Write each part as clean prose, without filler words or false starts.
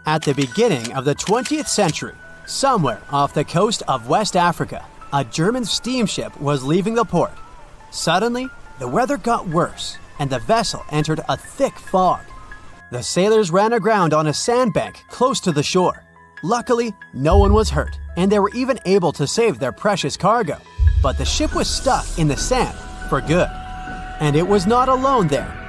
At the beginning of the 20th century, somewhere off the coast of West Africa, a German steamship was leaving the port. Suddenly, the weather got worse, and the vessel entered a thick fog. The sailors ran aground on a sandbank close to the shore. Luckily, no one was hurt, and they were even able to save their precious cargo. But the ship was stuck in the sand for good. And it was not alone there.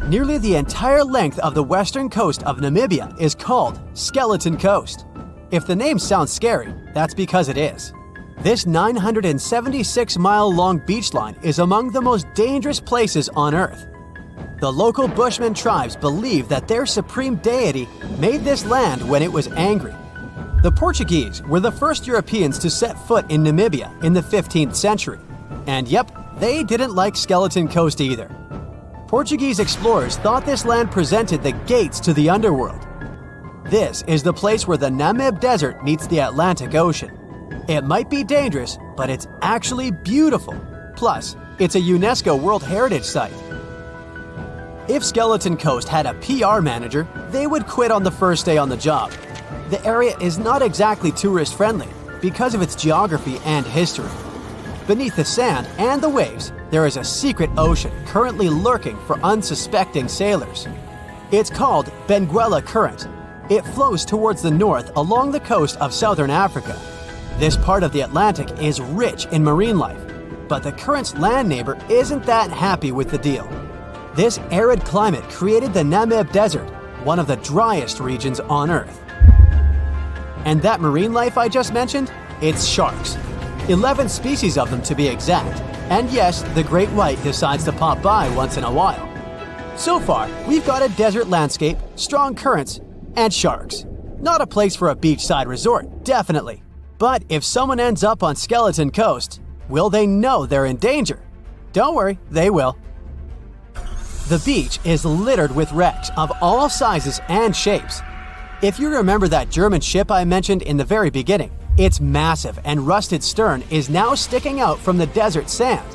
Nearly the entire length of the western coast of Namibia is called Skeleton Coast. If the name sounds scary, that's because it is. This 976-mile-long beach line is among the most dangerous places on Earth. The local Bushman tribes believe that their supreme deity made this land when it was angry. The Portuguese were the first Europeans to set foot in Namibia in the 15th century. And yep, they didn't like Skeleton Coast either. Portuguese explorers thought this land presented the gates to the underworld. This is the place where the Namib Desert meets the Atlantic Ocean. It might be dangerous, but it's actually beautiful. Plus, it's a UNESCO World Heritage Site. If Skeleton Coast had a PR manager, they would quit on the first day on the job. The area is not exactly tourist-friendly because of its geography and history. Beneath the sand and the waves, there is a secret ocean currently lurking for unsuspecting sailors. It's called Benguela Current. It flows towards the north along the coast of southern Africa. This part of the Atlantic is rich in marine life, but the current's land neighbor isn't that happy with the deal. This arid climate created the Namib Desert, one of the driest regions on Earth. And that marine life I just mentioned? It's sharks. 11 species of them to be exact. And yes, the great white decides to pop by once in a while. So far, we've got a desert landscape, strong currents, and sharks. Not a place for a beachside resort, definitely. But if someone ends up on Skeleton Coast, will they know they're in danger? Don't worry, they will. The beach is littered with wrecks of all sizes and shapes. If you remember that German ship I mentioned in the very beginning, its massive and rusted stern is now sticking out from the desert sand.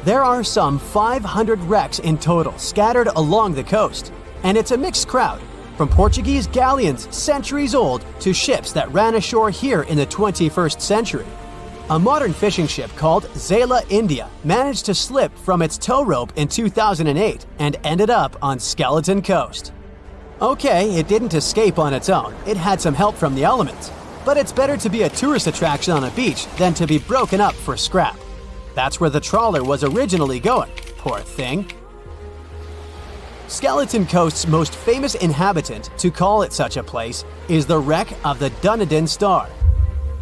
There are some 500 wrecks in total scattered along the coast, and it's a mixed crowd, from Portuguese galleons centuries old to ships that ran ashore here in the 21st century. A modern fishing ship called Zela India managed to slip from its tow rope in 2008 and ended up on Skeleton Coast. Okay, it didn't escape on its own, it had some help from the elements. But it's better to be a tourist attraction on a beach than to be broken up for scrap. That's where the trawler was originally going, poor thing. Skeleton Coast's most famous inhabitant, to call it such a place, is the wreck of the Dunedin Star.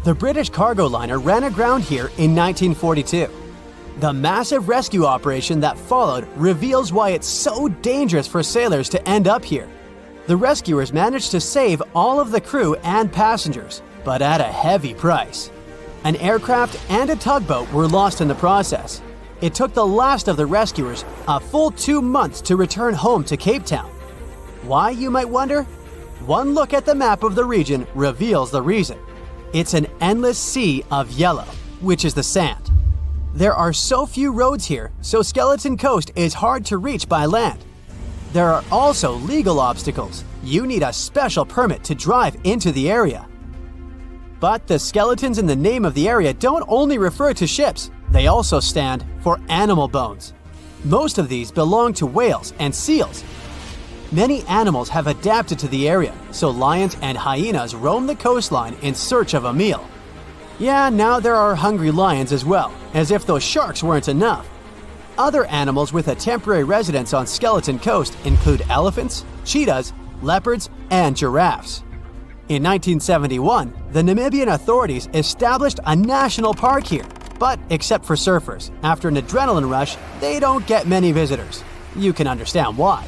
The British cargo liner ran aground here in 1942. The massive rescue operation that followed reveals why it's so dangerous for sailors to end up here. The rescuers managed to save all of the crew and passengers, but at a heavy price. An aircraft and a tugboat were lost in the process. It took the last of the rescuers a full 2 months to return home to Cape Town. Why, you might wonder? One look at the map of the region reveals the reason. It's an endless sea of yellow, which is the sand. There are so few roads here, so Skeleton Coast is hard to reach by land. There are also legal obstacles. You need a special permit to drive into the area. But the skeletons in the name of the area don't only refer to ships, they also stand for animal bones. Most of these belong to whales and seals. Many animals have adapted to the area, so lions and hyenas roam the coastline in search of a meal. Yeah, now there are hungry lions as well, as if those sharks weren't enough. Other animals with a temporary residence on Skeleton Coast include elephants, cheetahs, leopards, and giraffes. In 1971, the Namibian authorities established a national park here, but except for surfers, after an adrenaline rush, they don't get many visitors. You can understand why.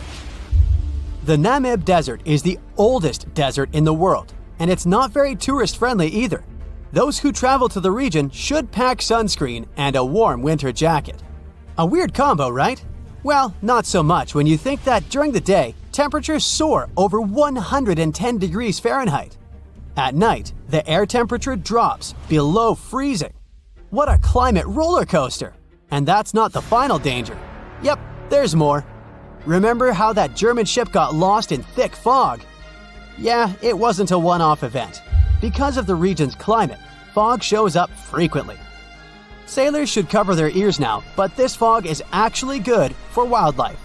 The Namib Desert is the oldest desert in the world, and it's not very tourist-friendly either. Those who travel to the region should pack sunscreen and a warm winter jacket. A weird combo, right? Well, not so much when you think that during the day, temperatures soar over 110 degrees Fahrenheit. At night, the air temperature drops below freezing. What a climate roller coaster! And that's not the final danger. Yep, there's more. Remember how that German ship got lost in thick fog? Yeah, it wasn't a one-off event. Because of the region's climate, fog shows up frequently. Sailors should cover their ears now, but this fog is actually good for wildlife.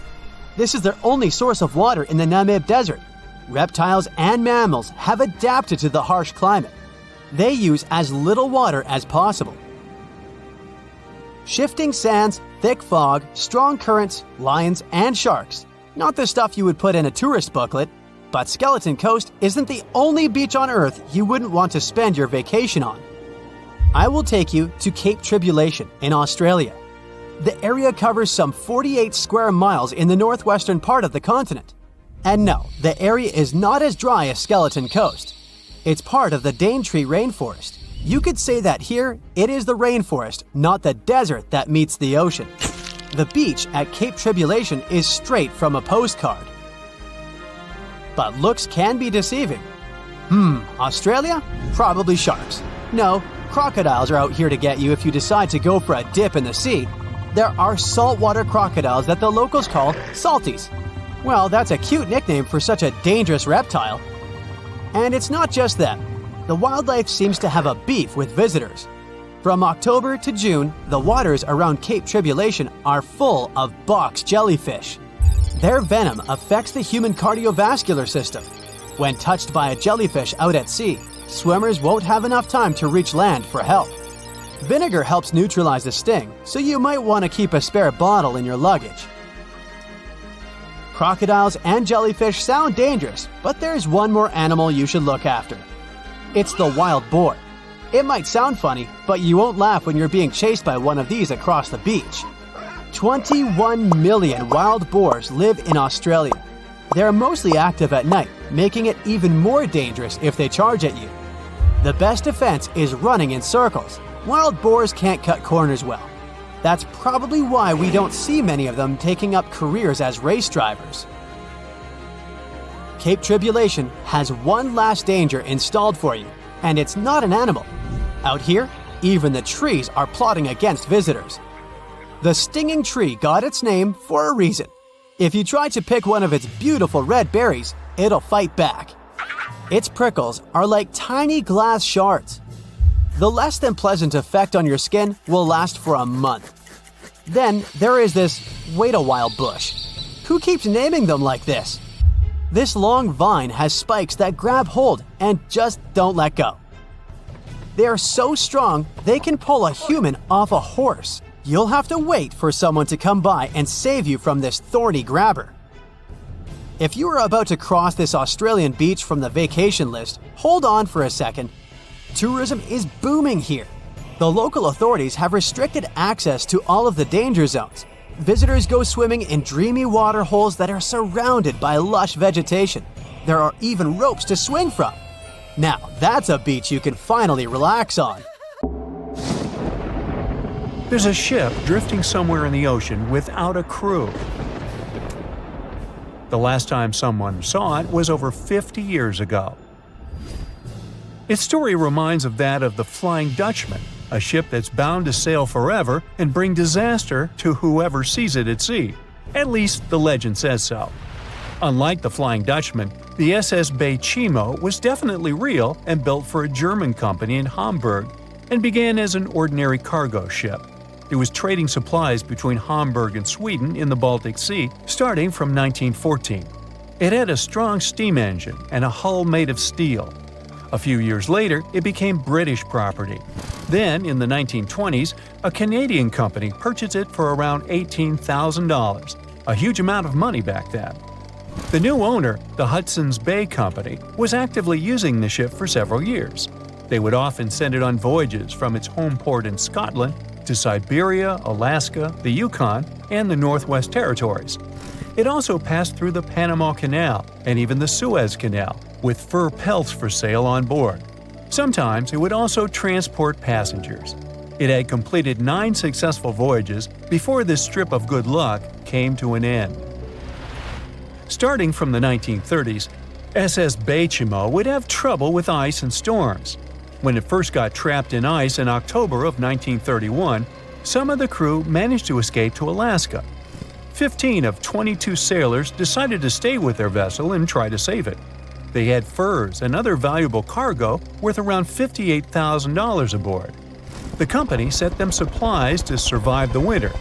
This is their only source of water in the Namib Desert. Reptiles and mammals have adapted to the harsh climate. They use as little water as possible. Shifting sands, thick fog, strong currents, lions, and sharks. Not the stuff you would put in a tourist booklet, but Skeleton Coast isn't the only beach on Earth you wouldn't want to spend your vacation on. I will take you to Cape Tribulation in Australia. The area covers some 48 square miles in the northwestern part of the continent. And no, the area is not as dry as Skeleton Coast. It's part of the Daintree rainforest. You could say that here, it is the rainforest, not the desert that meets the ocean. The beach at Cape Tribulation is straight from a postcard. But looks can be deceiving. Australia? Probably sharks. No, crocodiles are out here to get you if you decide to go for a dip in the sea. There are saltwater crocodiles that the locals call salties. Well, that's a cute nickname for such a dangerous reptile. And it's not just them. The wildlife seems to have a beef with visitors. From October to June, the waters around Cape Tribulation are full of box jellyfish. Their venom affects the human cardiovascular system. When touched by a jellyfish out at sea, swimmers won't have enough time to reach land for help. Vinegar helps neutralize the sting, so you might want to keep a spare bottle in your luggage. Crocodiles and jellyfish sound dangerous, but there's one more animal you should look after. It's the wild boar. It might sound funny, but you won't laugh when you're being chased by one of these across the beach. 21 million wild boars live in Australia. They're mostly active at night, making it even more dangerous if they charge at you. The best defense is running in circles. Wild boars can't cut corners well. That's probably why we don't see many of them taking up careers as race drivers. Cape Tribulation has one last danger installed for you, and it's not an animal. Out here, even the trees are plotting against visitors. The stinging tree got its name for a reason. If you try to pick one of its beautiful red berries, it'll fight back. Its prickles are like tiny glass shards. The less than pleasant effect on your skin will last for a month. Then there is this wait-a-while bush. Who keeps naming them like this? This long vine has spikes that grab hold and just don't let go. They are so strong they can pull a human off a horse. You'll have to wait for someone to come by and save you from this thorny grabber. If you are about to cross this Australian beach from the vacation list, hold on for a second. Tourism is booming here. The local authorities have restricted access to all of the danger zones. Visitors go swimming in dreamy water holes that are surrounded by lush vegetation. There are even ropes to swing from. Now, that's a beach you can finally relax on. There's a ship drifting somewhere in the ocean without a crew. The last time someone saw it was over 50 years ago. Its story reminds of that of the Flying Dutchman, a ship that's bound to sail forever and bring disaster to whoever sees it at sea. At least the legend says so. Unlike the Flying Dutchman, the SS Baychimo was definitely real and built for a German company in Hamburg and began as an ordinary cargo ship. It was trading supplies between Hamburg and Sweden in the Baltic Sea starting from 1914. It had a strong steam engine and a hull made of steel. A few years later, it became British property. Then, in the 1920s, a Canadian company purchased it for around $18,000, a huge amount of money back then. The new owner, the Hudson's Bay Company, was actively using the ship for several years. They would often send it on voyages from its home port in Scotland to Siberia, Alaska, the Yukon, and the Northwest Territories. It also passed through the Panama Canal and even the Suez Canal, with fur pelts for sale on board. Sometimes it would also transport passengers. It had completed 9 successful voyages before this strip of good luck came to an end. Starting from the 1930s, SS Baychimo would have trouble with ice and storms. When it first got trapped in ice in October of 1931, some of the crew managed to escape to Alaska. 15 of 22 sailors decided to stay with their vessel and try to save it. They had furs and other valuable cargo worth around $58,000 aboard. The company sent them supplies to survive the winter.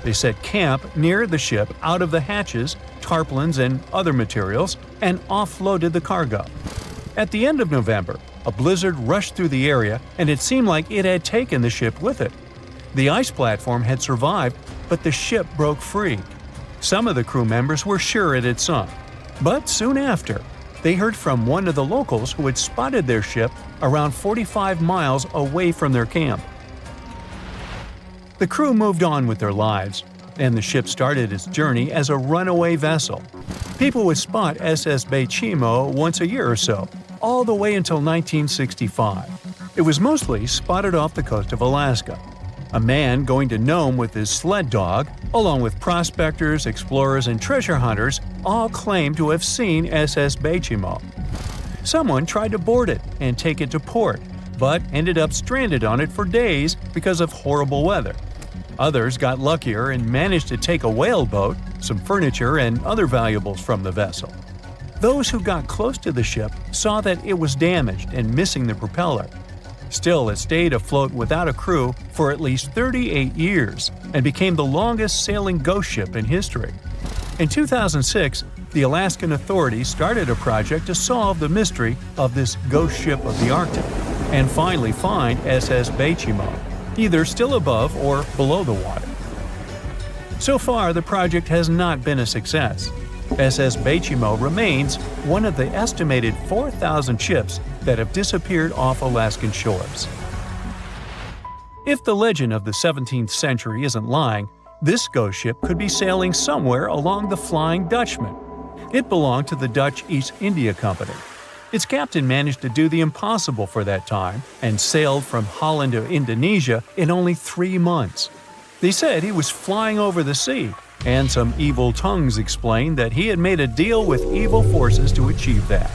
They set camp near the ship out of the hatches, tarpaulins, and other materials, and offloaded the cargo. At the end of November, a blizzard rushed through the area, and it seemed like it had taken the ship with it. The ice platform had survived, but the ship broke free. Some of the crew members were sure it had sunk. But soon after, they heard from one of the locals who had spotted their ship around 45 miles away from their camp. The crew moved on with their lives, and the ship started its journey as a runaway vessel. People would spot SS Baychimo once a year or so, all the way until 1965. It was mostly spotted off the coast of Alaska. A man going to Nome with his sled dog, along with prospectors, explorers, and treasure hunters, all claimed to have seen SS Baychimo. Someone tried to board it and take it to port, but ended up stranded on it for days because of horrible weather. Others got luckier and managed to take a whaleboat, some furniture, and other valuables from the vessel. Those who got close to the ship saw that it was damaged and missing the propeller. Still, it stayed afloat without a crew for at least 38 years and became the longest sailing ghost ship in history. In 2006, the Alaskan authorities started a project to solve the mystery of this ghost ship of the Arctic and finally find SS Baychimo, either still above or below the water. So far, the project has not been a success. SS Baychimo remains one of the estimated 4,000 ships that have disappeared off Alaskan shores. If the legend of the 17th century isn't lying, this ghost ship could be sailing somewhere along the Flying Dutchman. It belonged to the Dutch East India Company. Its captain managed to do the impossible for that time and sailed from Holland to Indonesia in only 3 months. They said he was flying over the sea, and some evil tongues explained that he had made a deal with evil forces to achieve that.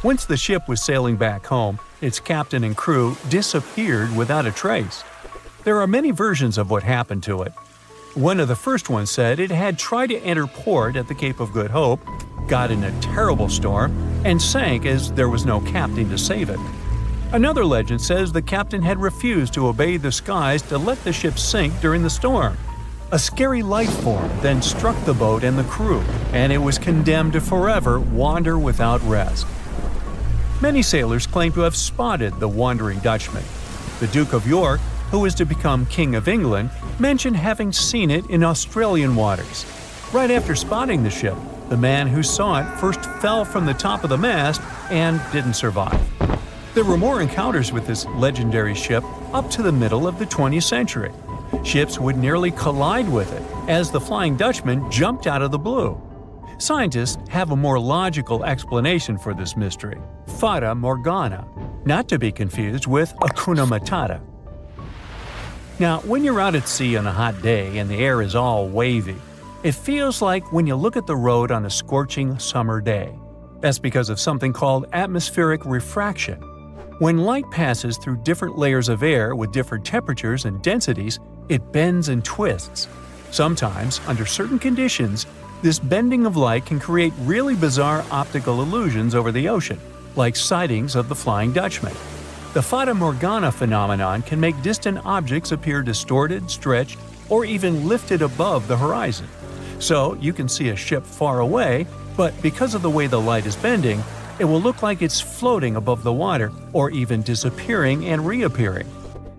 Once the ship was sailing back home, its captain and crew disappeared without a trace. There are many versions of what happened to it. One of the first ones said it had tried to enter port at the Cape of Good Hope, got in a terrible storm, and sank as there was no captain to save it. Another legend says the captain had refused to obey the skies to let the ship sink during the storm. A scary life form then struck the boat and the crew, and it was condemned to forever wander without rest. Many sailors claim to have spotted the wandering Dutchman. The Duke of York, who was to become King of England, mentioned having seen it in Australian waters. Right after spotting the ship, the man who saw it first fell from the top of the mast and didn't survive. There were more encounters with this legendary ship up to the middle of the 20th century. Ships would nearly collide with it as the Flying Dutchman jumped out of the blue. Scientists have a more logical explanation for this mystery: Fata Morgana, not to be confused with Hakuna Matata. Now, when you're out at sea on a hot day and the air is all wavy, it feels like when you look at the road on a scorching summer day. That's because of something called atmospheric refraction. When light passes through different layers of air with different temperatures and densities, it bends and twists. Sometimes, under certain conditions, this bending of light can create really bizarre optical illusions over the ocean, like sightings of the Flying Dutchman. The Fata Morgana phenomenon can make distant objects appear distorted, stretched, or even lifted above the horizon. So you can see a ship far away, but because of the way the light is bending, it will look like it's floating above the water or even disappearing and reappearing.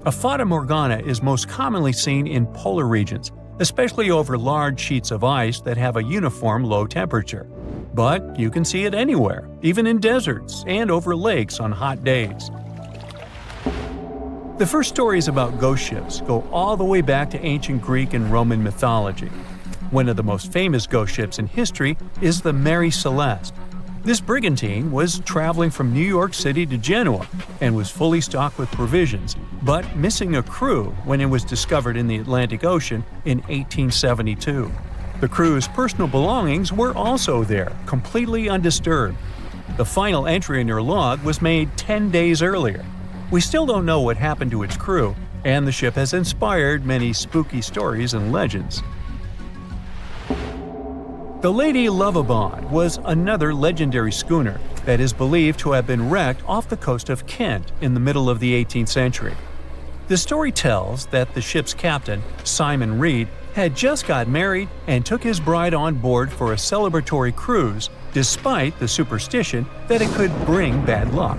A Fata Morgana is most commonly seen in polar regions, especially over large sheets of ice that have a uniform low temperature. But you can see it anywhere, even in deserts and over lakes on hot days. The first stories about ghost ships go all the way back to ancient Greek and Roman mythology. One of the most famous ghost ships in history is the Mary Celeste. This brigantine was traveling from New York City to Genoa and was fully stocked with provisions, but missing a crew when it was discovered in the Atlantic Ocean in 1872. The crew's personal belongings were also there, completely undisturbed. The final entry in their log was made 10 days earlier. We still don't know what happened to its crew, and the ship has inspired many spooky stories and legends. The Lady Lovibond was another legendary schooner that is believed to have been wrecked off the coast of Kent in the middle of the 18th century. The story tells that the ship's captain, Simon Reed, had just got married and took his bride on board for a celebratory cruise, despite the superstition that it could bring bad luck.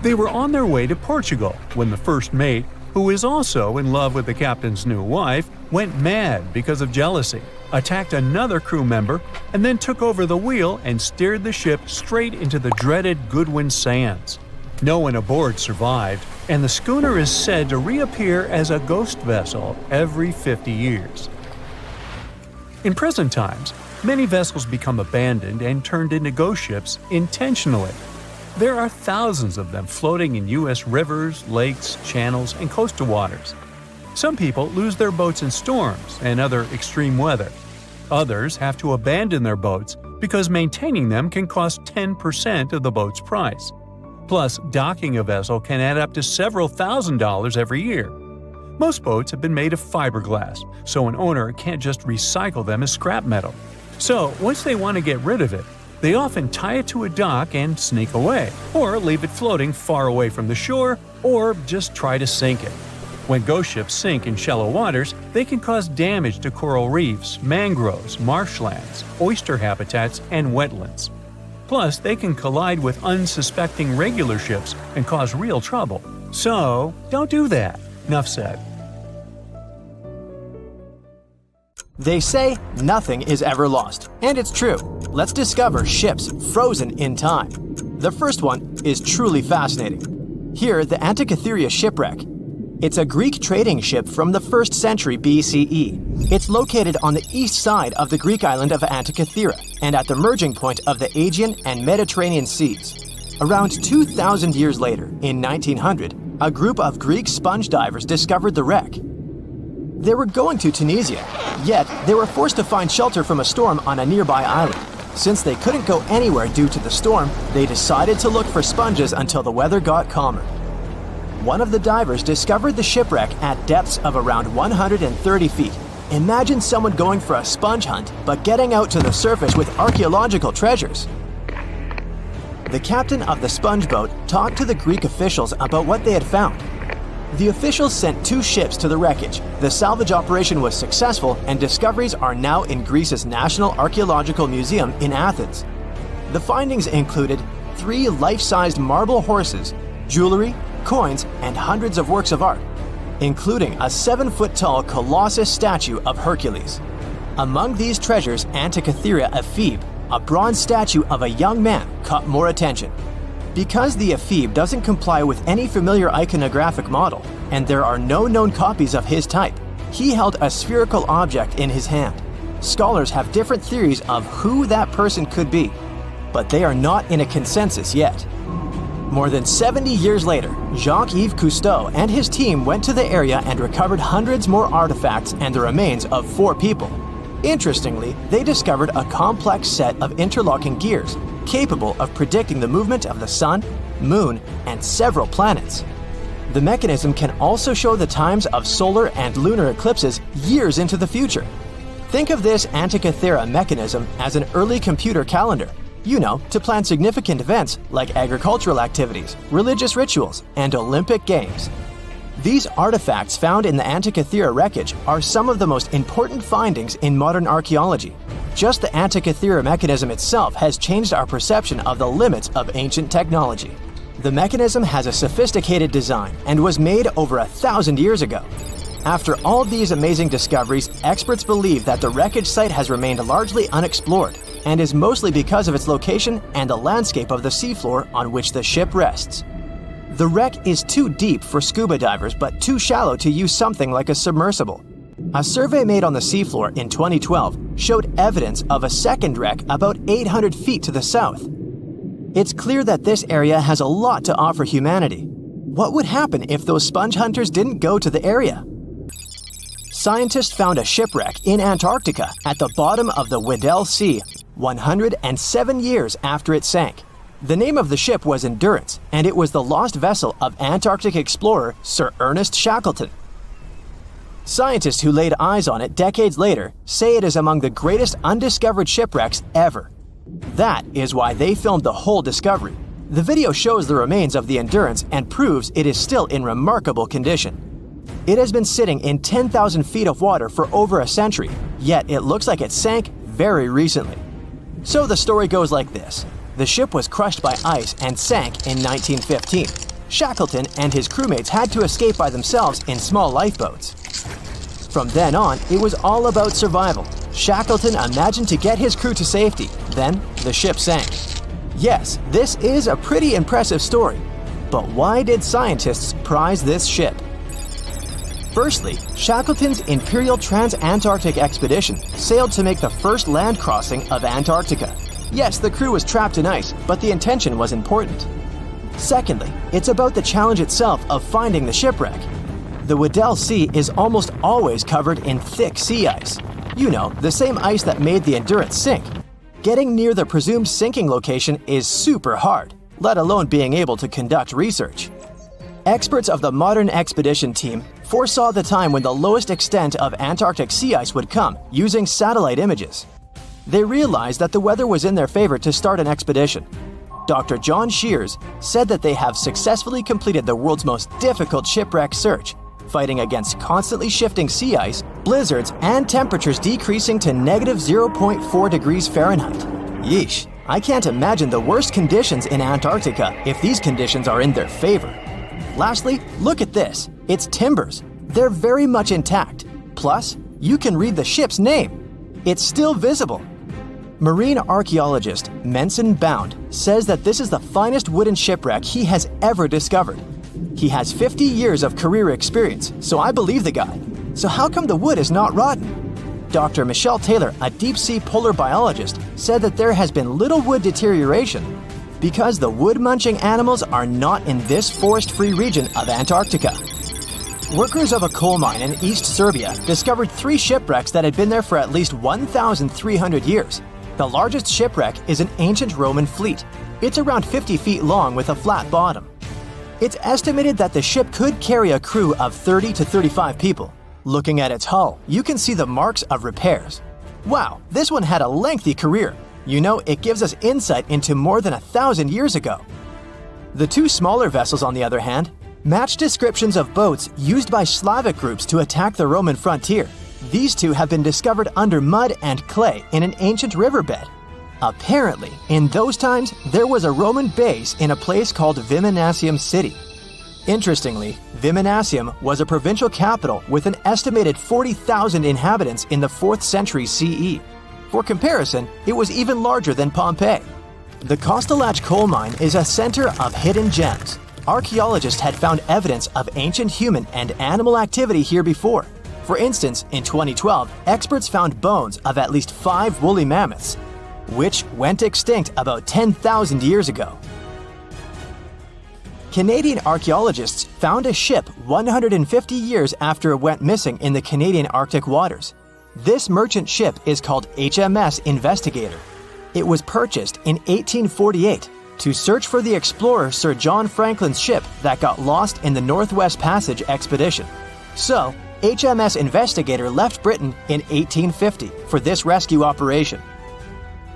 They were on their way to Portugal when the first mate, who is also in love with the captain's new wife, went mad because of jealousy, attacked another crew member, and then took over the wheel and steered the ship straight into the dreaded Goodwin Sands. No one aboard survived, and the schooner is said to reappear as a ghost vessel every 50 years. In present times, many vessels become abandoned and turned into ghost ships intentionally. There are thousands of them floating in U.S. rivers, lakes, channels, and coastal waters. Some people lose their boats in storms and other extreme weather. Others have to abandon their boats because maintaining them can cost 10% of the boat's price. Plus, docking a vessel can add up to several $1,000s every year. Most boats have been made of fiberglass, so an owner can't just recycle them as scrap metal. So, once they want to get rid of it, they often tie it to a dock and sneak away, or leave it floating far away from the shore, or just try to sink it. When ghost ships sink in shallow waters, they can cause damage to coral reefs, mangroves, marshlands, oyster habitats, and wetlands. Plus, they can collide with unsuspecting regular ships and cause real trouble. So, don't do that. Enough said. They say nothing is ever lost, and it's true. Let's discover ships frozen in time. The first one is truly fascinating. Here, the Antikythera shipwreck. It's a Greek trading ship from the 1st century BCE. It's located on the east side of the Greek island of Antikythera and at the merging point of the Aegean and Mediterranean seas. Around 2,000 years later, in 1900, a group of Greek sponge divers discovered the wreck. They were going to Tunisia, yet they were forced to find shelter from a storm on a nearby island. Since they couldn't go anywhere due to the storm, they decided to look for sponges until the weather got calmer. One of the divers discovered the shipwreck at depths of around 130 feet. Imagine someone going for a sponge hunt, but getting out to the surface with archaeological treasures. The captain of the sponge boat talked to the Greek officials about what they had found. The officials sent 2 ships to the wreckage. The salvage operation was successful, and discoveries are now in Greece's National Archaeological Museum in Athens. The findings included 3 life-sized marble horses, jewelry, coins, and hundreds of works of art, including a 7-foot-tall colossus statue of Hercules. Among these treasures, Antikythera ephebe, a bronze statue of a young man, caught more attention. Because the ephebe doesn't comply with any familiar iconographic model, and there are no known copies of his type, he held a spherical object in his hand. Scholars have different theories of who that person could be, but they are not in a consensus yet. More than 70 years later, Jacques-Yves Cousteau and his team went to the area and recovered hundreds more artifacts and the remains of 4 people. Interestingly, they discovered a complex set of interlocking gears, capable of predicting the movement of the sun, moon, and several planets. The mechanism can also show the times of solar and lunar eclipses years into the future. Think of this Antikythera mechanism as an early computer calendar. You know, to plan significant events like agricultural activities, religious rituals, and Olympic Games. These artifacts found in the Antikythera wreckage are some of the most important findings in modern archaeology. Just the Antikythera mechanism itself has changed our perception of the limits of ancient technology. The mechanism has a sophisticated design and was made over 1,000 years ago. After all these amazing discoveries, experts believe that the wreckage site has remained largely unexplored, and is mostly because of its location and the landscape of the seafloor on which the ship rests. The wreck is too deep for scuba divers but too shallow to use something like a submersible. A survey made on the seafloor in 2012 showed evidence of a second wreck about 800 feet to the south. It's clear that this area has a lot to offer humanity. What would happen if those sponge hunters didn't go to the area? Scientists found a shipwreck in Antarctica at the bottom of the Weddell Sea 107 years after it sank. The name of the ship was Endurance, and it was the lost vessel of Antarctic explorer Sir Ernest Shackleton. Scientists who laid eyes on it decades later say it is among the greatest undiscovered shipwrecks ever. That is why they filmed the whole discovery, The video shows the remains of the Endurance and proves it is still in remarkable condition. It has been sitting in 10,000 feet of water for over a century, yet it looks like it sank very recently. So the story goes like this. The ship was crushed by ice and sank in 1915. Shackleton and his crewmates had to escape by themselves in small lifeboats. From then on, it was all about survival. Shackleton imagined to get his crew to safety, then the ship sank. Yes, this is a pretty impressive story, but why did scientists prize this ship? Firstly, Shackleton's Imperial Trans-Antarctic Expedition sailed to make the first land crossing of Antarctica. Yes, the crew was trapped in ice, but the intention was important. Secondly, it's about the challenge itself of finding the shipwreck. The Weddell Sea is almost always covered in thick sea ice. You know, the same ice that made the Endurance sink. Getting near the presumed sinking location is super hard, let alone being able to conduct research. Experts of the modern expedition team foresaw the time when the lowest extent of Antarctic sea ice would come using satellite images. They realized that the weather was in their favor to start an expedition. Dr. John Shears said that they have successfully completed the world's most difficult shipwreck search, fighting against constantly shifting sea ice, blizzards, and temperatures decreasing to -0.4 degrees Fahrenheit. Yeesh, I can't imagine the worst conditions in Antarctica if these conditions are in their favor. Lastly, look at this. It's timbers. They're very much intact. Plus, you can read the ship's name. It's still visible. Marine archaeologist Menson Bound says that this is the finest wooden shipwreck he has ever discovered. He has 50 years of career experience, so I believe the guy. So how come the wood is not rotten? Dr. Michelle Taylor, a deep-sea polar biologist, said that there has been little wood deterioration because the wood-munching animals are not in this forest-free region of Antarctica. Workers of a coal mine in East Serbia discovered 3 shipwrecks that had been there for at least 1,300 years. The largest shipwreck is an ancient Roman fleet. It's around 50 feet long with a flat bottom. It's estimated that the ship could carry a crew of 30 to 35 people. Looking at its hull, you can see the marks of repairs. Wow, this one had a lengthy career. You know, it gives us insight into more than 1,000 years ago. The 2 smaller vessels, on the other hand, match descriptions of boats used by Slavic groups to attack the Roman frontier. These 2 have been discovered under mud and clay in an ancient riverbed. Apparently, in those times, there was a Roman base in a place called Viminacium City. Interestingly, Viminacium was a provincial capital with an estimated 40,000 inhabitants in the 4th century CE. For comparison, it was even larger than Pompeii. The Kostelach coal mine is a center of hidden gems. Archaeologists had found evidence of ancient human and animal activity here before. For instance, in 2012, experts found bones of at least 5 woolly mammoths, which went extinct about 10,000 years ago. Canadian archaeologists found a ship 150 years after it went missing in the Canadian Arctic waters. This merchant ship is called HMS Investigator. It was purchased in 1848 to search for the explorer Sir John Franklin's ship that got lost in the Northwest Passage expedition. So, HMS Investigator left Britain in 1850 for this rescue operation.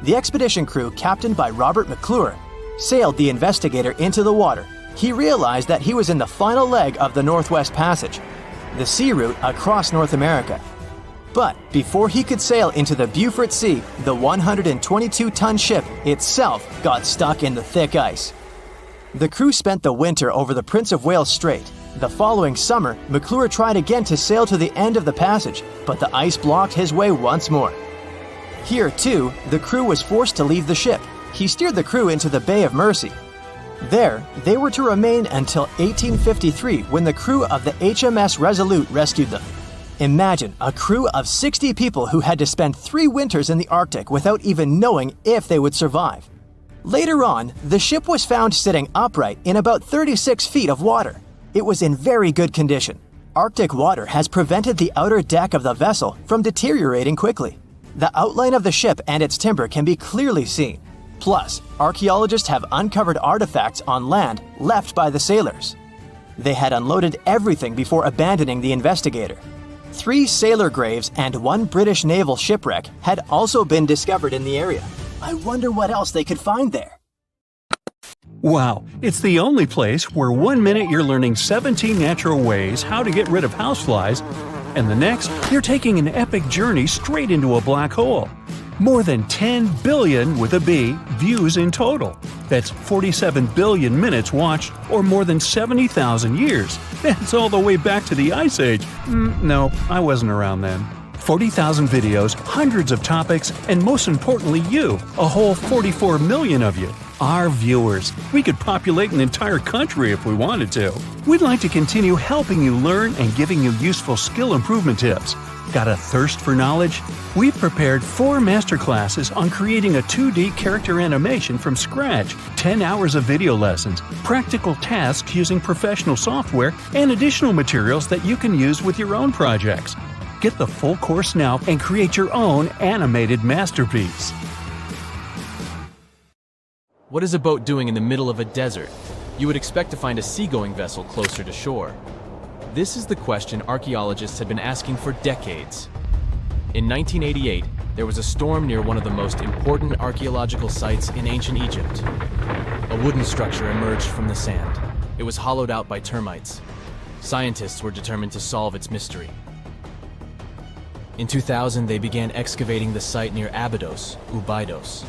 The expedition crew, captained by Robert McClure, sailed the Investigator into the water. He realized that he was in the final leg of the Northwest Passage, the sea route across North America. But before he could sail into the Beaufort Sea, the 122-ton ship itself got stuck in the thick ice. The crew spent the winter over the Prince of Wales Strait. The following summer, McClure tried again to sail to the end of the passage, but the ice blocked his way once more. Here, too, the crew was forced to leave the ship. He steered the crew into the Bay of Mercy. There, they were to remain until 1853 when the crew of the HMS Resolute rescued them. Imagine a crew of 60 people who had to spend 3 winters in the Arctic without even knowing if they would survive. Later on, the ship was found sitting upright in about 36 feet of water. It was in very good condition. Arctic water has prevented the outer deck of the vessel from deteriorating quickly. The outline of the ship and its timber can be clearly seen. Plus, archaeologists have uncovered artifacts on land left by the sailors. They had unloaded everything before abandoning the Investigator. 3 sailor graves and 1 British naval shipwreck had also been discovered in the area. I wonder what else they could find there. Wow, it's the only place where 1 minute you're learning 17 natural ways how to get rid of houseflies, and the next, you're taking an epic journey straight into a black hole. More than 10 billion, with a B, views in total. That's 47 billion minutes watched, or more than 70,000 years. That's all the way back to the Ice Age. No, I wasn't around then. 40,000 videos, hundreds of topics, and most importantly you, a whole 44 million of you. Our viewers. We could populate an entire country if we wanted to. We'd like to continue helping you learn and giving you useful skill improvement tips. Got a thirst for knowledge? We've prepared 4 masterclasses on creating a 2D character animation from scratch, 10 hours of video lessons, practical tasks using professional software, and additional materials that you can use with your own projects. Get the full course now and create your own animated masterpiece. What is a boat doing in the middle of a desert? You would expect to find a seagoing vessel closer to shore. This is the question archaeologists had been asking for decades. In 1988, there was a storm near one of the most important archaeological sites in ancient Egypt. A wooden structure emerged from the sand. It was hollowed out by termites. Scientists were determined to solve its mystery. In 2000, they began excavating the site near Abydos, Ubidos.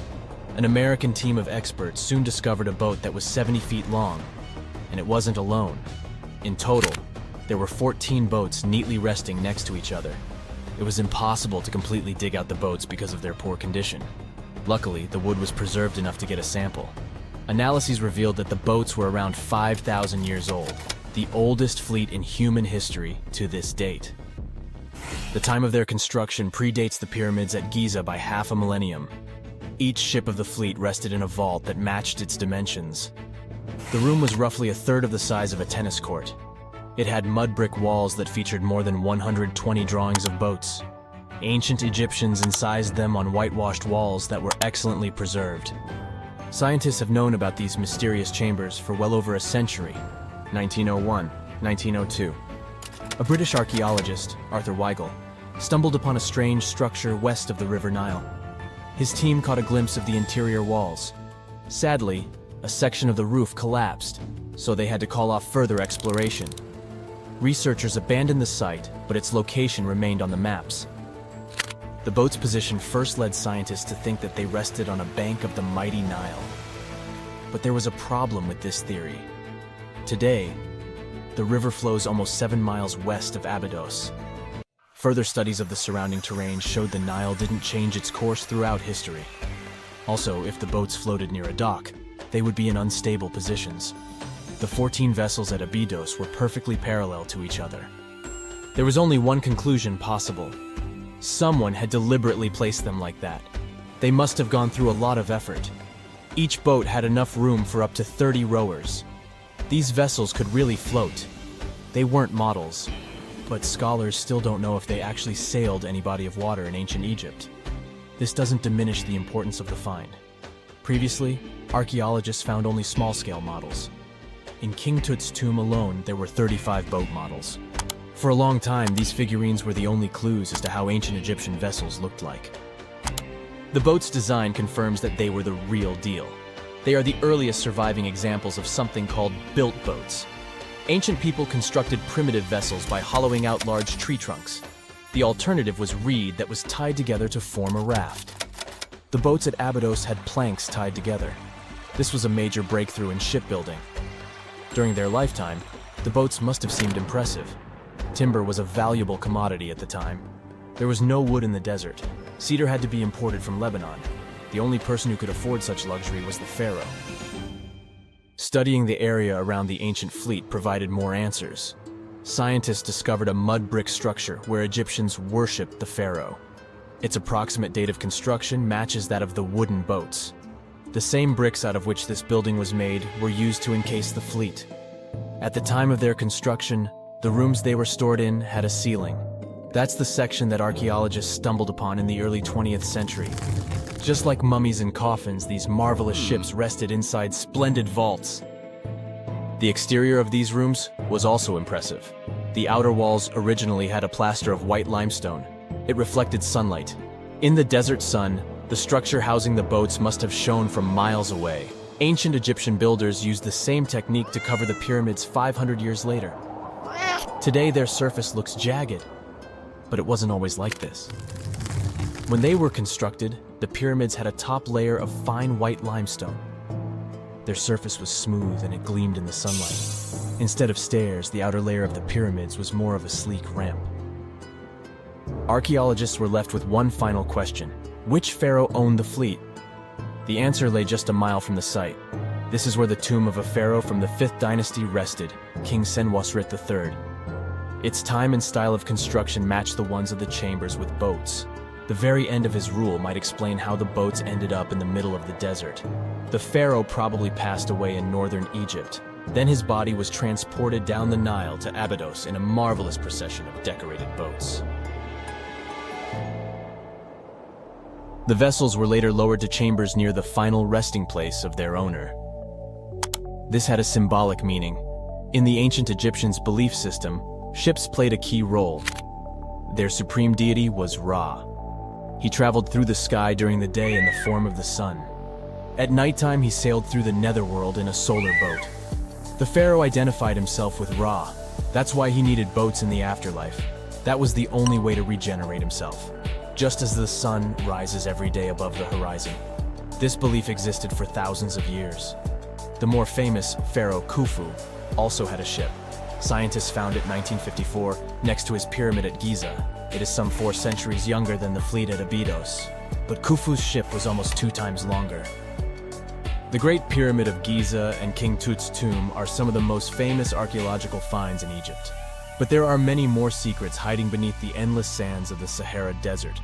An American team of experts soon discovered a boat that was 70 feet long, and it wasn't alone. In total, there were 14 boats neatly resting next to each other. It was impossible to completely dig out the boats because of their poor condition. Luckily, the wood was preserved enough to get a sample. Analyses revealed that the boats were around 5,000 years old, the oldest fleet in human history to this date. The time of their construction predates the pyramids at Giza by half a millennium. Each ship of the fleet rested in a vault that matched its dimensions. The room was roughly a third of the size of a tennis court. It had mud brick walls that featured more than 120 drawings of boats. Ancient Egyptians incised them on whitewashed walls that were excellently preserved. Scientists have known about these mysterious chambers for well over a century. 1901, 1902. A British archaeologist, Arthur Weigel, stumbled upon a strange structure west of the River Nile. His team caught a glimpse of the interior walls. Sadly, a section of the roof collapsed, so they had to call off further exploration. Researchers abandoned the site, but its location remained on the maps. The boat's position first led scientists to think that they rested on a bank of the mighty Nile. But there was a problem with this theory. Today, the river flows almost 7 miles west of Abydos. Further studies of the surrounding terrain showed the Nile didn't change its course throughout history. Also, if the boats floated near a dock, they would be in unstable positions. The 14 vessels at Abydos were perfectly parallel to each other. There was only one conclusion possible. Someone had deliberately placed them like that. They must have gone through a lot of effort. Each boat had enough room for up to 30 rowers. These vessels could really float. They weren't models, but scholars still don't know if they actually sailed any body of water in ancient Egypt. This doesn't diminish the importance of the find. Previously, archaeologists found only small-scale models. In King Tut's tomb alone, there were 35 boat models. For a long time, these figurines were the only clues as to how ancient Egyptian vessels looked like. The boat's design confirms that they were the real deal. They are the earliest surviving examples of something called built boats. Ancient people constructed primitive vessels by hollowing out large tree trunks. The alternative was reed that was tied together to form a raft. The boats at Abydos had planks tied together. This was a major breakthrough in shipbuilding. During their lifetime, the boats must have seemed impressive. Timber was a valuable commodity at the time. There was no wood in the desert. Cedar had to be imported from Lebanon. The only person who could afford such luxury was the pharaoh. Studying the area around the ancient fleet provided more answers. Scientists discovered a mud brick structure where Egyptians worshipped the pharaoh. Its approximate date of construction matches that of the wooden boats. The same bricks out of which this building was made were used to encase the fleet. At the time of their construction, the rooms they were stored in had a ceiling. That's the section that archaeologists stumbled upon in the early 20th century. Just like mummies and coffins, these marvelous ships rested inside splendid vaults. The exterior of these rooms was also impressive. The outer walls originally had a plaster of white limestone. It reflected sunlight. In the desert sun, the structure housing the boats must have shone from miles away. Ancient Egyptian builders used the same technique to cover the pyramids 500 years later. Today, their surface looks jagged, but it wasn't always like this. When they were constructed, the pyramids had a top layer of fine white limestone. Their surface was smooth and it gleamed in the sunlight. Instead of stairs, the outer layer of the pyramids was more of a sleek ramp. Archaeologists were left with one final question: which pharaoh owned the fleet? The answer lay just a mile from the site. This is where the tomb of a pharaoh from the 5th dynasty rested, King Senwosret III. Its time and style of construction matched the ones of the chambers with boats. The very end of his rule might explain how the boats ended up in the middle of the desert. The pharaoh probably passed away in northern Egypt. Then his body was transported down the Nile to Abydos in a marvelous procession of decorated boats. The vessels were later lowered to chambers near the final resting place of their owner. This had a symbolic meaning. In the ancient Egyptians' belief system, ships played a key role. Their supreme deity was Ra. He traveled through the sky during the day in the form of the sun. At nighttime, he sailed through the netherworld in a solar boat. The pharaoh identified himself with Ra. That's why he needed boats in the afterlife. That was the only way to regenerate himself. Just as the sun rises every day above the horizon. This belief existed for thousands of years. The more famous Pharaoh Khufu also had a ship. Scientists found it in 1954 next to his pyramid at Giza. It is some 4 centuries younger than the fleet at Abydos, but Khufu's ship was almost 2 times longer. The Great Pyramid of Giza and King Tut's tomb are some of the most famous archaeological finds in Egypt. But there are many more secrets hiding beneath the endless sands of the Sahara Desert.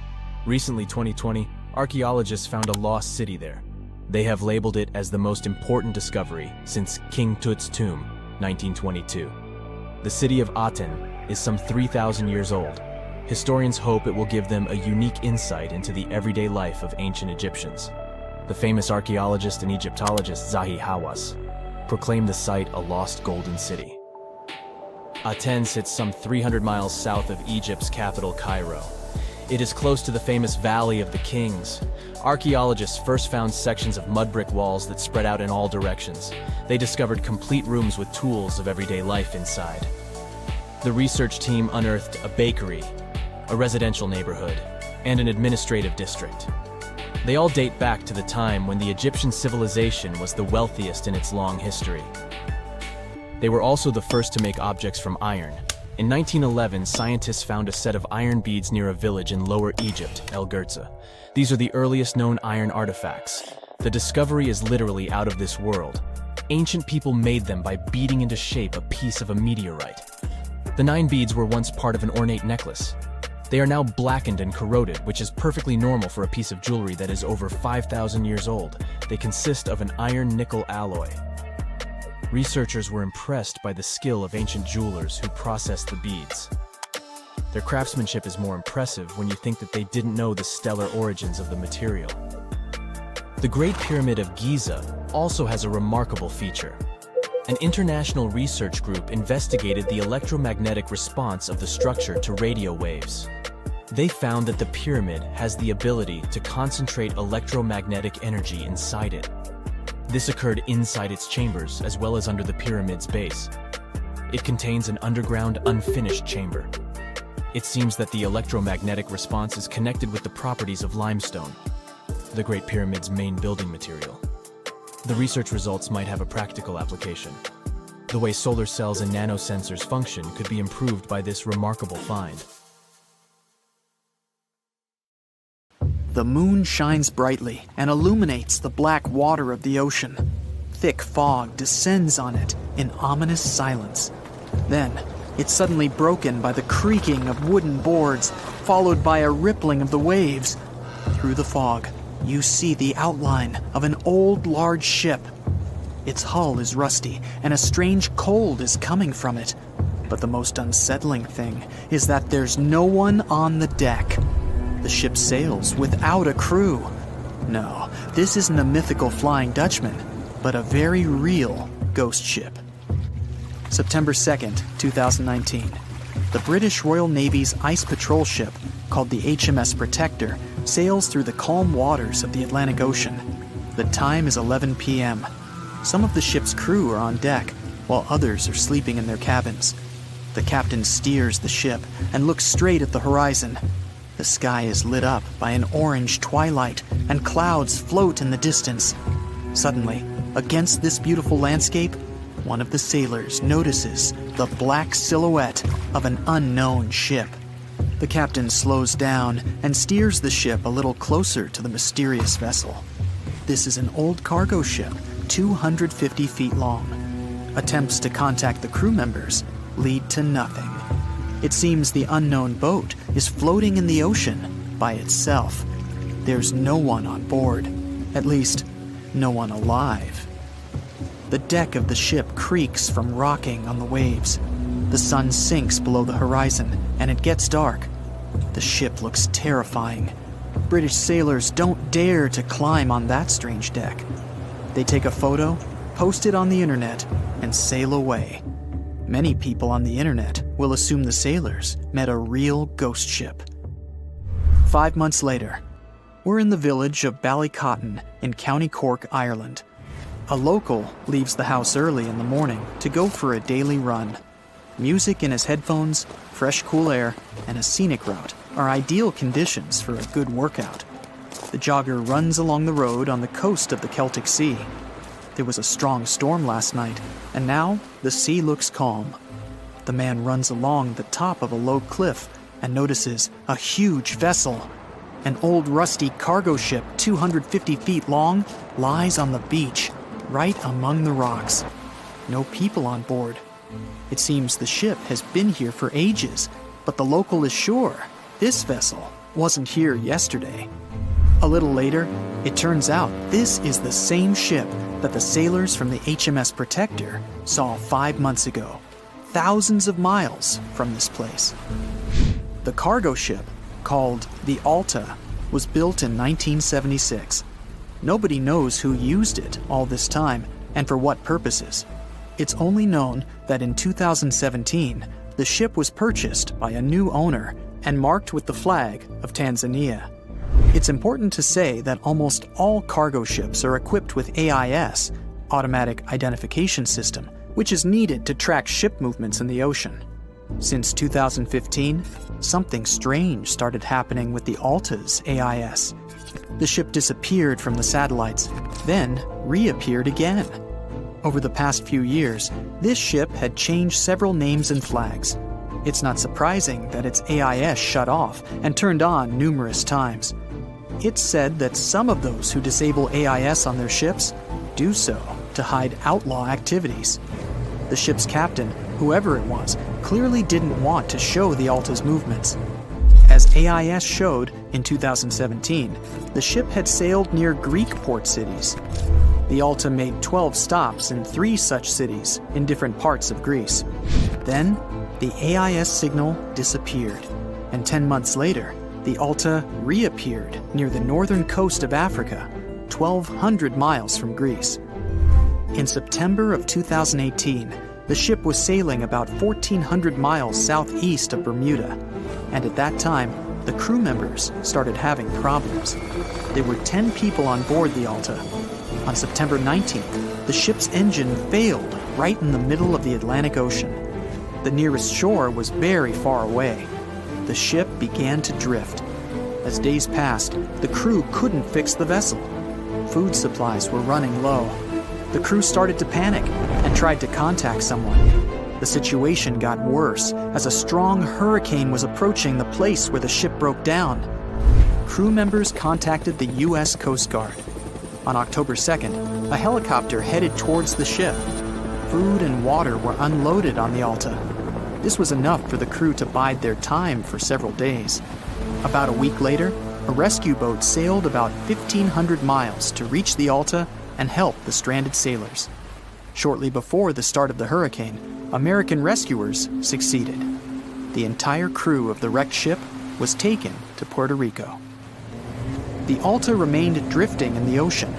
Recently, 2020, archaeologists found a lost city there. They have labeled it as the most important discovery since King Tut's tomb, 1922. The city of Aten is some 3,000 years old. Historians hope it will give them a unique insight into the everyday life of ancient Egyptians. The famous archaeologist and Egyptologist Zahi Hawass proclaimed the site a lost golden city. Aten sits some 300 miles south of Egypt's capital, Cairo. It is close to the famous Valley of the Kings. Archaeologists first found sections of mud brick walls that spread out in all directions. They discovered complete rooms with tools of everyday life inside. The research team unearthed a bakery, a residential neighborhood, and an administrative district. They all date back to the time when the Egyptian civilization was the wealthiest in its long history. They were also the first to make objects from iron. In 1911, scientists found a set of iron beads near a village in Lower Egypt, El Girza. These are the earliest known iron artifacts. The discovery is literally out of this world. Ancient people made them by beating into shape a piece of a meteorite. The 9 beads were once part of an ornate necklace. They are now blackened and corroded, which is perfectly normal for a piece of jewelry that is over 5,000 years old. They consist of an iron-nickel alloy. Researchers were impressed by the skill of ancient jewelers who processed the beads. Their craftsmanship is more impressive when you think that they didn't know the stellar origins of the material. The Great Pyramid of Giza also has a remarkable feature. An international research group investigated the electromagnetic response of the structure to radio waves. They found that the pyramid has the ability to concentrate electromagnetic energy inside it. This occurred inside its chambers as well as under the pyramid's base. It contains an underground, unfinished chamber. It seems that the electromagnetic response is connected with the properties of limestone, the Great Pyramid's main building material. The research results might have a practical application. The way solar cells and nanosensors function could be improved by this remarkable find. The moon shines brightly and illuminates the black water of the ocean. Thick fog descends on it in ominous silence. Then, it's suddenly broken by the creaking of wooden boards, followed by a rippling of the waves. Through the fog, you see the outline of an old, large ship. Its hull is rusty, and a strange cold is coming from it. But the most unsettling thing is that there's no one on the deck. The ship sails without a crew. No, this isn't a mythical Flying Dutchman, but a very real ghost ship. September 2nd, 2019. The British Royal Navy's ice patrol ship, called the HMS Protector, sails through the calm waters of the Atlantic Ocean. The time is 11 p.m., Some of the ship's crew are on deck, while others are sleeping in their cabins. The captain steers the ship and looks straight at the horizon. The sky is lit up by an orange twilight, and clouds float in the distance. Suddenly, against this beautiful landscape, one of the sailors notices the black silhouette of an unknown ship. The captain slows down and steers the ship a little closer to the mysterious vessel. This is an old cargo ship, 250 feet long. Attempts to contact the crew members lead to nothing. It seems the unknown boat is floating in the ocean by itself. There's no one on board, at least, no one alive. The deck of the ship creaks from rocking on the waves. The sun sinks below the horizon, and it gets dark. The ship looks terrifying. British sailors don't dare to climb on that strange deck. They take a photo, post it on the internet, and sail away. Many people on the internet will assume the sailors met a real ghost ship. 5 months later, we're in the village of Ballycotton in County Cork, Ireland. A local leaves the house early in the morning to go for a daily run. Music in his headphones, fresh cool air, and a scenic route are ideal conditions for a good workout. The jogger runs along the road on the coast of the Celtic Sea. There was a strong storm last night, and now the sea looks calm. The man runs along the top of a low cliff and notices a huge vessel. An old rusty cargo ship 250 feet long lies on the beach, right among the rocks. No people on board. It seems the ship has been here for ages, but the local is sure this vessel wasn't here yesterday. A little later, it turns out this is the same ship that the sailors from the HMS Protector saw 5 months ago, thousands of miles from this place. The cargo ship, called the Alta, was built in 1976. Nobody knows who used it all this time and for what purposes. It's only known that in 2017, the ship was purchased by a new owner and marked with the flag of Tanzania. It's important to say that almost all cargo ships are equipped with AIS, Automatic Identification System, which is needed to track ship movements in the ocean. Since 2015, something strange started happening with the Alta's AIS. The ship disappeared from the satellites, then reappeared again. Over the past few years, this ship had changed several names and flags. It's not surprising that its AIS shut off and turned on numerous times. It's said that some of those who disable AIS on their ships do so to hide outlaw activities. The ship's captain, whoever it was, clearly didn't want to show the Alta's movements. As AIS showed in 2017, the ship had sailed near Greek port cities. The Alta made 12 stops in 3 such cities in different parts of Greece. Then, the AIS signal disappeared, and 10 months later, the Alta reappeared near the northern coast of Africa, 1,200 miles from Greece. In September of 2018, the ship was sailing about 1,400 miles southeast of Bermuda, and at that time, the crew members started having problems. There were 10 people on board the Alta. On September 19th, the ship's engine failed right in the middle of the Atlantic Ocean. The nearest shore was very far away. The ship began to drift. As days passed, the crew couldn't fix the vessel. Food supplies were running low. The crew started to panic and tried to contact someone. The situation got worse as a strong hurricane was approaching the place where the ship broke down. Crew members contacted the U.S. Coast Guard. On October 2nd, a helicopter headed towards the ship. Food and water were unloaded on the Alta. This was enough for the crew to bide their time for several days. About a week later, a rescue boat sailed about 1,500 miles to reach the Alta and help the stranded sailors. Shortly before the start of the hurricane, American rescuers succeeded. The entire crew of the wrecked ship was taken to Puerto Rico. The Alta remained drifting in the ocean.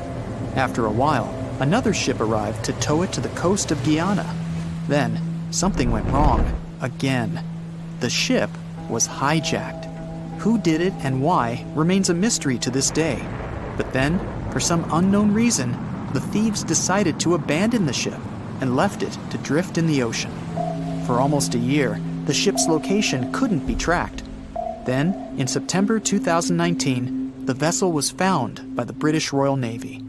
After a while, another ship arrived to tow it to the coast of Guyana. Then, something went wrong. Again. The ship was hijacked. Who did it and why remains a mystery to this day. But then, for some unknown reason, the thieves decided to abandon the ship and left it to drift in the ocean. For almost a year, the ship's location couldn't be tracked. Then, in September 2019, the vessel was found by the British Royal Navy.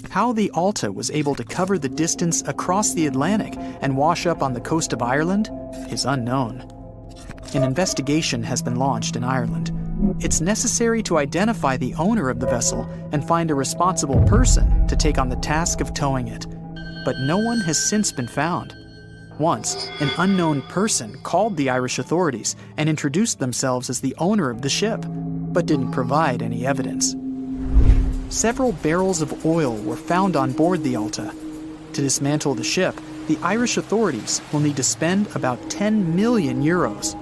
How the Alta was able to cover the distance across the Atlantic and wash up on the coast of Ireland is unknown. An investigation has been launched in Ireland. It's necessary to identify the owner of the vessel and find a responsible person to take on the task of towing it. But no one has since been found. Once, an unknown person called the Irish authorities and introduced themselves as the owner of the ship, but didn't provide any evidence. Several barrels of oil were found on board the Alta. To dismantle the ship, the Irish authorities will need to spend about 10 million euros.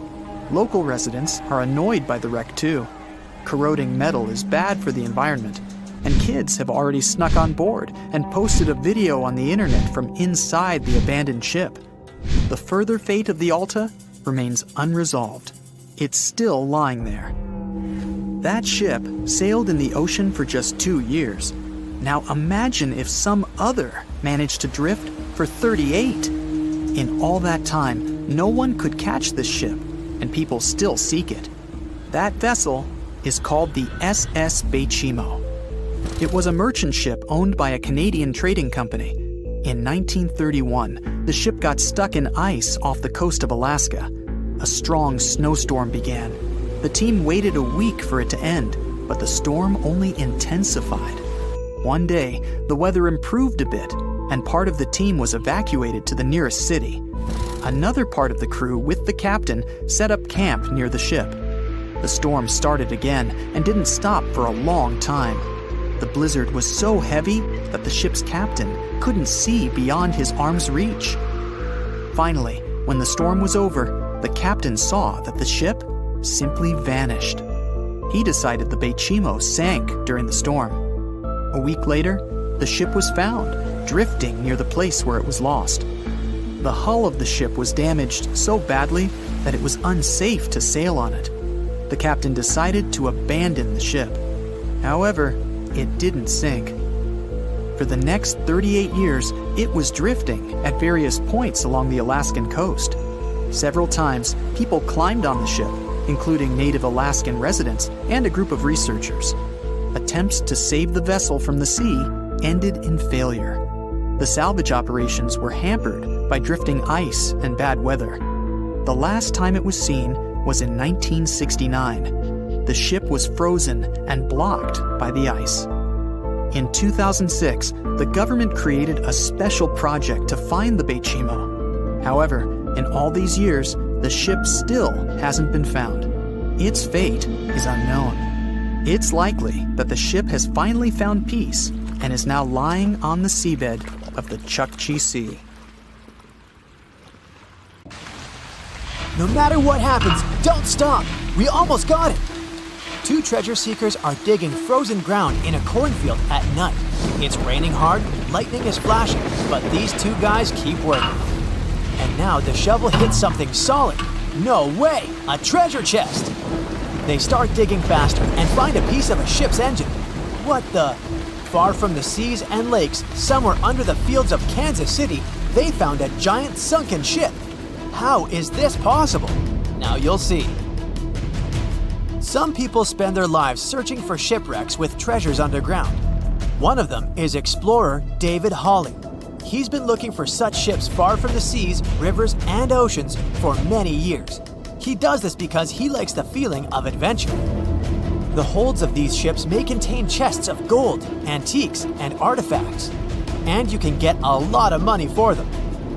Local residents are annoyed by the wreck too. Corroding metal is bad for the environment, and kids have already snuck on board and posted a video on the internet from inside the abandoned ship. The further fate of the Alta remains unresolved. It's still lying there. That ship sailed in the ocean for just 2 years. Now imagine if some other managed to drift for 38. In all that time, no one could catch this ship, and people still seek it. That vessel is called the SS Baychimo. It was a merchant ship owned by a Canadian trading company. In 1931, the ship got stuck in ice off the coast of Alaska. A strong snowstorm began. The team waited a week for it to end, but the storm only intensified. One day, the weather improved a bit, and part of the team was evacuated to the nearest city. Another part of the crew, with the captain, set up camp near the ship. The storm started again and didn't stop for a long time. The blizzard was so heavy that the ship's captain couldn't see beyond his arm's reach. Finally, when the storm was over, the captain saw that the ship simply vanished. He decided the Baychimo sank during the storm. A week later, the ship was found, drifting near the place where it was lost. The hull of the ship was damaged so badly that it was unsafe to sail on it. The captain decided to abandon the ship. However, it didn't sink. For the next 38 years, it was drifting at various points along the Alaskan coast. Several times, people climbed on the ship, including native Alaskan residents and a group of researchers. Attempts to save the vessel from the sea ended in failure. The salvage operations were hampered by drifting ice and bad weather. The last time it was seen was in 1969. The ship was frozen and blocked by the ice. In 2006, the government created a special project to find the Baychimo. However, in all these years, the ship still hasn't been found. Its fate is unknown. It's likely that the ship has finally found peace and is now lying on the seabed of the Chukchi Sea. No matter what happens, don't stop! We almost got it! 2 treasure seekers are digging frozen ground in a cornfield at night. It's raining hard, lightning is flashing, but these 2 guys keep working. And now the shovel hits something solid. No way! A treasure chest! They start digging faster and find a piece of a ship's engine. What the? Far from the seas and lakes, somewhere under the fields of Kansas City, they found a giant sunken ship. How is this possible? Now you'll see. Some people spend their lives searching for shipwrecks with treasures underground. One of them is explorer David Hawley. He's been looking for such ships far from the seas, rivers, and oceans for many years. He does this because he likes the feeling of adventure. The holds of these ships may contain chests of gold, antiques, and artifacts. And you can get a lot of money for them.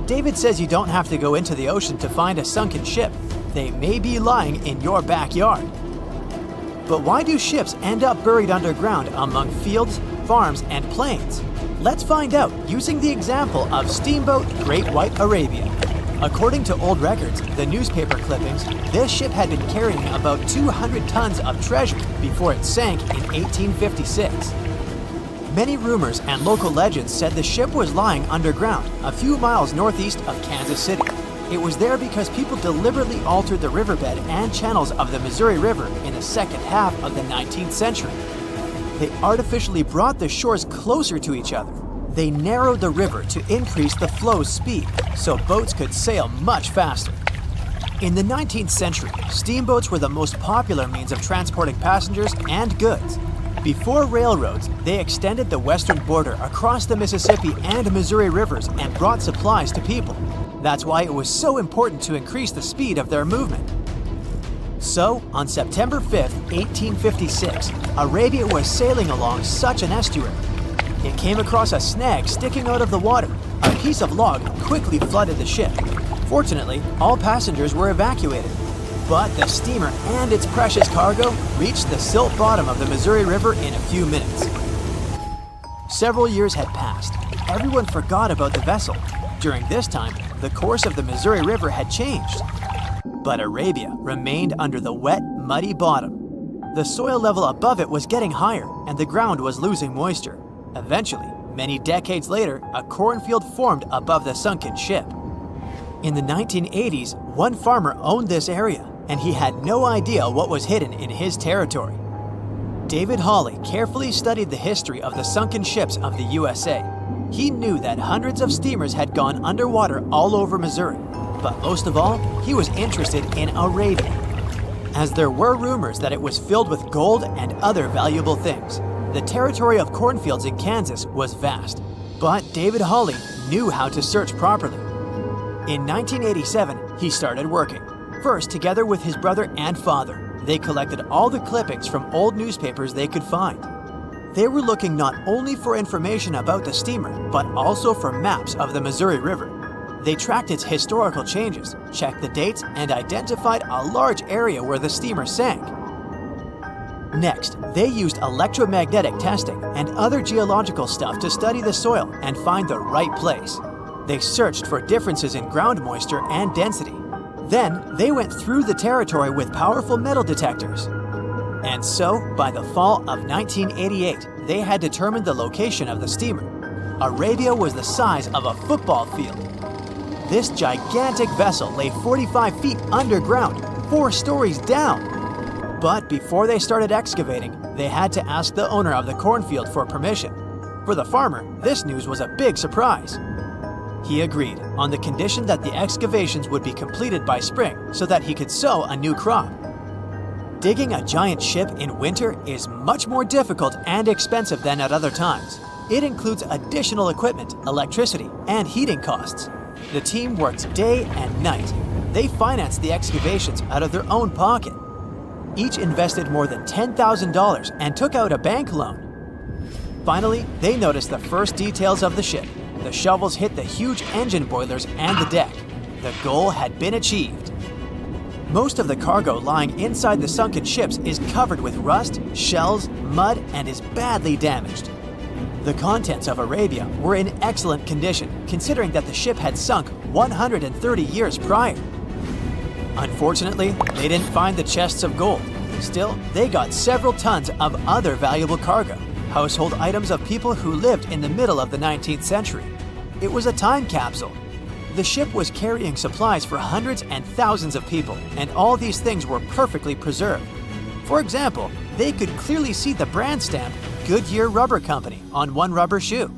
David says you don't have to go into the ocean to find a sunken ship. They may be lying in your backyard. But why do ships end up buried underground among fields, farms, and plains? Let's find out using the example of steamboat Great White Arabia. According to old records, the newspaper clippings, this ship had been carrying about 200 tons of treasure before it sank in 1856. Many rumors and local legends said the ship was lying underground a few miles northeast of Kansas City. It was there because people deliberately altered the riverbed and channels of the Missouri River in the second half of the 19th century. They artificially brought the shores closer to each other. They narrowed the river to increase the flow's speed so boats could sail much faster. In the 19th century, steamboats were the most popular means of transporting passengers and goods. Before railroads, they extended the western border across the Mississippi and Missouri rivers and brought supplies to people. That's why it was so important to increase the speed of their movement. So, on September 5, 1856, Arabia was sailing along such an estuary. It came across a snag sticking out of the water. A piece of log quickly flooded the ship. Fortunately, all passengers were evacuated. But the steamer and its precious cargo reached the silt bottom of the Missouri River in a few minutes. Several years had passed. Everyone forgot about the vessel. During this time, the course of the Missouri River had changed. But Arabia remained under the wet, muddy bottom. The soil level above it was getting higher, and the ground was losing moisture. Eventually, many decades later, a cornfield formed above the sunken ship. In the 1980s, one farmer owned this area, and he had no idea what was hidden in his territory. David Hawley carefully studied the history of the sunken ships of the USA. He knew that hundreds of steamers had gone underwater all over Missouri, but most of all, he was interested in Arabia, as there were rumors that it was filled with gold and other valuable things. The territory of cornfields in Kansas was vast, but David Hawley knew how to search properly. In 1987, he started working. First, together with his brother and father, they collected all the clippings from old newspapers they could find. They were looking not only for information about the steamer, but also for maps of the Missouri River. They tracked its historical changes, checked the dates, and identified a large area where the steamer sank. Next, they used electromagnetic testing and other geological stuff to study the soil and find the right place. They searched for differences in ground moisture and density. Then, they went through the territory with powerful metal detectors. And so, by the fall of 1988, they had determined the location of the steamer. Arabia was the size of a football field. This gigantic vessel lay 45 feet underground, 4 stories down. But before they started excavating, they had to ask the owner of the cornfield for permission. For the farmer, this news was a big surprise. He agreed, on the condition that the excavations would be completed by spring so that he could sow a new crop. Digging a giant ship in winter is much more difficult and expensive than at other times. It includes additional equipment, electricity, and heating costs. The team worked day and night. They financed the excavations out of their own pocket. Each invested more than $10,000 and took out a bank loan. Finally, they noticed the first details of the ship. The shovels hit the huge engine boilers and the deck. The goal had been achieved. Most of the cargo lying inside the sunken ships is covered with rust, shells, mud, and is badly damaged. The contents of Arabia were in excellent condition, considering that the ship had sunk 130 years prior. Unfortunately, they didn't find the chests of gold. Still, they got several tons of other valuable cargo, household items of people who lived in the middle of the 19th century. It was a time capsule. The ship was carrying supplies for hundreds and thousands of people, and all these things were perfectly preserved. For example, they could clearly see the brand stamp Goodyear Rubber Company on one rubber shoe.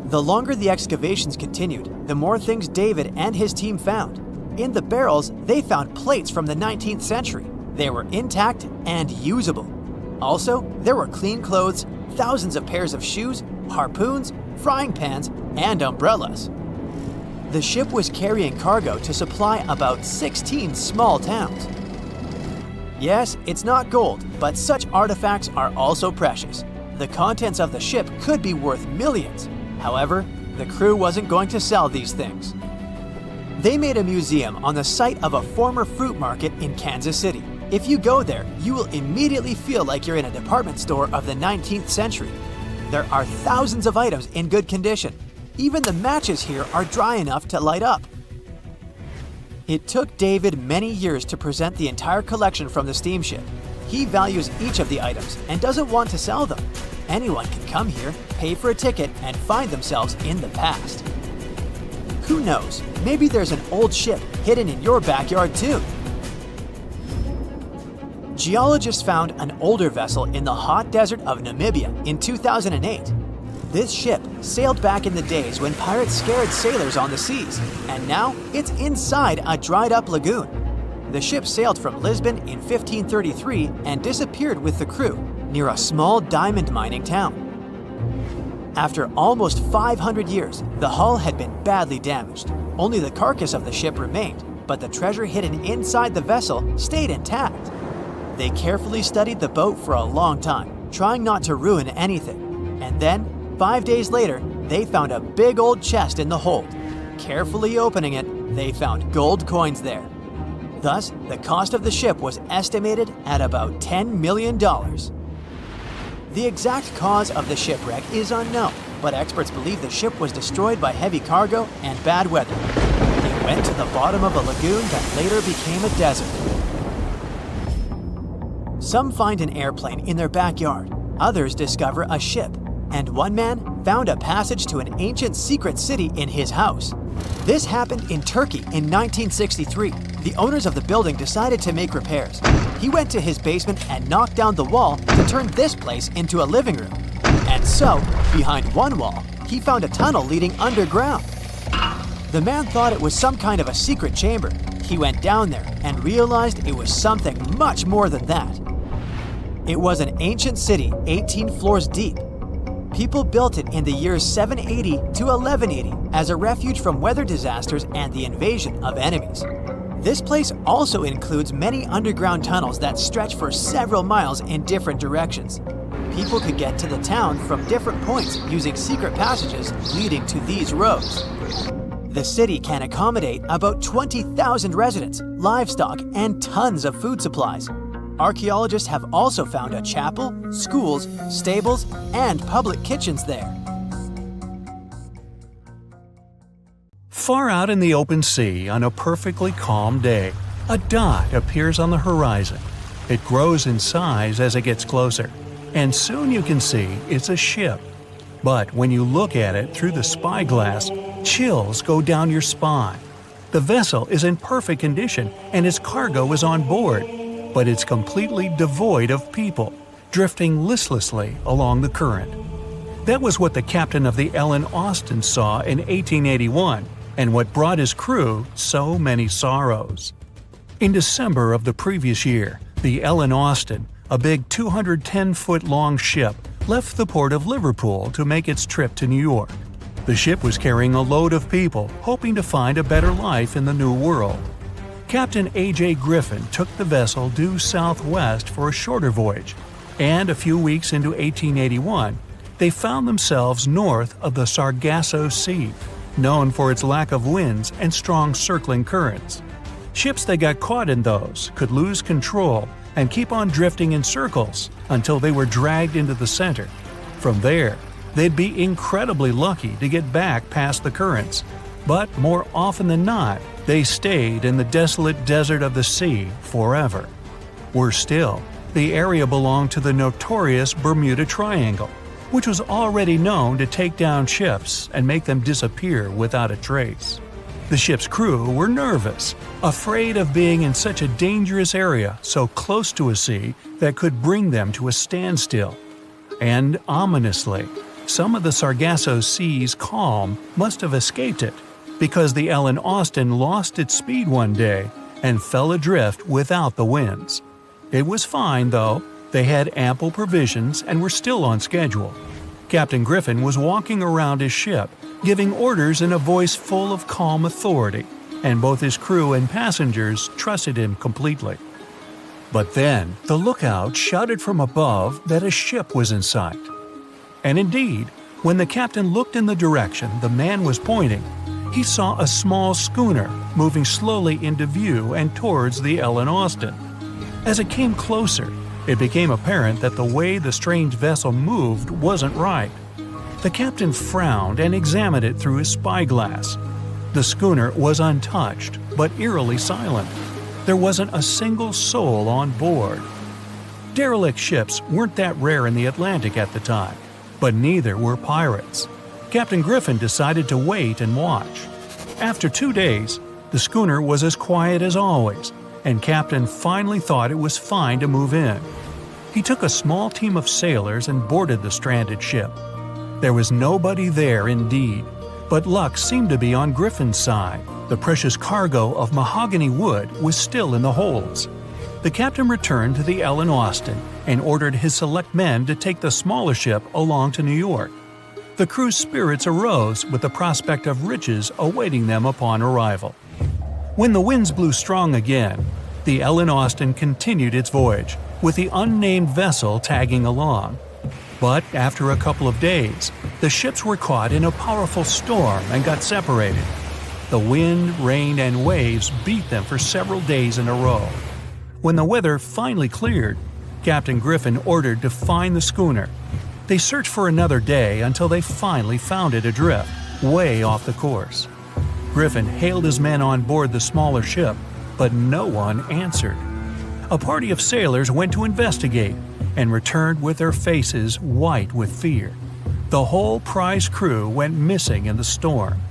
The longer the excavations continued, the more things David and his team found. In the barrels, they found plates from the 19th century. They were intact and usable. Also, there were clean clothes, thousands of pairs of shoes, harpoons, frying pans, and umbrellas. The ship was carrying cargo to supply about 16 small towns. Yes, it's not gold, but such artifacts are also precious. The contents of the ship could be worth millions. However, the crew wasn't going to sell these things. They made a museum on the site of a former fruit market in Kansas City. If you go there, you will immediately feel like you're in a department store of the 19th century. There are thousands of items in good condition. Even the matches here are dry enough to light up. It took David many years to present the entire collection from the steamship. He values each of the items and doesn't want to sell them. Anyone can come here, pay for a ticket, and find themselves in the past. Who knows, maybe there's an old ship hidden in your backyard too. Geologists found an older vessel in the hot desert of Namibia in 2008. This ship sailed back in the days when pirates scared sailors on the seas, and now it's inside a dried-up lagoon. The ship sailed from Lisbon in 1533 and disappeared with the crew near a small diamond mining town. After almost 500 years, the hull had been badly damaged. Only the carcass of the ship remained, but the treasure hidden inside the vessel stayed intact. They carefully studied the boat for a long time, trying not to ruin anything. And then, 5 days later, they found a big old chest in the hold. Carefully opening it, they found gold coins there. Thus, the cost of the ship was estimated at about $10 million. The exact cause of the shipwreck is unknown, but experts believe the ship was destroyed by heavy cargo and bad weather. It went to the bottom of a lagoon that later became a desert. Some find an airplane in their backyard, others discover a ship, and one man found a passage to an ancient secret city in his house. This happened in Turkey in 1963. The owners of the building decided to make repairs. He went to his basement and knocked down the wall to turn this place into a living room. And so, behind one wall, he found a tunnel leading underground. The man thought it was some kind of a secret chamber. He went down there and realized it was something much more than that. It was an ancient city 18 floors deep. People built it in the years 780 to 1180 as a refuge from weather disasters and the invasion of enemies. This place also includes many underground tunnels that stretch for several miles in different directions. People could get to the town from different points using secret passages leading to these roads. The city can accommodate about 20,000 residents, livestock, and tons of food supplies. Archaeologists have also found a chapel, schools, stables, and public kitchens there. Far out in the open sea on a perfectly calm day, a dot appears on the horizon. It grows in size as it gets closer, and soon you can see it's a ship. But when you look at it through the spyglass, chills go down your spine. The vessel is in perfect condition and its cargo is on board, but it's completely devoid of people, drifting listlessly along the current. That was what the captain of the Ellen Austin saw in 1881, and what brought his crew so many sorrows. In December of the previous year, the Ellen Austin, a big 210-foot-long ship, left the port of Liverpool to make its trip to New York. The ship was carrying a load of people hoping to find a better life in the New World. Captain A.J. Griffin took the vessel due southwest for a shorter voyage, and a few weeks into 1881, they found themselves north of the Sargasso Sea, known for its lack of winds and strong circling currents. Ships that got caught in those could lose control and keep on drifting in circles until they were dragged into the center. From there, they'd be incredibly lucky to get back past the currents, but more often than not, they stayed in the desolate desert of the sea forever. Worse still, the area belonged to the notorious Bermuda Triangle, which was already known to take down ships and make them disappear without a trace. The ship's crew were nervous, afraid of being in such a dangerous area so close to a sea that could bring them to a standstill. And ominously, some of the Sargasso Sea's calm must have escaped it, because the Ellen Austin lost its speed one day and fell adrift without the winds. It was fine, though. They had ample provisions and were still on schedule. Captain Griffin was walking around his ship, giving orders in a voice full of calm authority, and both his crew and passengers trusted him completely. But then, the lookout shouted from above that a ship was in sight. And indeed, when the captain looked in the direction the man was pointing, he saw a small schooner moving slowly into view and towards the Ellen Austin. As it came closer, it became apparent that the way the strange vessel moved wasn't right. The captain frowned and examined it through his spyglass. The schooner was untouched, but eerily silent. There wasn't a single soul on board. Derelict ships weren't that rare in the Atlantic at the time, but neither were pirates. Captain Griffin decided to wait and watch. After 2 days, the schooner was as quiet as always, and Captain finally thought it was fine to move in. He took a small team of sailors and boarded the stranded ship. There was nobody there indeed, but luck seemed to be on Griffin's side. The precious cargo of mahogany wood was still in the holds. The captain returned to the Ellen Austin and ordered his select men to take the smaller ship along to New York. The crew's spirits arose with the prospect of riches awaiting them upon arrival. When the winds blew strong again, the Ellen Austin continued its voyage, with the unnamed vessel tagging along. But after a couple of days, the ships were caught in a powerful storm and got separated. The wind, rain, and waves beat them for several days in a row. When the weather finally cleared, Captain Griffin ordered to find the schooner. They searched for another day until they finally found it adrift, way off the course. Griffin hailed his men on board the smaller ship, but no one answered. A party of sailors went to investigate and returned with their faces white with fear. The whole prize crew went missing in the storm.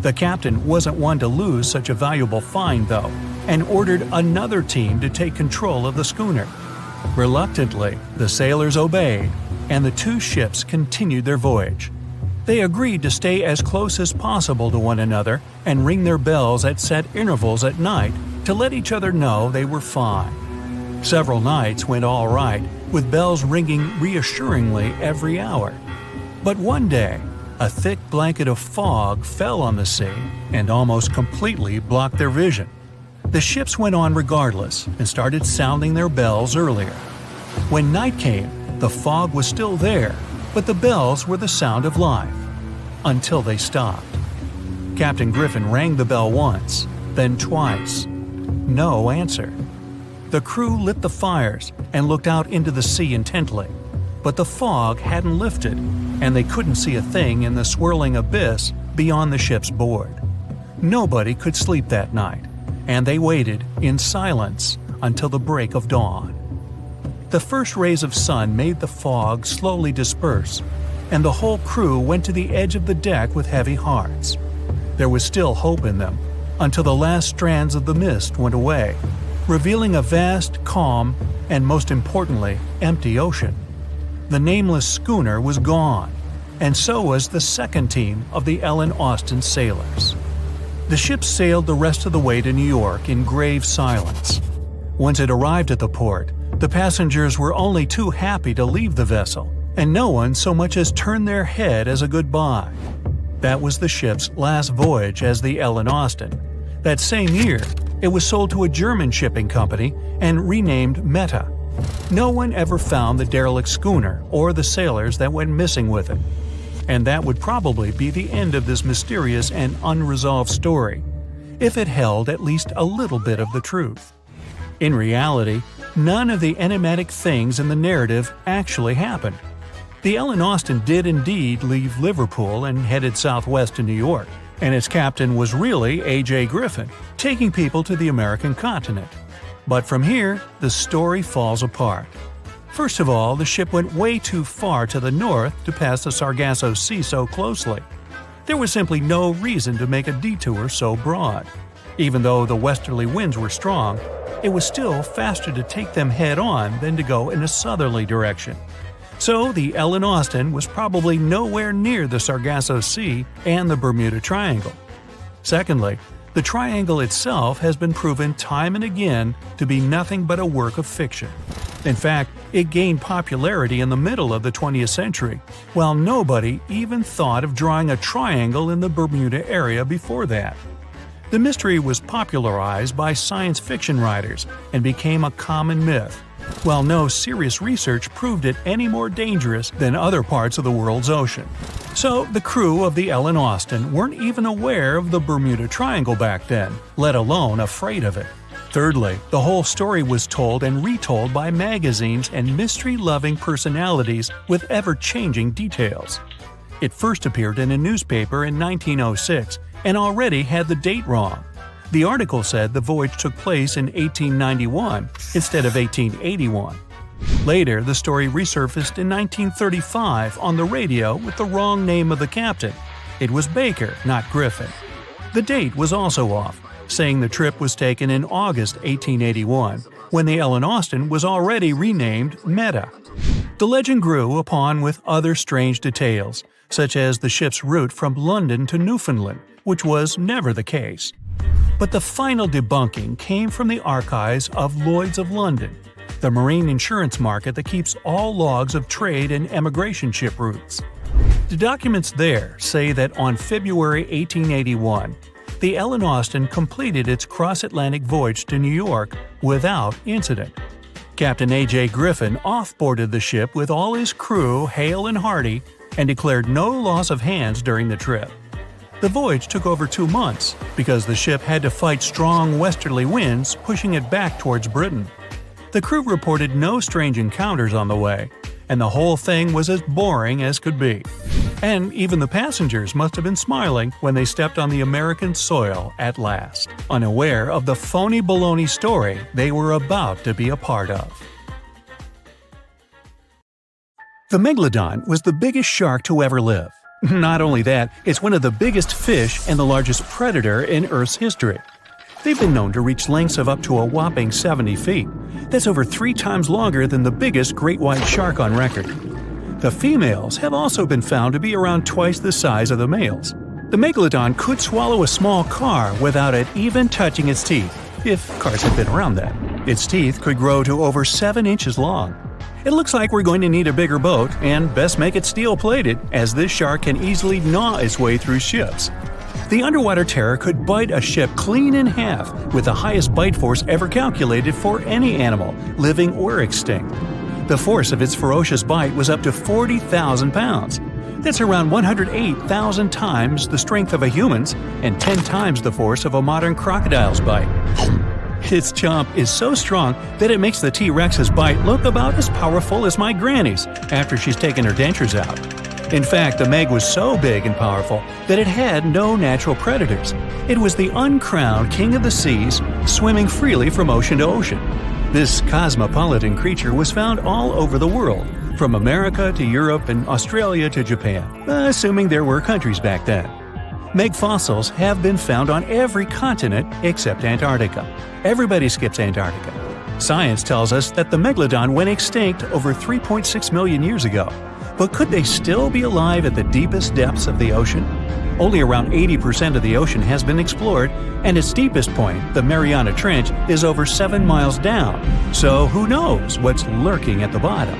The captain wasn't one to lose such a valuable find, though, and ordered another team to take control of the schooner. Reluctantly, the sailors obeyed, and the two ships continued their voyage. They agreed to stay as close as possible to one another and ring their bells at set intervals at night to let each other know they were fine. Several nights went all right, with bells ringing reassuringly every hour. But one day, a thick blanket of fog fell on the sea and almost completely blocked their vision. The ships went on regardless and started sounding their bells earlier. When night came, the fog was still there, but the bells were the sound of life. Until they stopped. Captain Griffin rang the bell once, then twice. No answer. The crew lit the fires and looked out into the sea intently, but the fog hadn't lifted, and they couldn't see a thing in the swirling abyss beyond the ship's board. Nobody could sleep that night, and they waited in silence until the break of dawn. The first rays of sun made the fog slowly disperse, and the whole crew went to the edge of the deck with heavy hearts. There was still hope in them, until the last strands of the mist went away, revealing a vast, calm, and most importantly, empty ocean. The nameless schooner was gone, and so was the second team of the Ellen Austin sailors. The ship sailed the rest of the way to New York in grave silence. Once it arrived at the port, the passengers were only too happy to leave the vessel, and no one so much as turned their head as a goodbye. That was the ship's last voyage as the Ellen Austin. That same year, it was sold to a German shipping company and renamed Meta. No one ever found the derelict schooner or the sailors that went missing with it. And that would probably be the end of this mysterious and unresolved story, if it held at least a little bit of the truth. In reality, none of the enigmatic things in the narrative actually happened. The Ellen Austin did indeed leave Liverpool and headed southwest to New York, and its captain was really A.J. Griffin, taking people to the American continent. But from here, the story falls apart. First of all, the ship went way too far to the north to pass the Sargasso Sea so closely. There was simply no reason to make a detour so broad. Even though the westerly winds were strong, it was still faster to take them head-on than to go in a southerly direction. So the Ellen Austin was probably nowhere near the Sargasso Sea and the Bermuda Triangle. Secondly, the triangle itself has been proven time and again to be nothing but a work of fiction. In fact, it gained popularity in the middle of the 20th century, while nobody even thought of drawing a triangle in the Bermuda area before that. The mystery was popularized by science fiction writers and became a common myth, while no serious research proved it any more dangerous than other parts of the world's ocean. So the crew of the Ellen Austin weren't even aware of the Bermuda Triangle back then, let alone afraid of it. Thirdly, the whole story was told and retold by magazines and mystery-loving personalities with ever-changing details. It first appeared in a newspaper in 1906 and already had the date wrong. The article said the voyage took place in 1891 instead of 1881. Later, the story resurfaced in 1935 on the radio with the wrong name of the captain. It was Baker, not Griffin. The date was also off, saying the trip was taken in August 1881, when the Ellen Austin was already renamed Meta. The legend grew upon with other strange details, such as the ship's route from London to Newfoundland, which was never the case. But the final debunking came from the archives of Lloyd's of London, the marine insurance market that keeps all logs of trade and emigration ship routes. The documents there say that on February 1881, the Ellen Austin completed its cross-Atlantic voyage to New York without incident. Captain A.J. Griffin off-boarded the ship with all his crew hale and hearty and declared no loss of hands during the trip. The voyage took over 2 months because the ship had to fight strong westerly winds pushing it back towards Britain. The crew reported no strange encounters on the way, and the whole thing was as boring as could be. And even the passengers must have been smiling when they stepped on the American soil at last, unaware of the phony baloney story they were about to be a part of. The megalodon was the biggest shark to ever live. Not only that, it's one of the biggest fish and the largest predator in Earth's history. They've been known to reach lengths of up to a whopping 70 feet. That's over 3 times longer than the biggest great white shark on record. The females have also been found to be around twice the size of the males. The megalodon could swallow a small car without it even touching its teeth, if cars had been around then. Its teeth could grow to over 7 inches long. It looks like we're going to need a bigger boat, and best make it steel-plated, as this shark can easily gnaw its way through ships. The underwater terror could bite a ship clean in half, with the highest bite force ever calculated for any animal, living or extinct. The force of its ferocious bite was up to 40,000 pounds. That's around 108,000 times the strength of a human's and 10 times the force of a modern crocodile's bite. Its chomp is so strong that it makes the T-Rex's bite look about as powerful as my granny's after she's taken her dentures out. In fact, the Meg was so big and powerful that it had no natural predators. It was the uncrowned king of the seas, swimming freely from ocean to ocean. This cosmopolitan creature was found all over the world, from America to Europe and Australia to Japan, assuming there were countries back then. Meg fossils have been found on every continent except Antarctica. Everybody skips Antarctica. Science tells us that the megalodon went extinct over 3.6 million years ago. But could they still be alive at the deepest depths of the ocean? Only around 80% of the ocean has been explored, and its deepest point, the Mariana Trench, is over 7 miles down. So who knows what's lurking at the bottom?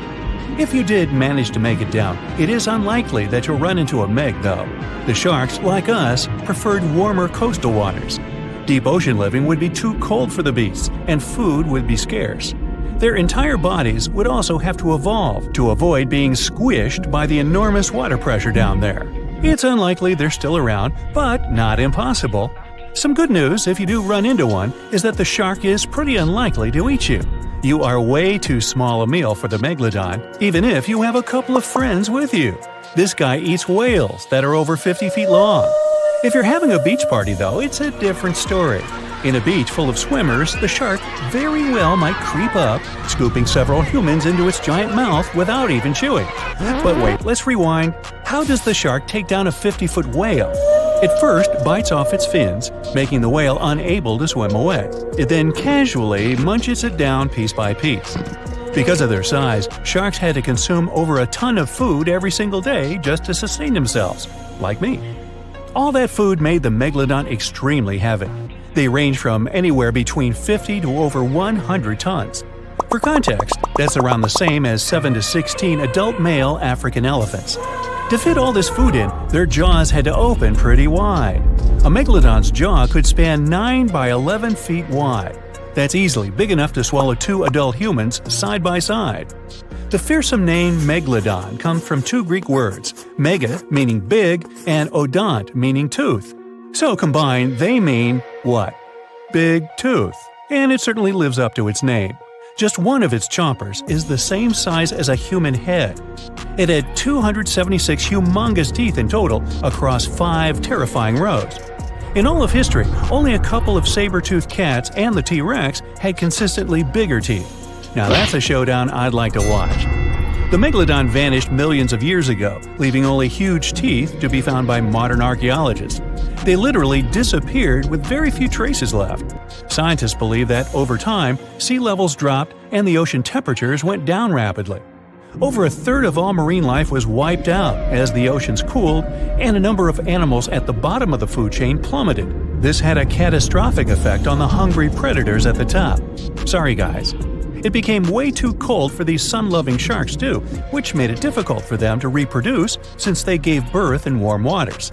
If you did manage to make it down, it is unlikely that you'll run into a Meg, though. The sharks, like us, preferred warmer coastal waters. Deep ocean living would be too cold for the beasts, and food would be scarce. Their entire bodies would also have to evolve to avoid being squished by the enormous water pressure down there. It's unlikely they're still around, but not impossible. Some good news, if you do run into one, is that the shark is pretty unlikely to eat you. You are way too small a meal for the megalodon, even if you have a couple of friends with you. This guy eats whales that are over 50 feet long. If you're having a beach party, though, it's a different story. In a beach full of swimmers, the shark very well might creep up, scooping several humans into its giant mouth without even chewing. But wait, let's rewind. How does the shark take down a 50-foot whale? It first bites off its fins, making the whale unable to swim away. It then casually munches it down piece by piece. Because of their size, sharks had to consume over a ton of food every single day just to sustain themselves, like me. All that food made the megalodon extremely heavy. They range from anywhere between 50 to over 100 tons. For context, that's around the same as 7 to 16 adult male African elephants. To fit all this food in, their jaws had to open pretty wide. A megalodon's jaw could span 9 by 11 feet wide. That's easily big enough to swallow 2 adult humans side by side. The fearsome name megalodon comes from 2 Greek words, mega meaning big and odont meaning tooth. So combined, they mean what? Big tooth. And it certainly lives up to its name. Just one of its chompers is the same size as a human head. It had 276 humongous teeth in total across 5 terrifying rows. In all of history, only a couple of saber-toothed cats and the T-Rex had consistently bigger teeth. Now that's a showdown I'd like to watch. The megalodon vanished millions of years ago, leaving only huge teeth to be found by modern archaeologists. They literally disappeared with very few traces left. Scientists believe that over time, sea levels dropped and the ocean temperatures went down rapidly. Over a third of all marine life was wiped out as the oceans cooled and a number of animals at the bottom of the food chain plummeted. This had a catastrophic effect on the hungry predators at the top. Sorry guys. It became way too cold for these sun-loving sharks too, which made it difficult for them to reproduce since they gave birth in warm waters.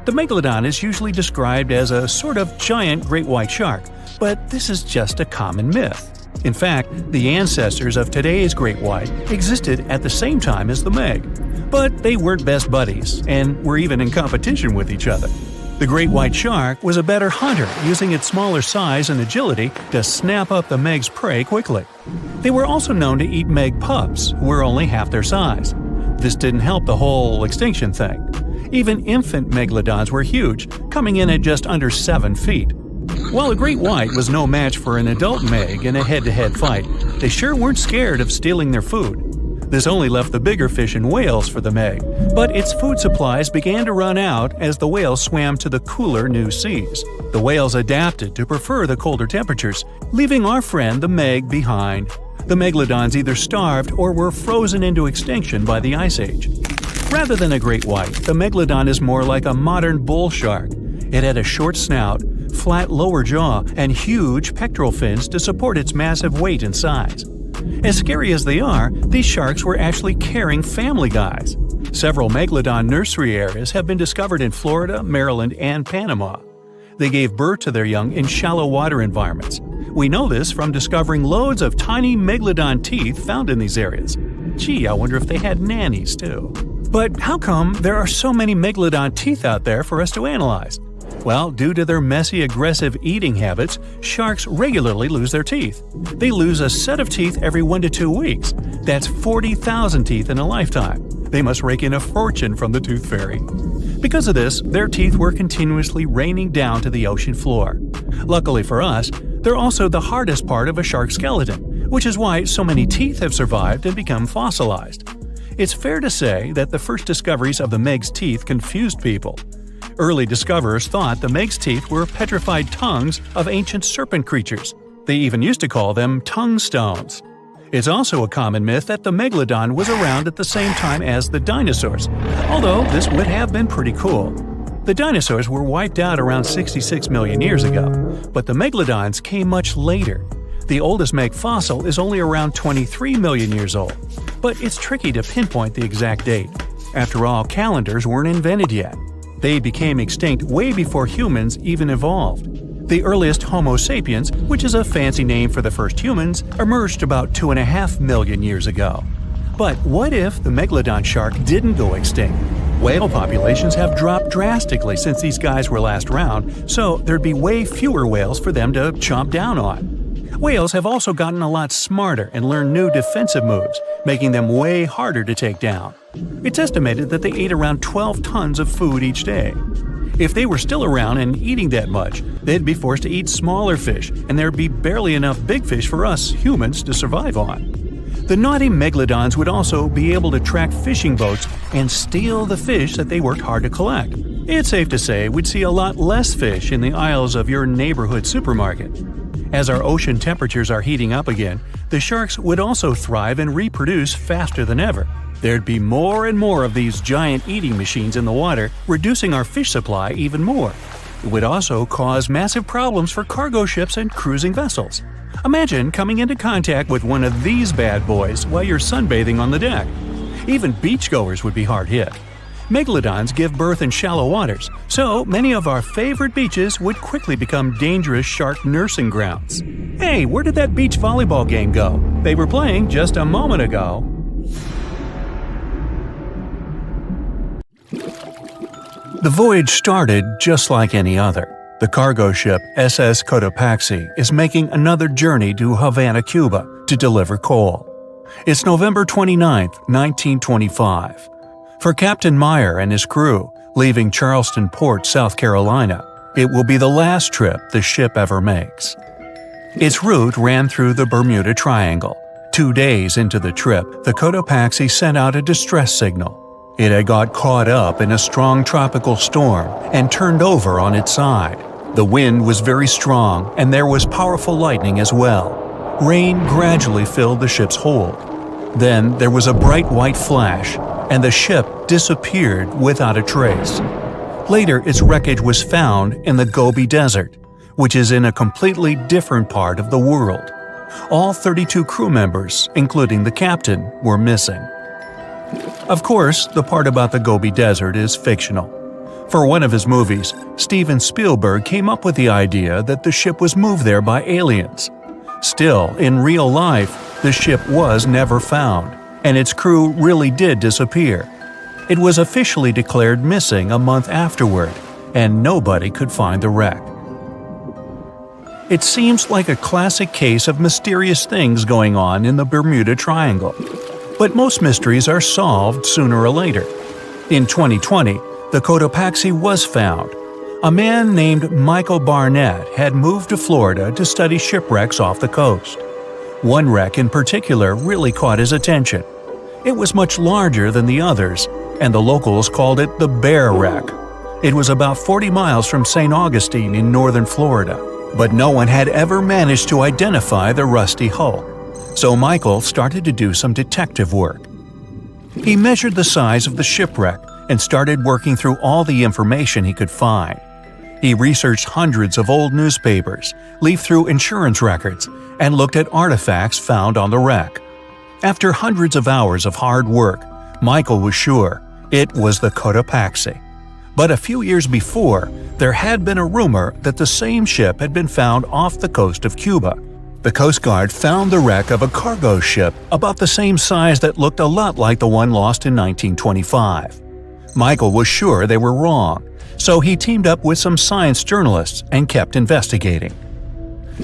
The megalodon is usually described as a sort of giant great white shark, but this is just a common myth. In fact, the ancestors of today's great white existed at the same time as the meg, but they weren't best buddies and were even in competition with each other. The great white shark was a better hunter, using its smaller size and agility to snap up the meg's prey quickly. They were also known to eat meg pups, who were only half their size. This didn't help the whole extinction thing. Even infant megalodons were huge, coming in at just under 7 feet. While a great white was no match for an adult meg in a head-to-head fight, they sure weren't scared of stealing their food. This only left the bigger fish and whales for the meg, but its food supplies began to run out as the whales swam to the cooler new seas. The whales adapted to prefer the colder temperatures, leaving our friend the meg behind. The megalodons either starved or were frozen into extinction by the Ice Age. Rather than a great white, the megalodon is more like a modern bull shark. It had a short snout, flat lower jaw, and huge pectoral fins to support its massive weight and size. As scary as they are, these sharks were actually caring family guys. Several megalodon nursery areas have been discovered in Florida, Maryland, and Panama. They gave birth to their young in shallow water environments. We know this from discovering loads of tiny megalodon teeth found in these areas. Gee, I wonder if they had nannies too. But how come there are so many megalodon teeth out there for us to analyze? Well, due to their messy, aggressive eating habits, sharks regularly lose their teeth. They lose a set of teeth every 1 to 2 weeks. That's 40,000 teeth in a lifetime. They must rake in a fortune from the tooth fairy. Because of this, their teeth were continuously raining down to the ocean floor. Luckily for us, they're also the hardest part of a shark's skeleton, which is why so many teeth have survived and become fossilized. It's fair to say that the first discoveries of the meg's teeth confused people. Early discoverers thought the meg's teeth were petrified tongues of ancient serpent creatures. They even used to call them tongue stones. It's also a common myth that the megalodon was around at the same time as the dinosaurs, although this would have been pretty cool. The dinosaurs were wiped out around 66 million years ago, but the megalodons came much later. The oldest meg fossil is only around 23 million years old, but it's tricky to pinpoint the exact date. After all, calendars weren't invented yet. They became extinct way before humans even evolved. The earliest Homo sapiens, which is a fancy name for the first humans, emerged about 2.5 million years ago. But what if the megalodon shark didn't go extinct? Whale populations have dropped drastically since these guys were last around, so there'd be way fewer whales for them to chomp down on. Whales have also gotten a lot smarter and learned new defensive moves, making them way harder to take down. It's estimated that they ate around 12 tons of food each day. If they were still around and eating that much, they'd be forced to eat smaller fish, and there'd be barely enough big fish for us humans to survive on. The naughty megalodons would also be able to track fishing boats and steal the fish that they worked hard to collect. It's safe to say we'd see a lot less fish in the aisles of your neighborhood supermarket. As our ocean temperatures are heating up again, the sharks would also thrive and reproduce faster than ever. There'd be more and more of these giant eating machines in the water, reducing our fish supply even more. It would also cause massive problems for cargo ships and cruising vessels. Imagine coming into contact with one of these bad boys while you're sunbathing on the deck. Even beachgoers would be hard hit. Megalodons give birth in shallow waters, so many of our favorite beaches would quickly become dangerous shark nursing grounds. Hey, where did that beach volleyball game go? They were playing just a moment ago. The voyage started just like any other. The cargo ship SS Cotopaxi is making another journey to Havana, Cuba, to deliver coal. It's November 29, 1925. For Captain Meyer and his crew, leaving Charleston Port, South Carolina, it will be the last trip the ship ever makes. Its route ran through the Bermuda Triangle. 2 days into the trip, the Cotopaxi sent out a distress signal. It had got caught up in a strong tropical storm and turned over on its side. The wind was very strong and there was powerful lightning as well. Rain gradually filled the ship's hold. Then there was a bright white flash, and the ship disappeared without a trace. Later, its wreckage was found in the Gobi Desert, which is in a completely different part of the world. All 32 crew members, including the captain, were missing. Of course, the part about the Gobi Desert is fictional. For one of his movies, Steven Spielberg came up with the idea that the ship was moved there by aliens. Still, in real life, the ship was never found, and its crew really did disappear. It was officially declared missing a month afterward, and nobody could find the wreck. It seems like a classic case of mysterious things going on in the Bermuda Triangle. But most mysteries are solved sooner or later. In 2020, the Cotopaxi was found. A man named Michael Barnett had moved to Florida to study shipwrecks off the coast. One wreck in particular really caught his attention. It was much larger than the others, and the locals called it the Bear Wreck. It was about 40 miles from St. Augustine in northern Florida, but no one had ever managed to identify the rusty hull. So Michael started to do some detective work. He measured the size of the shipwreck and started working through all the information he could find. He researched hundreds of old newspapers, leafed through insurance records, and looked at artifacts found on the wreck. After hundreds of hours of hard work, Michael was sure it was the Cotopaxi. But a few years before, there had been a rumor that the same ship had been found off the coast of Cuba. The Coast Guard found the wreck of a cargo ship about the same size that looked a lot like the one lost in 1925. Michael was sure they were wrong, so he teamed up with some science journalists and kept investigating.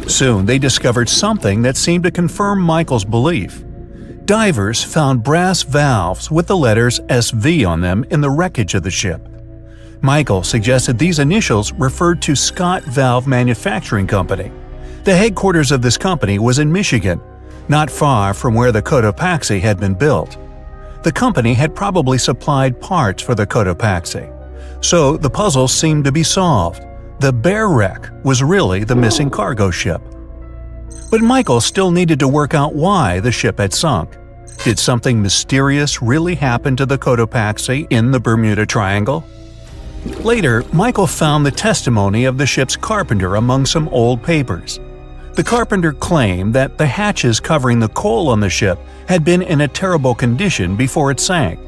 Soon they discovered something that seemed to confirm Michael's belief. Divers found brass valves with the letters SV on them in the wreckage of the ship. Michael suggested these initials referred to Scott Valve Manufacturing Company. The headquarters of this company was in Michigan, not far from where the Cotopaxi had been built. The company had probably supplied parts for the Cotopaxi. So the puzzle seemed to be solved. The Bear Wreck was really the missing cargo ship. But Michael still needed to work out why the ship had sunk. Did something mysterious really happen to the Cotopaxi in the Bermuda Triangle? Later, Michael found the testimony of the ship's carpenter among some old papers. The carpenter claimed that the hatches covering the coal on the ship had been in a terrible condition before it sank.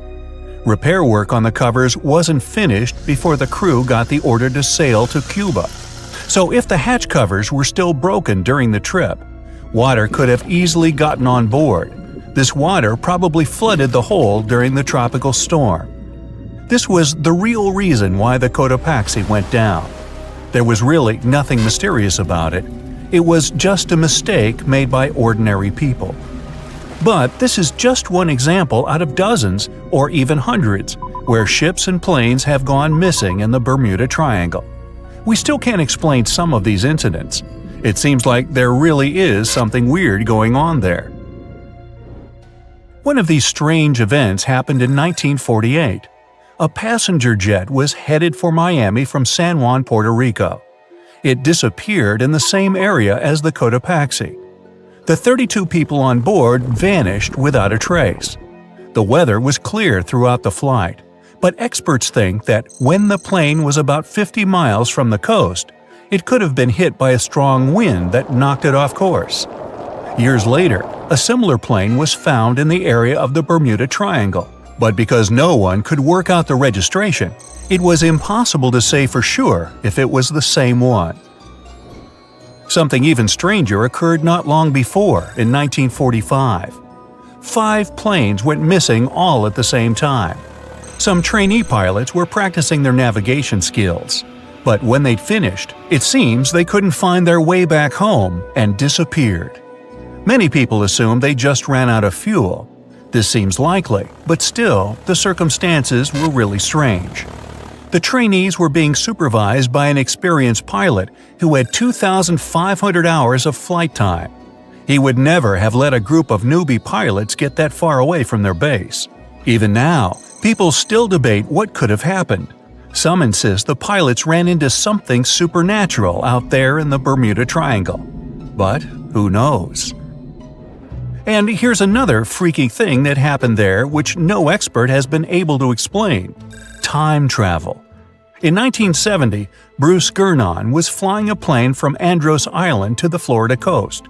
Repair work on the covers wasn't finished before the crew got the order to sail to Cuba. So if the hatch covers were still broken during the trip, water could have easily gotten on board. This water probably flooded the hold during the tropical storm. This was the real reason why the Cotopaxi went down. There was really nothing mysterious about it. It was just a mistake made by ordinary people. But this is just one example out of dozens or even hundreds where ships and planes have gone missing in the Bermuda Triangle. We still can't explain some of these incidents. It seems like there really is something weird going on there. One of these strange events happened in 1948. A passenger jet was headed for Miami from San Juan, Puerto Rico. It disappeared in the same area as the Cotopaxi. The 32 people on board vanished without a trace. The weather was clear throughout the flight, but experts think that when the plane was about 50 miles from the coast, it could have been hit by a strong wind that knocked it off course. Years later, a similar plane was found in the area of the Bermuda Triangle, but because no one could work out the registration, it was impossible to say for sure if it was the same one. Something even stranger occurred not long before, in 1945. 5 planes went missing all at the same time. Some trainee pilots were practicing their navigation skills, but when they'd finished, it seems they couldn't find their way back home and disappeared. Many people assume they just ran out of fuel. This seems likely, but still, the circumstances were really strange. The trainees were being supervised by an experienced pilot who had 2,500 hours of flight time. He would never have let a group of newbie pilots get that far away from their base. Even now, people still debate what could have happened. Some insist the pilots ran into something supernatural out there in the Bermuda Triangle. But who knows? And here's another freaky thing that happened there which no expert has been able to explain: time travel. In 1970, Bruce Gernon was flying a plane from Andros Island to the Florida coast.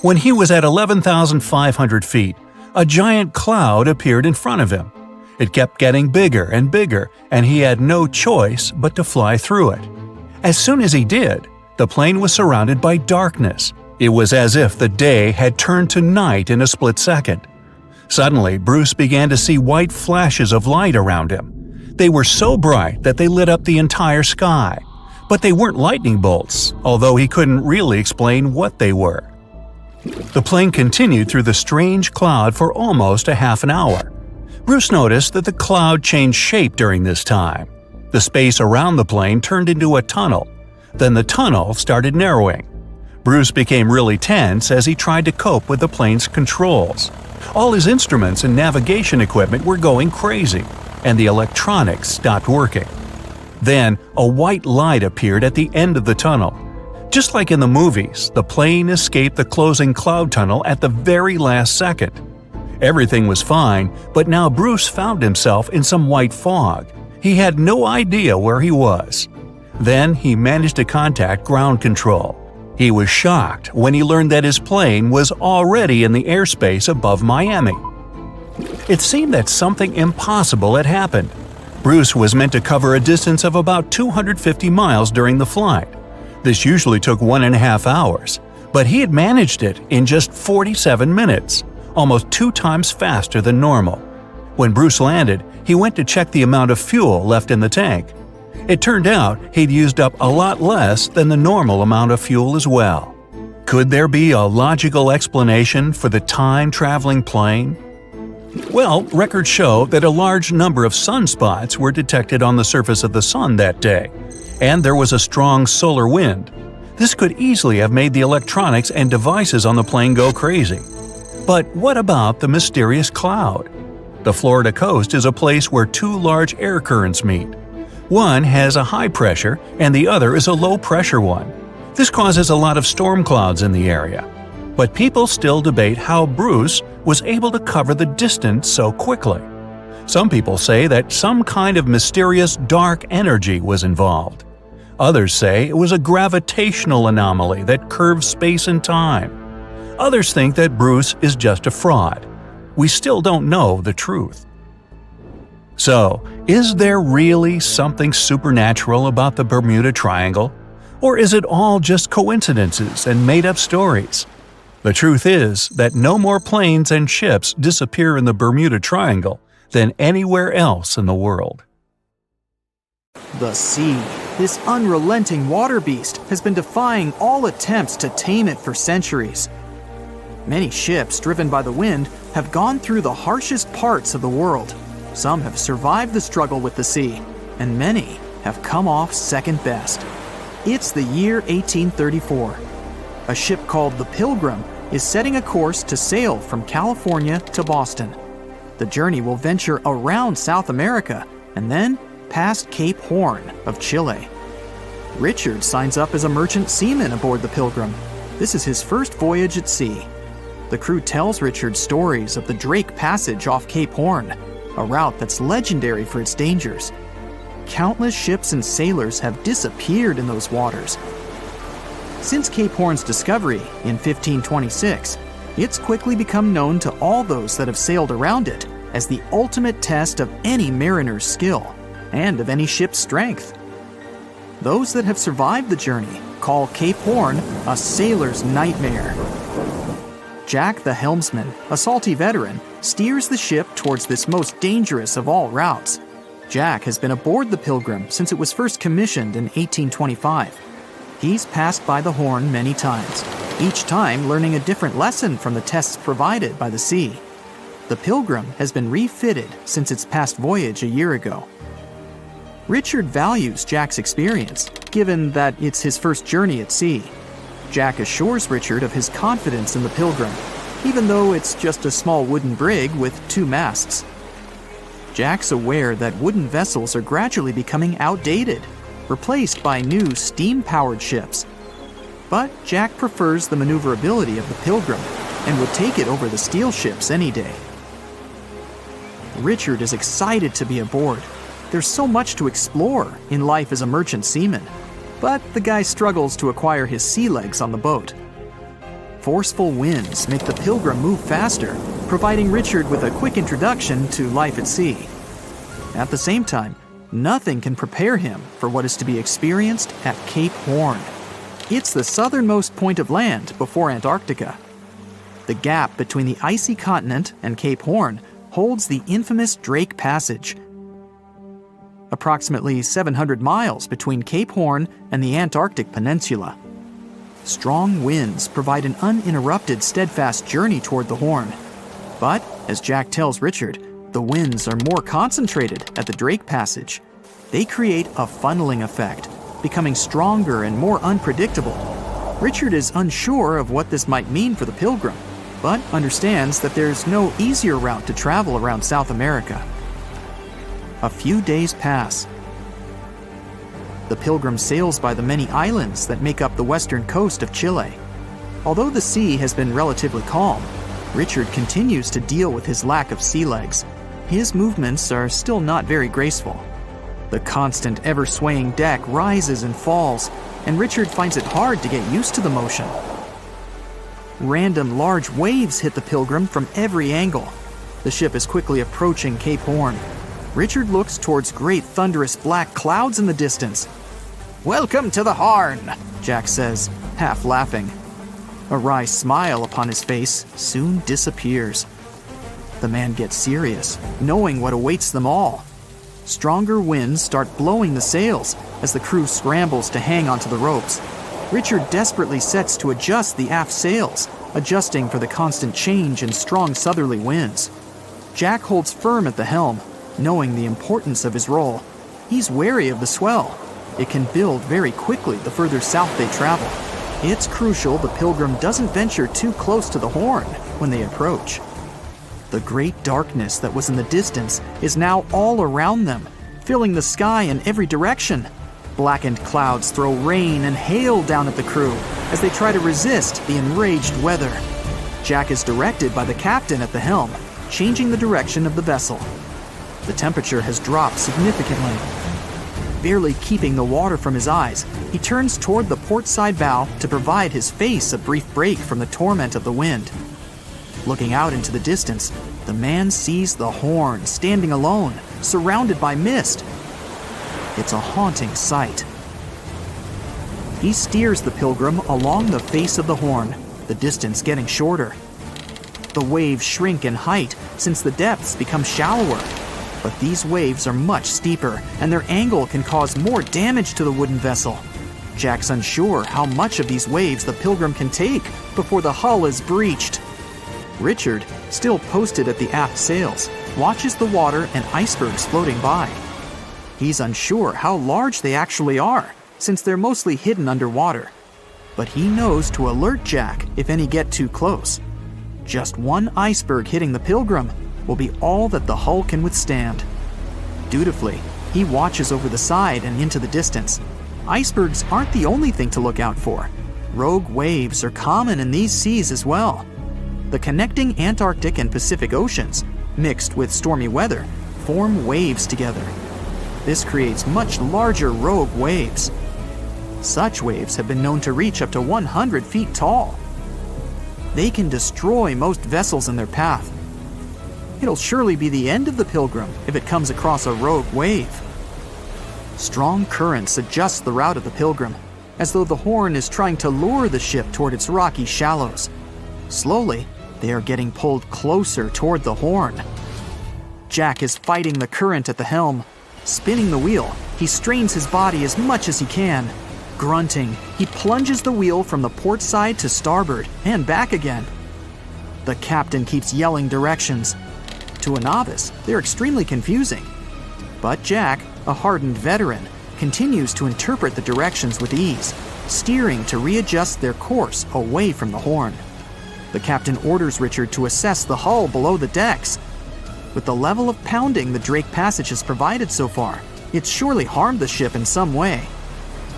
When he was at 11,500 feet, a giant cloud appeared in front of him. It kept getting bigger and bigger, and he had no choice but to fly through it. As soon as he did, the plane was surrounded by darkness. It was as if the day had turned to night in a split second. Suddenly, Bruce began to see white flashes of light around him. They were so bright that they lit up the entire sky. But they weren't lightning bolts, although he couldn't really explain what they were. The plane continued through the strange cloud for almost a half an hour. Bruce noticed that the cloud changed shape during this time. The space around the plane turned into a tunnel. Then the tunnel started narrowing. Bruce became really tense as he tried to cope with the plane's controls. All his instruments and navigation equipment were going crazy, and the electronics stopped working. Then, a white light appeared at the end of the tunnel. Just like in the movies, the plane escaped the closing cloud tunnel at the very last second. Everything was fine, but now Bruce found himself in some white fog. He had no idea where he was. Then he managed to contact ground control. He was shocked when he learned that his plane was already in the airspace above Miami. It seemed that something impossible had happened. Bruce was meant to cover a distance of about 250 miles during the flight. This usually took 1.5 hours, but he had managed it in just 47 minutes, almost 2 times faster than normal. When Bruce landed, he went to check the amount of fuel left in the tank. It turned out he'd used up a lot less than the normal amount of fuel as well. Could there be a logical explanation for the time-traveling plane? Well, records show that a large number of sunspots were detected on the surface of the sun that day, and there was a strong solar wind. This could easily have made the electronics and devices on the plane go crazy. But what about the mysterious cloud? The Florida coast is a place where 2 large air currents meet. One has a high pressure and the other is a low pressure one. This causes a lot of storm clouds in the area. But people still debate how Bruce was able to cover the distance so quickly. Some people say that some kind of mysterious dark energy was involved. Others say it was a gravitational anomaly that curves space and time. Others think that Bruce is just a fraud. We still don't know the truth. So, is there really something supernatural about the Bermuda Triangle? Or is it all just coincidences and made-up stories? The truth is that no more planes and ships disappear in the Bermuda Triangle than anywhere else in the world. The sea, this unrelenting water beast, has been defying all attempts to tame it for centuries. Many ships driven by the wind have gone through the harshest parts of the world. Some have survived the struggle with the sea, and many have come off second best. It's the year 1834. A ship called the Pilgrim is setting a course to sail from California to Boston. The journey will venture around South America and then past Cape Horn of Chile. Richard signs up as a merchant seaman aboard the Pilgrim. This is his first voyage at sea. The crew tells Richard stories of the Drake Passage off Cape Horn, a route that's legendary for its dangers. Countless ships and sailors have disappeared in those waters. Since Cape Horn's discovery in 1526, it's quickly become known to all those that have sailed around it as the ultimate test of any mariner's skill and of any ship's strength. Those that have survived the journey call Cape Horn a sailor's nightmare. Jack the helmsman, a salty veteran, steers the ship towards this most dangerous of all routes. Jack has been aboard the Pilgrim since it was first commissioned in 1825. He's passed by the Horn many times, each time learning a different lesson from the tests provided by the sea. The Pilgrim has been refitted since its past voyage a year ago. Richard values Jack's experience, given that it's his first journey at sea. Jack assures Richard of his confidence in the Pilgrim, even though it's just a small wooden brig with 2 masts. Jack's aware that wooden vessels are gradually becoming outdated, replaced by new steam-powered ships. But Jack prefers the maneuverability of the Pilgrim, and would take it over the steel ships any day. Richard is excited to be aboard. There's so much to explore in life as a merchant seaman, but the guy struggles to acquire his sea legs on the boat. Forceful winds make the Pilgrim move faster, providing Richard with a quick introduction to life at sea. At the same time, nothing can prepare him for what is to be experienced at Cape Horn. It's the southernmost point of land before Antarctica. The gap between the icy continent and Cape Horn holds the infamous Drake Passage. Approximately 700 miles between Cape Horn and the Antarctic Peninsula. Strong winds provide an uninterrupted, steadfast journey toward the Horn. But, as Jack tells Richard, the winds are more concentrated at the Drake Passage. They create a funneling effect, becoming stronger and more unpredictable. Richard is unsure of what this might mean for the Pilgrim, but understands that there's no easier route to travel around South America. A few days pass. The Pilgrim sails by the many islands that make up the western coast of Chile. Although the sea has been relatively calm, Richard continues to deal with his lack of sea legs. His movements are still not very graceful. The constant, ever-swaying deck rises and falls, and Richard finds it hard to get used to the motion. Random large waves hit the Pilgrim from every angle. The ship is quickly approaching Cape Horn. Richard looks towards great thunderous black clouds in the distance. "Welcome to the Horn," Jack says, half laughing. A wry smile upon his face soon disappears. The man gets serious, knowing what awaits them all. Stronger winds start blowing the sails as the crew scrambles to hang onto the ropes. Richard desperately sets to adjust the aft sails, adjusting for the constant change in strong southerly winds. Jack holds firm at the helm, knowing the importance of his role. He's wary of the swell. It can build very quickly the further south they travel. It's crucial the Pilgrim doesn't venture too close to the Horn when they approach. The great darkness that was in the distance is now all around them, filling the sky in every direction. Blackened clouds throw rain and hail down at the crew as they try to resist the enraged weather. Jack is directed by the captain at the helm, changing the direction of the vessel. The temperature has dropped significantly. Barely keeping the water from his eyes, he turns toward the port side bow to provide his face a brief break from the torment of the wind. Looking out into the distance, the man sees the Horn standing alone, surrounded by mist. It's a haunting sight. He steers the Pilgrim along the face of the Horn, the distance getting shorter. The waves shrink in height since the depths become shallower. But these waves are much steeper, and their angle can cause more damage to the wooden vessel. Jack's unsure how much of these waves the Pilgrim can take before the hull is breached. Richard, still posted at the aft sails, watches the water and icebergs floating by. He's unsure how large they actually are, since they're mostly hidden underwater. But he knows to alert Jack if any get too close. Just one iceberg hitting the Pilgrim will be all that the hull can withstand. Dutifully, he watches over the side and into the distance. Icebergs aren't the only thing to look out for. Rogue waves are common in these seas as well. The connecting Antarctic and Pacific Oceans, mixed with stormy weather, form waves together. This creates much larger rogue waves. Such waves have been known to reach up to 100 feet tall. They can destroy most vessels in their path. It'll surely be the end of the Pilgrim if it comes across a rogue wave. Strong currents adjust the route of the Pilgrim, as though the Horn is trying to lure the ship toward its rocky shallows. Slowly, they are getting pulled closer toward the Horn. Jack is fighting the current at the helm. Spinning the wheel, he strains his body as much as he can. Grunting, he plunges the wheel from the port side to starboard and back again. The captain keeps yelling directions. To a novice, they're extremely confusing. But Jack, a hardened veteran, continues to interpret the directions with ease, steering to readjust their course away from the Horn. The captain orders Richard to assess the hull below the decks. With the level of pounding the Drake Passage has provided so far, it's surely harmed the ship in some way.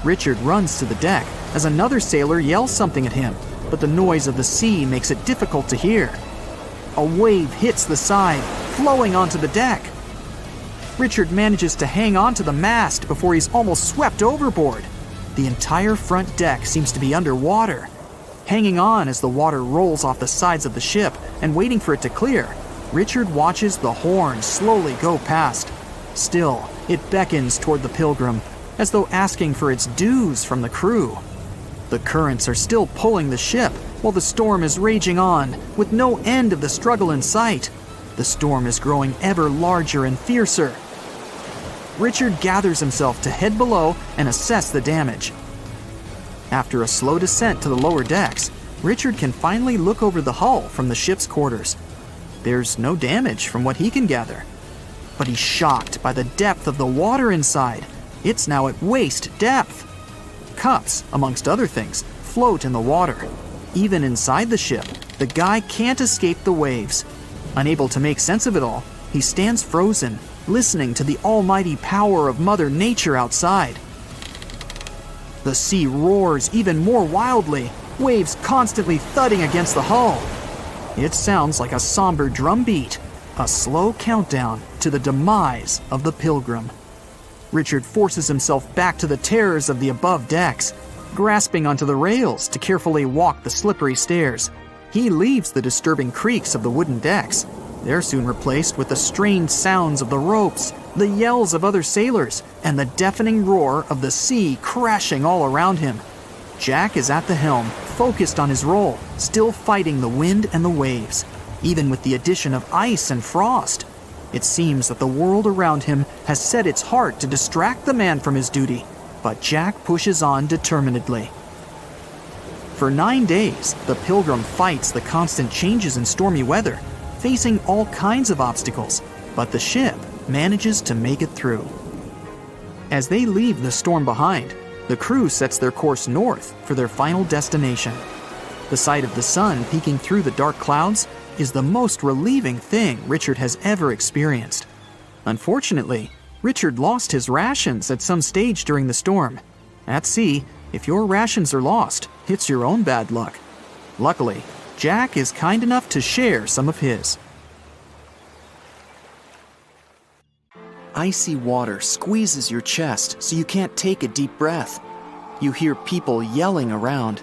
Richard runs to the deck as another sailor yells something at him. but the noise of the sea makes it difficult to hear. A wave hits the side, flowing onto the deck. Richard manages to hang onto the mast before he's almost swept overboard. The entire front deck seems to be underwater. Hanging on as the water rolls off the sides of the ship and waiting for it to clear, Richard watches the horn slowly go past. Still, it beckons toward the Pilgrim, as though asking for its dues from the crew. The currents are still pulling the ship, while the storm is raging on, with no end of the struggle in sight. The storm is growing ever larger and fiercer. Richard gathers himself to head below and assess the damage. After a slow descent to the lower decks, Richard can finally look over the hull from the ship's quarters. There's no damage from what he can gather. But he's shocked by the depth of the water inside. It's now at waist depth. Cups, amongst other things, float in the water. Even inside the ship, the guy can't escape the waves. Unable to make sense of it all, he stands frozen, listening to the almighty power of Mother Nature outside. The sea roars even more wildly, waves constantly thudding against the hull. It sounds like a somber drumbeat, a slow countdown to the demise of the Pilgrim. Richard forces himself back to the terrors of the above decks, grasping onto the rails to carefully walk the slippery stairs. He leaves the disturbing creaks of the wooden decks. They're soon replaced with the strained sounds of the ropes, the yells of other sailors, and the deafening roar of the sea crashing all around him. Jack is at the helm, focused on his role, still fighting the wind and the waves, even with the addition of ice and frost. It seems that the world around him has set its heart to distract the man from his duty, but Jack pushes on determinedly. For 9 days, the Pilgrim fights the constant changes in stormy weather, facing all kinds of obstacles, but the ship manages to make it through. As they leave the storm behind, the crew sets their course north for their final destination. The sight of the sun peeking through the dark clouds is the most relieving thing Richard has ever experienced. Unfortunately, Richard lost his rations at some stage during the storm. At sea, if your rations are lost, it's your own bad luck. Luckily, Jack is kind enough to share some of his. Icy water squeezes your chest so you can't take a deep breath. You hear people yelling around.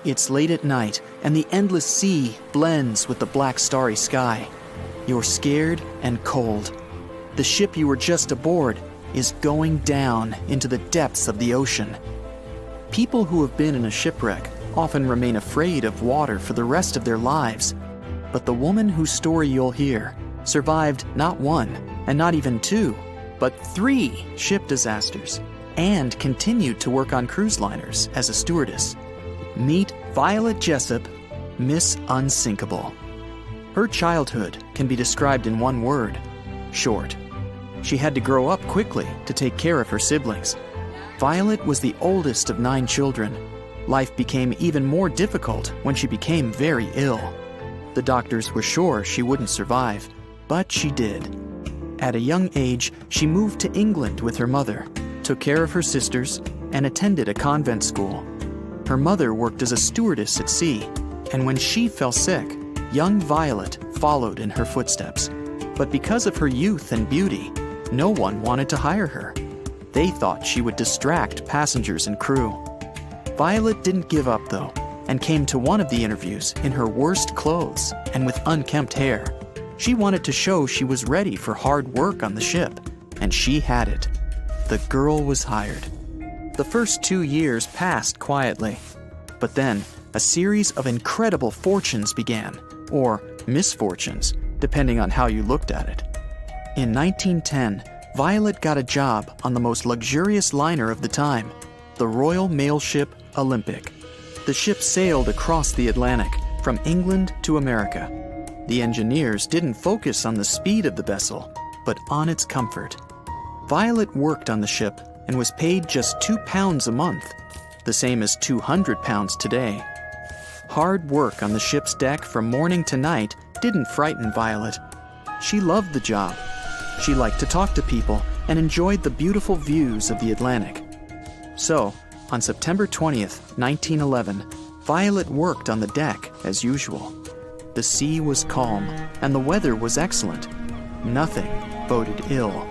It's late at night, and the endless sea blends with the black starry sky. You're scared and cold. The ship you were just aboard is going down into the depths of the ocean. People who have been in a shipwreck often remain afraid of water for the rest of their lives. But the woman whose story you'll hear survived not 1, and not even 2, but 3 ship disasters, and continued to work on cruise liners as a stewardess. Meet Violet Jessup, Miss Unsinkable. Her childhood can be described in one word: short. She had to grow up quickly to take care of her siblings. Violet was the oldest of 9 children. Life became even more difficult when she became very ill. The doctors were sure she wouldn't survive, but she did. At a young age, she moved to England with her mother, took care of her sisters, and attended a convent school. Her mother worked as a stewardess at sea, and when she fell sick, young Violet followed in her footsteps. But because of her youth and beauty, no one wanted to hire her. They thought she would distract passengers and crew. Violet didn't give up, though, and came to one of the interviews in her worst clothes and with unkempt hair. She wanted to show she was ready for hard work on the ship, and she had it. The girl was hired. The first 2 years passed quietly, but then a series of incredible fortunes began, or misfortunes, depending on how you looked at it. In 1910, Violet got a job on the most luxurious liner of the time, the Royal Mail Ship Olympic. The ship sailed across the Atlantic, from England to America. The engineers didn't focus on the speed of the vessel, but on its comfort. Violet worked on the ship and was paid just £2 a month, the same as £200 today. Hard work on the ship's deck from morning to night didn't frighten Violet. She loved the job. She liked to talk to people and enjoyed the beautiful views of the Atlantic. So, on September 20th, 1911, Violet worked on the deck as usual. The sea was calm, and the weather was excellent. Nothing boded ill.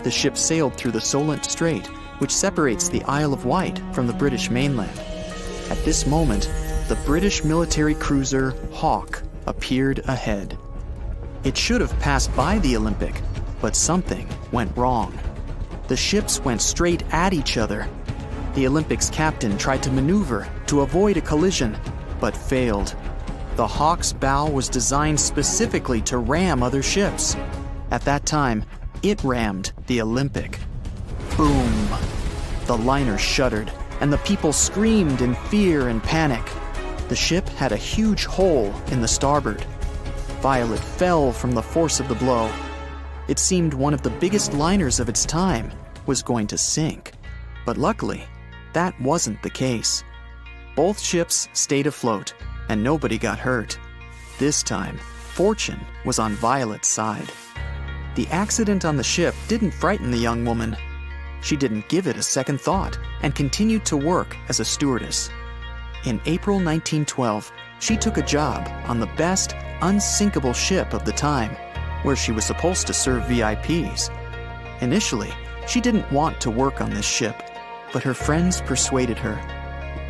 The ship sailed through the Solent Strait, which separates the Isle of Wight from the British mainland. At this moment, the British military cruiser Hawke appeared ahead. It should have passed by the Olympic, but something went wrong. The ships went straight at each other. The Olympic's captain tried to maneuver to avoid a collision, but failed. The Hawke's bow was designed specifically to ram other ships. At that time, it rammed the Olympic. Boom! The liner shuddered, and the people screamed in fear and panic. The ship had a huge hole in the starboard. Violet fell from the force of the blow. It seemed one of the biggest liners of its time was going to sink. But luckily, that wasn't the case. Both ships stayed afloat, and nobody got hurt. This time, fortune was on Violet's side. The accident on the ship didn't frighten the young woman. She didn't give it a second thought and continued to work as a stewardess. In April 1912, she took a job on the best unsinkable ship of the time, where she was supposed to serve VIPs. Initially, she didn't want to work on this ship, but her friends persuaded her.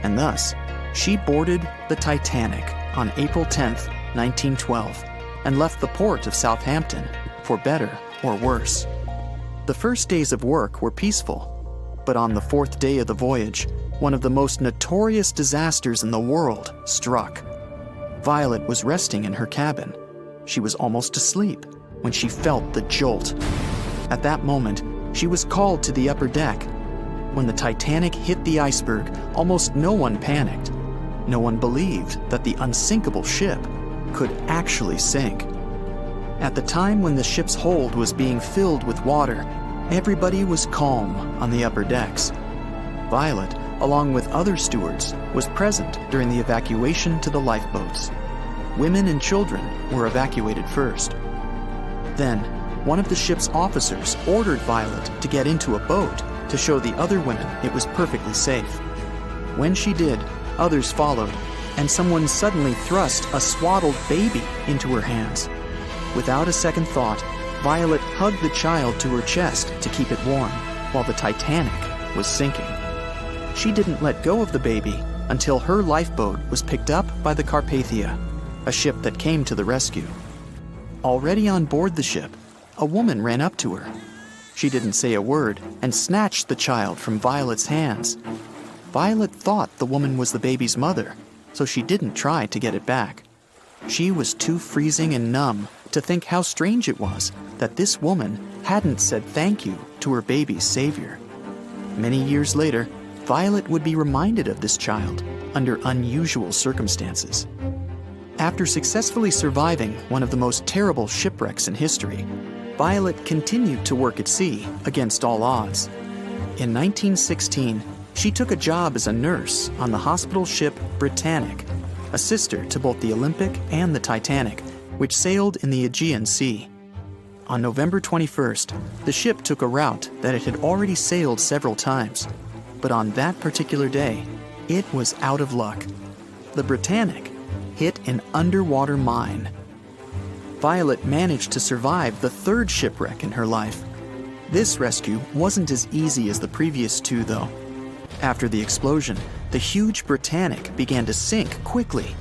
And thus, she boarded the Titanic on April 10th, 1912, and left the port of Southampton, for better or worse. The first days of work were peaceful, but on the fourth day of the voyage, one of the most notorious disasters in the world struck. Violet was resting in her cabin. She was almost asleep when she felt the jolt. At that moment, she was called to the upper deck. When the Titanic hit the iceberg, almost no one panicked. No one believed that the unsinkable ship could actually sink. At the time when the ship's hold was being filled with water, everybody was calm on the upper decks. Violet, along with other stewards, was present during the evacuation to the lifeboats. Women and children were evacuated first. Then, one of the ship's officers ordered Violet to get into a boat to show the other women it was perfectly safe. When she did, others followed, and someone suddenly thrust a swaddled baby into her hands. Without a second thought, Violet hugged the child to her chest to keep it warm, while the Titanic was sinking. She didn't let go of the baby until her lifeboat was picked up by the Carpathia, a ship that came to the rescue. Already on board the ship, a woman ran up to her. She didn't say a word and snatched the child from Violet's hands. Violet thought the woman was the baby's mother, so she didn't try to get it back. She was too freezing and numb to think how strange it was that this woman hadn't said thank you to her baby's savior. Many years later, Violet would be reminded of this child under unusual circumstances. After successfully surviving one of the most terrible shipwrecks in history, Violet continued to work at sea against all odds. In 1916, she took a job as a nurse on the hospital ship Britannic, a sister to both the Olympic and the Titanic, which sailed in the Aegean Sea. On November 21st, the ship took a route that it had already sailed several times, but on that particular day, it was out of luck. The Britannic hit an underwater mine. Violet managed to survive the third shipwreck in her life. This rescue wasn't as easy as the previous two, though. After the explosion, the huge Britannic began to sink quickly.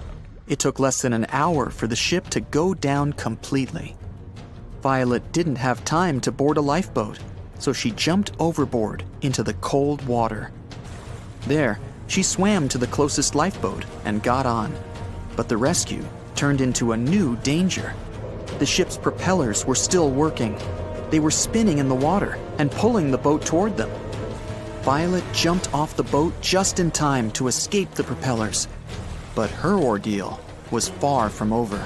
It took less than an hour for the ship to go down completely. Violet didn't have time to board a lifeboat, so she jumped overboard into the cold water. There, she swam to the closest lifeboat and got on. But the rescue turned into a new danger. The ship's propellers were still working. They were spinning in the water and pulling the boat toward them. Violet jumped off the boat just in time to escape the propellers. But her ordeal was far from over.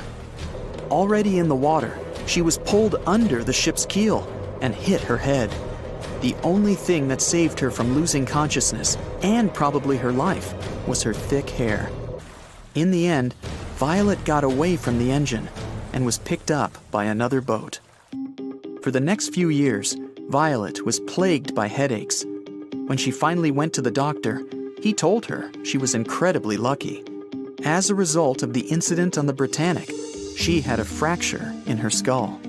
Already in the water, she was pulled under the ship's keel and hit her head. The only thing that saved her from losing consciousness, and probably her life, was her thick hair. In the end, Violet got away from the engine and was picked up by another boat. For the next few years, Violet was plagued by headaches. When she finally went to the doctor, he told her she was incredibly lucky. As a result of the incident on the Britannic, she had a fracture in her skull.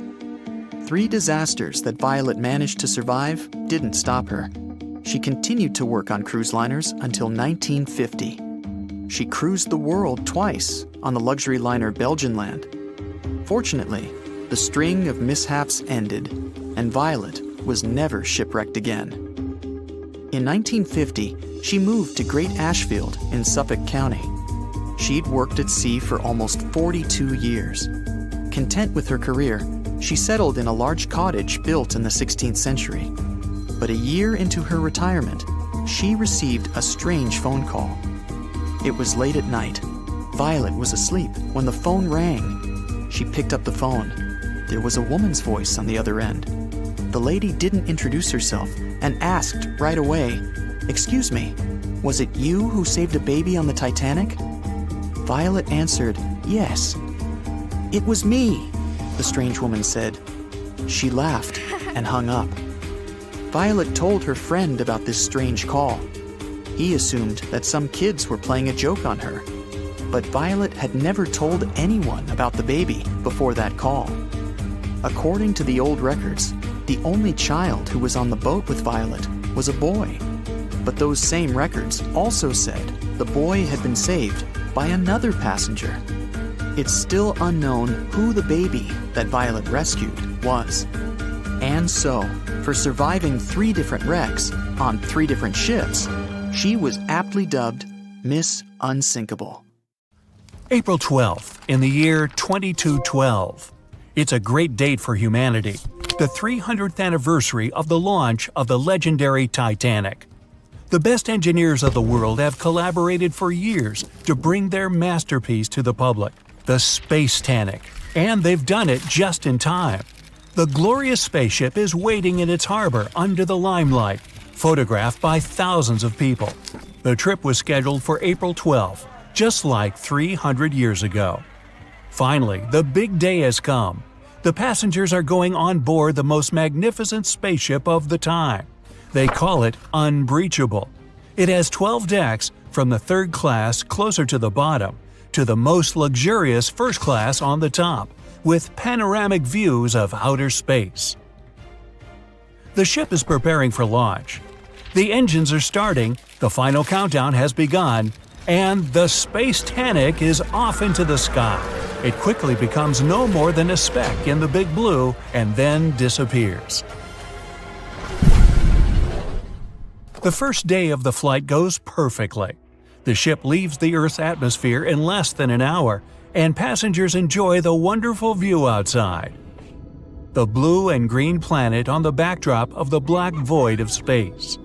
3 disasters that Violet managed to survive didn't stop her. She continued to work on cruise liners until 1950. She cruised the world twice on the luxury liner Belgianland. Fortunately, the string of mishaps ended, and Violet was never shipwrecked again. In 1950, she moved to Great Ashfield in Suffolk County. She'd worked at sea for almost 42 years. Content with her career, she settled in a large cottage built in the 16th century. But a year into her retirement, she received a strange phone call. It was late at night. Violet was asleep when the phone rang. She picked up the phone. There was a woman's voice on the other end. The lady didn't introduce herself and asked right away, "Excuse me, was it you who saved a baby on the Titanic?" Violet answered, "Yes." "It was me," the strange woman said. She laughed and hung up. Violet told her friend about this strange call. He assumed that some kids were playing a joke on her. But Violet had never told anyone about the baby before that call. According to the old records, the only child who was on the boat with Violet was a boy. But those same records also said the boy had been saved by another passenger. It's still unknown who the baby that Violet rescued was. And so, for surviving 3 different wrecks on 3 different ships, she was aptly dubbed Miss Unsinkable. April 12th, in the year 2212. It's a great date for humanity, the 300th anniversary of the launch of the legendary Titanic. The best engineers of the world have collaborated for years to bring their masterpiece to the public, the Space Titanic, and they've done it just in time. The glorious spaceship is waiting in its harbor under the limelight, photographed by thousands of people. The trip was scheduled for April 12th, just like 300 years ago. Finally, the big day has come. The passengers are going on board the most magnificent spaceship of the time. They call it Unbreachable. It has 12 decks, from the 3rd class closer to the bottom to the most luxurious 1st class on the top, with panoramic views of outer space. The ship is preparing for launch. The engines are starting, the final countdown has begun, and the Space Titanic is off into the sky. It quickly becomes no more than a speck in the big blue and then disappears. The first day of the flight goes perfectly. The ship leaves the Earth's atmosphere in less than an hour, and passengers enjoy the wonderful view outside. The blue and green planet on the backdrop of the black void of space.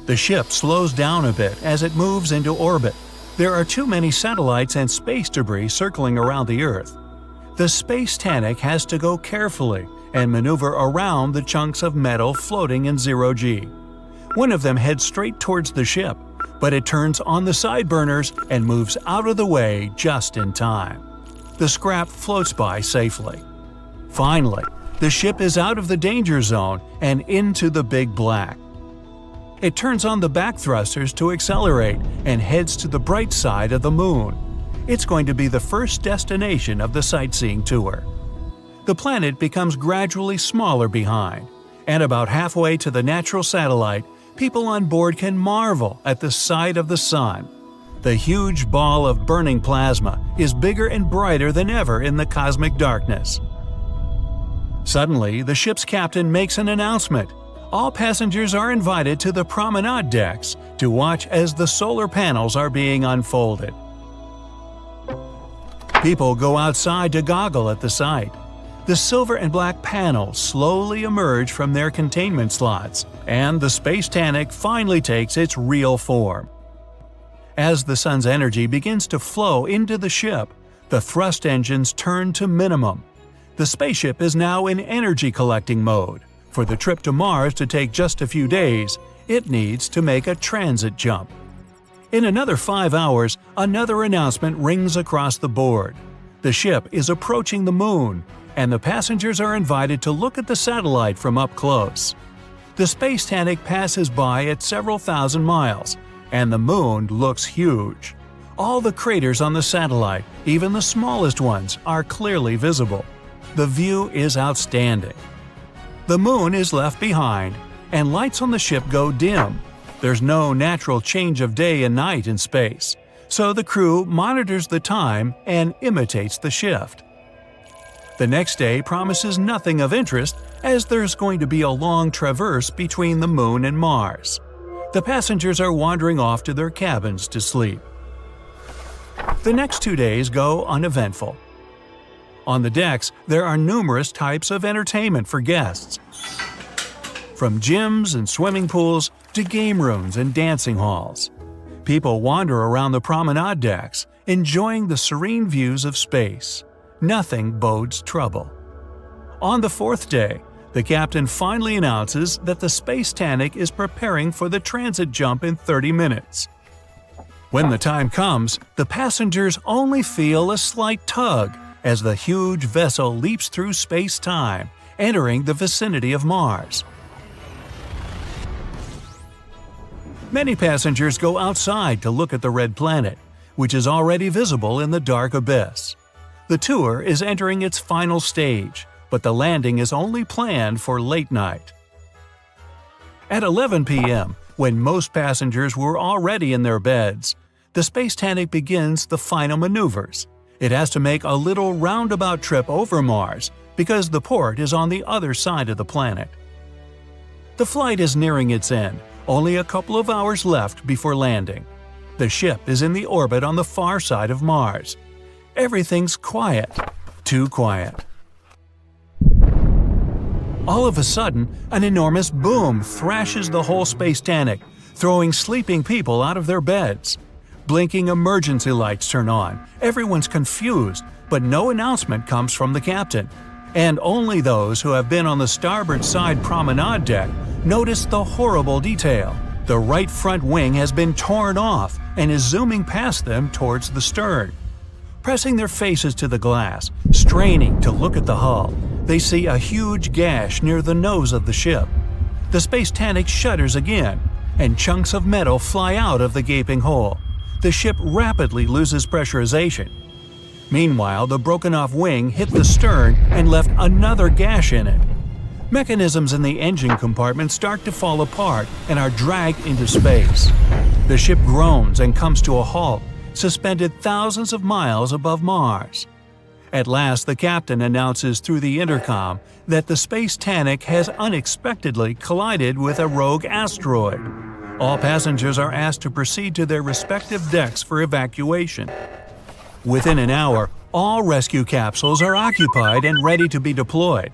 The ship slows down a bit as it moves into orbit. There are too many satellites and space debris circling around the Earth. The Space Titanic has to go carefully and maneuver around the chunks of metal floating in 0G. One of them heads straight towards the ship, but it turns on the side burners and moves out of the way just in time. The scrap floats by safely. Finally, the ship is out of the danger zone and into the big black. It turns on the back thrusters to accelerate and heads to the bright side of the moon. It's going to be the first destination of the sightseeing tour. The planet becomes gradually smaller behind, and about halfway to the natural satellite, people on board can marvel at the sight of the sun. The huge ball of burning plasma is bigger and brighter than ever in the cosmic darkness. Suddenly, the ship's captain makes an announcement. All passengers are invited to the promenade decks to watch as the solar panels are being unfolded. People go outside to goggle at the sight. The silver and black panels slowly emerge from their containment slots, and the Space Titanic finally takes its real form. As the sun's energy begins to flow into the ship, the thrust engines turn to minimum. The spaceship is now in energy collecting mode. For the trip to Mars to take just a few days, it needs to make a transit jump. In another 5 hours, another announcement rings across the board. The ship is approaching the moon, and the passengers are invited to look at the satellite from up close. The Space Titanic passes by at several thousand miles, and the moon looks huge. All the craters on the satellite, even the smallest ones, are clearly visible. The view is outstanding. The moon is left behind, and lights on the ship go dim. There's no natural change of day and night in space, so the crew monitors the time and imitates the shift. The next day promises nothing of interest, as there's going to be a long traverse between the moon and Mars. The passengers are wandering off to their cabins to sleep. The next 2 days go uneventful. On the decks, there are numerous types of entertainment for guests, from gyms and swimming pools to game rooms and dancing halls. People wander around the promenade decks, enjoying the serene views of space. Nothing bodes trouble. On the fourth day, the captain finally announces that the Space Titanic is preparing for the transit jump in 30 minutes. When the time comes, the passengers only feel a slight tug as the huge vessel leaps through space-time, entering the vicinity of Mars. Many passengers go outside to look at the red planet, which is already visible in the dark abyss. The tour is entering its final stage, but the landing is only planned for late night. At 11 p.m., when most passengers were already in their beds, the Space Titanic begins the final maneuvers. It has to make a little roundabout trip over Mars because the port is on the other side of the planet. The flight is nearing its end, only a couple of hours left before landing. The ship is in the orbit on the far side of Mars. Everything's quiet. Too quiet. All of a sudden, an enormous boom thrashes the whole Space Titanic, throwing sleeping people out of their beds. Blinking emergency lights turn on. Everyone's confused, but no announcement comes from the captain. And only those who have been on the starboard side promenade deck notice the horrible detail. The right front wing has been torn off and is zooming past them towards the stern. Pressing their faces to the glass, straining to look at the hull, they see a huge gash near the nose of the ship. The Space Titanic shudders again, and chunks of metal fly out of the gaping hole. The ship rapidly loses pressurization. Meanwhile, the broken-off wing hit the stern and left another gash in it. Mechanisms in the engine compartment start to fall apart and are dragged into space. The ship groans and comes to a halt, suspended thousands of miles above Mars. At last, the captain announces through the intercom that the Space Titanic has unexpectedly collided with a rogue asteroid. All passengers are asked to proceed to their respective decks for evacuation. Within an hour, all rescue capsules are occupied and ready to be deployed.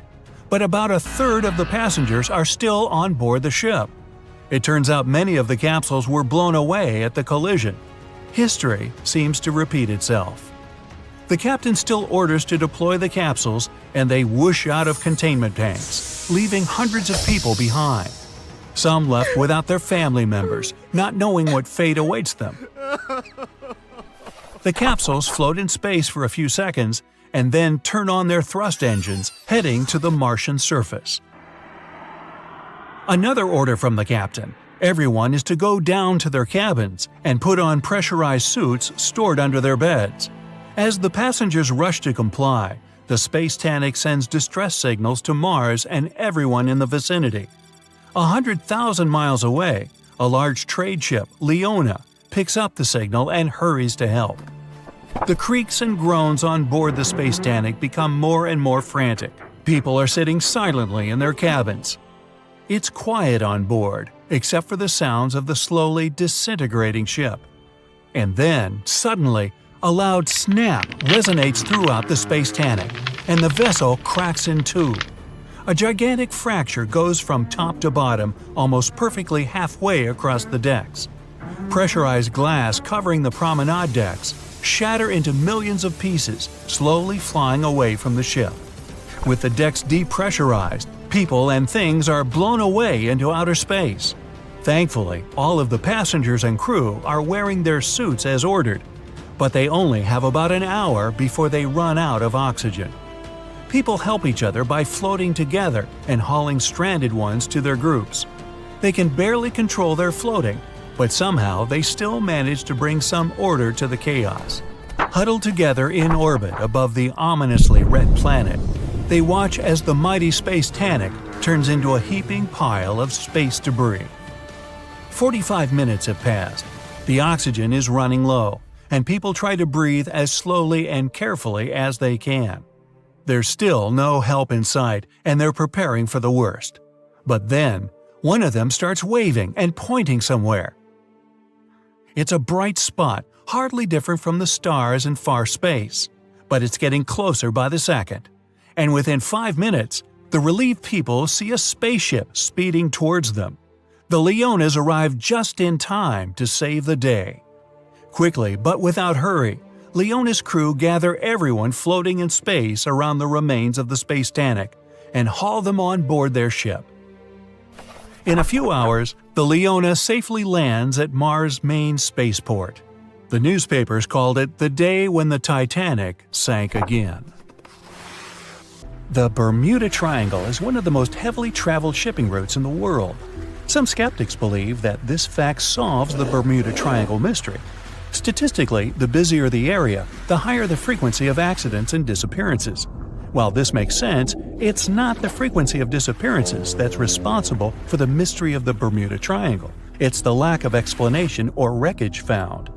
But about a third of the passengers are still on board the ship. It turns out many of the capsules were blown away at the collision. History seems to repeat itself. The captain still orders to deploy the capsules, and they whoosh out of containment tanks, leaving hundreds of people behind. Some left without their family members, not knowing what fate awaits them. The capsules float in space for a few seconds and then turn on their thrust engines, heading to the Martian surface. Another order from the captain. Everyone is to go down to their cabins and put on pressurized suits stored under their beds. As the passengers rush to comply, the Space Titanic sends distress signals to Mars and everyone in the vicinity. 100,000 miles away, a large trade ship, Leona, picks up the signal and hurries to help. The creaks and groans on board the Space Titanic become more and more frantic. People are sitting silently in their cabins. It's quiet on board, except for the sounds of the slowly disintegrating ship. And then, suddenly, a loud snap resonates throughout the Space Titanic, and the vessel cracks in two. A gigantic fracture goes from top to bottom, almost perfectly halfway across the decks. Pressurized glass covering the promenade decks shatter into millions of pieces, slowly flying away from the ship. With the decks depressurized, people and things are blown away into outer space. Thankfully, all of the passengers and crew are wearing their suits as ordered, but they only have about an hour before they run out of oxygen. People help each other by floating together and hauling stranded ones to their groups. They can barely control their floating, but somehow they still manage to bring some order to the chaos. Huddled together in orbit above the ominously red planet, they watch as the mighty Space Titanic turns into a heaping pile of space debris. 45 minutes have passed. The oxygen is running low, and people try to breathe as slowly and carefully as they can. There's still no help in sight, and they're preparing for the worst. But then, one of them starts waving and pointing somewhere. It's a bright spot, hardly different from the stars in far space, but it's getting closer by the second. And within 5 minutes, the relieved people see a spaceship speeding towards them. The Leonas arrive just in time to save the day. Quickly, but without hurry, Leona's crew gather everyone floating in space around the remains of the Space Titanic and haul them on board their ship. In a few hours, the Leona safely lands at Mars' main spaceport. The newspapers called it the day when the Titanic sank again. The Bermuda Triangle is one of the most heavily traveled shipping routes in the world. Some skeptics believe that this fact solves the Bermuda Triangle mystery. Statistically, the busier the area, the higher the frequency of accidents and disappearances. While this makes sense, it's not the frequency of disappearances that's responsible for the mystery of the Bermuda Triangle. It's the lack of explanation or wreckage found.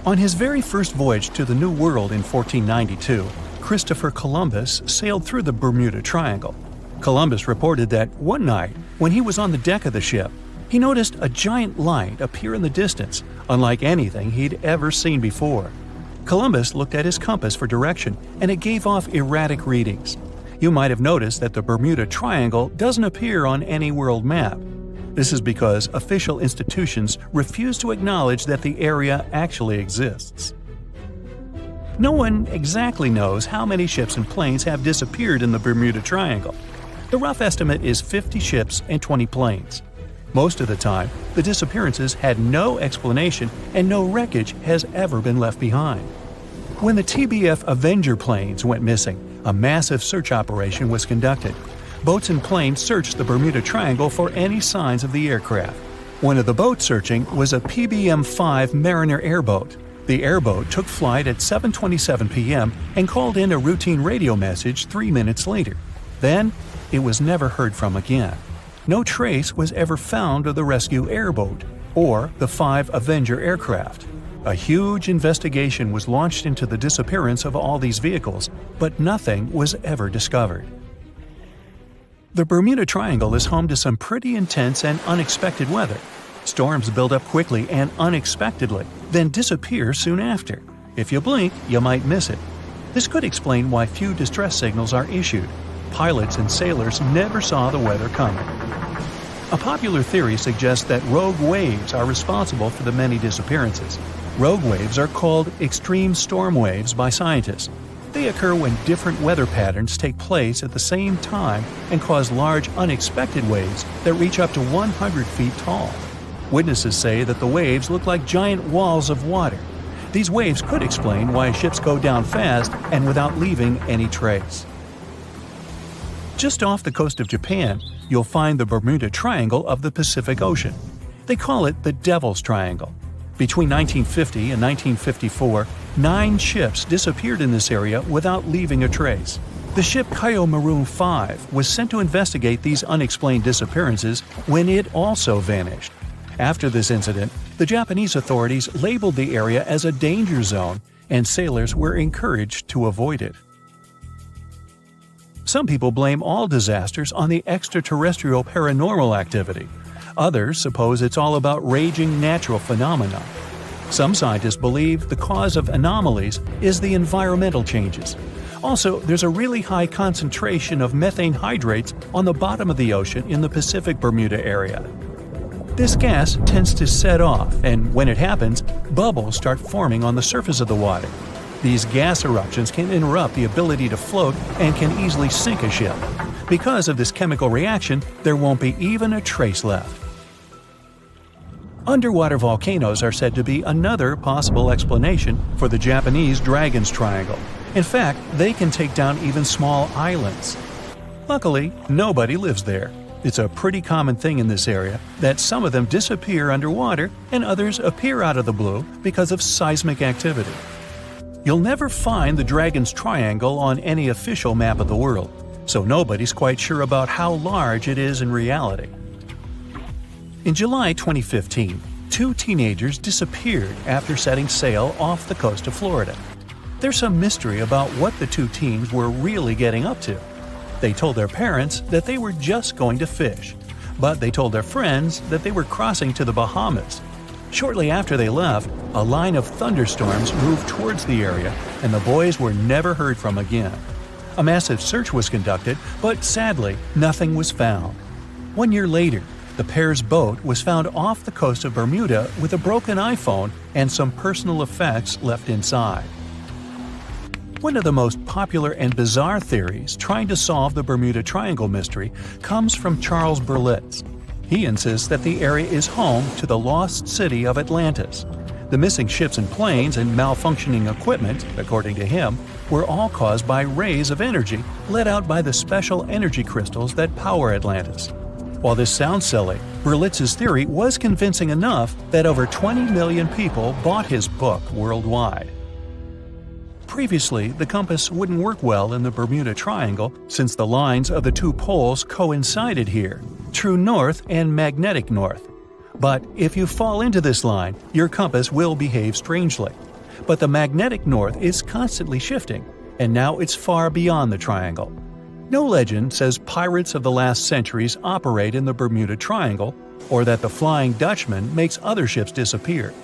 On his very first voyage to the New World in 1492, Christopher Columbus sailed through the Bermuda Triangle. Columbus reported that one night, when he was on the deck of the ship, he noticed a giant light appear in the distance, unlike anything he'd ever seen before. Columbus looked at his compass for direction, and it gave off erratic readings. You might have noticed that the Bermuda Triangle doesn't appear on any world map. This is because official institutions refuse to acknowledge that the area actually exists. No one exactly knows how many ships and planes have disappeared in the Bermuda Triangle. The rough estimate is 50 ships and 20 planes. Most of the time, the disappearances had no explanation and no wreckage has ever been left behind. When the TBF Avenger planes went missing, a massive search operation was conducted. Boats and planes searched the Bermuda Triangle for any signs of the aircraft. One of the boats searching was a PBM-5 Mariner airboat. The airboat took flight at 7:27 p.m. and called in a routine radio message 3 minutes later. Then, it was never heard from again. No trace was ever found of the rescue airboat or the 5 Avenger aircraft. A huge investigation was launched into the disappearance of all these vehicles, but nothing was ever discovered. The Bermuda Triangle is home to some pretty intense and unexpected weather. Storms build up quickly and unexpectedly, then disappear soon after. If you blink, you might miss it. This could explain why few distress signals are issued. Pilots and sailors never saw the weather coming. A popular theory suggests that rogue waves are responsible for the many disappearances. Rogue waves are called extreme storm waves by scientists. They occur when different weather patterns take place at the same time and cause large unexpected waves that reach up to 100 feet tall. Witnesses say that the waves look like giant walls of water. These waves could explain why ships go down fast and without leaving any trace. Just off the coast of Japan, you'll find the Bermuda Triangle of the Pacific Ocean. They call it the Devil's Triangle. Between 1950 and 1954, 9 ships disappeared in this area without leaving a trace. The ship Kaio Maroon 5 was sent to investigate these unexplained disappearances when it also vanished. After this incident, the Japanese authorities labeled the area as a danger zone, and sailors were encouraged to avoid it. Some people blame all disasters on the extraterrestrial paranormal activity. Others suppose it's all about raging natural phenomena. Some scientists believe the cause of anomalies is the environmental changes. Also, there's a really high concentration of methane hydrates on the bottom of the ocean in the Pacific Bermuda area. This gas tends to set off, and when it happens, bubbles start forming on the surface of the water. These gas eruptions can interrupt the ability to float and can easily sink a ship. Because of this chemical reaction, there won't be even a trace left. Underwater volcanoes are said to be another possible explanation for the Japanese Dragon's Triangle. In fact, they can take down even small islands. Luckily, nobody lives there. It's a pretty common thing in this area that some of them disappear underwater and others appear out of the blue because of seismic activity. You'll never find the Dragon's Triangle on any official map of the world, so nobody's quite sure about how large it is in reality. In July 2015, 2 teenagers disappeared after setting sail off the coast of Florida. There's some mystery about what the 2 teens were really getting up to. They told their parents that they were just going to fish, but they told their friends that they were crossing to the Bahamas. Shortly after they left, a line of thunderstorms moved towards the area, and the boys were never heard from again. A massive search was conducted, but sadly, nothing was found. 1 year later, the pair's boat was found off the coast of Bermuda with a broken iPhone and some personal effects left inside. One of the most popular and bizarre theories trying to solve the Bermuda Triangle mystery comes from Charles Berlitz. He insists that the area is home to the lost city of Atlantis. The missing ships and planes and malfunctioning equipment, according to him, were all caused by rays of energy let out by the special energy crystals that power Atlantis. While this sounds silly, Berlitz's theory was convincing enough that over 20 million people bought his book worldwide. Previously, the compass wouldn't work well in the Bermuda Triangle since the lines of the 2 poles coincided here, true north and magnetic north. But if you fall into this line, your compass will behave strangely. But the magnetic north is constantly shifting, and now it's far beyond the triangle. No legend says pirates of the last centuries operate in the Bermuda Triangle, or that the Flying Dutchman makes other ships disappear.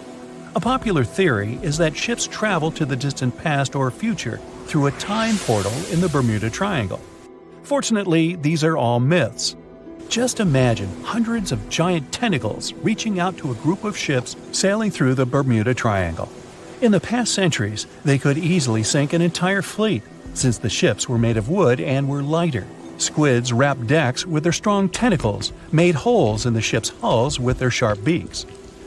A popular theory is that ships travel to the distant past or future through a time portal in the Bermuda Triangle. Fortunately, these are all myths. Just imagine hundreds of giant tentacles reaching out to a group of ships sailing through the Bermuda Triangle. In the past centuries, they could easily sink an entire fleet, since the ships were made of wood and were lighter. Squids wrapped decks with their strong tentacles, made holes in the ship's hulls with their sharp beaks.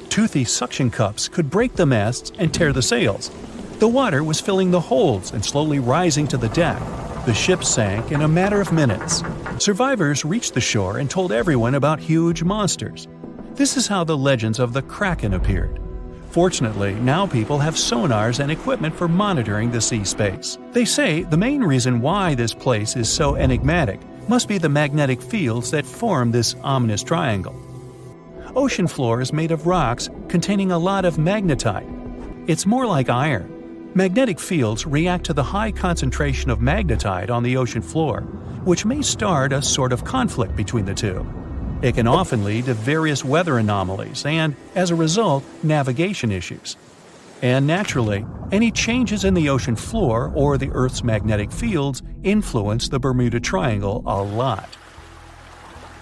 Toothy suction cups could break the masts and tear the sails. The water was filling the holds and slowly rising to the deck. The ship sank in a matter of minutes. Survivors reached the shore and told everyone about huge monsters. This is how the legends of the Kraken appeared. Fortunately, now people have sonars and equipment for monitoring the sea space. They say the main reason why this place is so enigmatic must be the magnetic fields that form this ominous triangle. Ocean floor is made of rocks containing a lot of magnetite. It's more like iron. Magnetic fields react to the high concentration of magnetite on the ocean floor, which may start a sort of conflict between the two. It can often lead to various weather anomalies and, as a result, navigation issues. And naturally, any changes in the ocean floor or the Earth's magnetic fields influence the Bermuda Triangle a lot.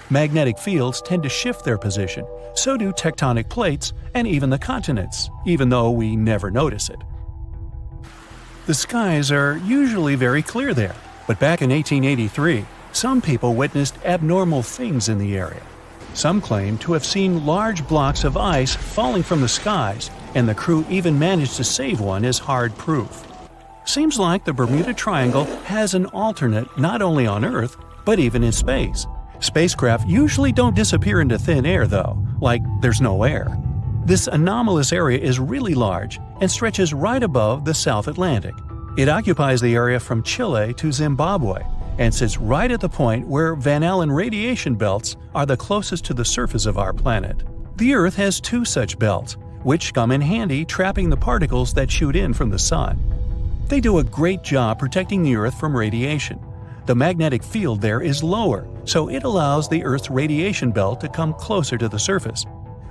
Magnetic fields tend to shift their position, so do tectonic plates and even the continents, even though we never notice it. The skies are usually very clear there, but back in 1883, some people witnessed abnormal things in the area. Some claim to have seen large blocks of ice falling from the skies, and the crew even managed to save one as hard proof. Seems like the Bermuda Triangle has an alternate not only on Earth, but even in space. Spacecraft usually don't disappear into thin air, though, like there's no air. This anomalous area is really large and stretches right above the South Atlantic. It occupies the area from Chile to Zimbabwe and sits right at the point where Van Allen radiation belts are the closest to the surface of our planet. The Earth has 2 such belts, which come in handy trapping the particles that shoot in from the sun. They do a great job protecting the Earth from radiation. The magnetic field there is lower, so it allows the Earth's radiation belt to come closer to the surface.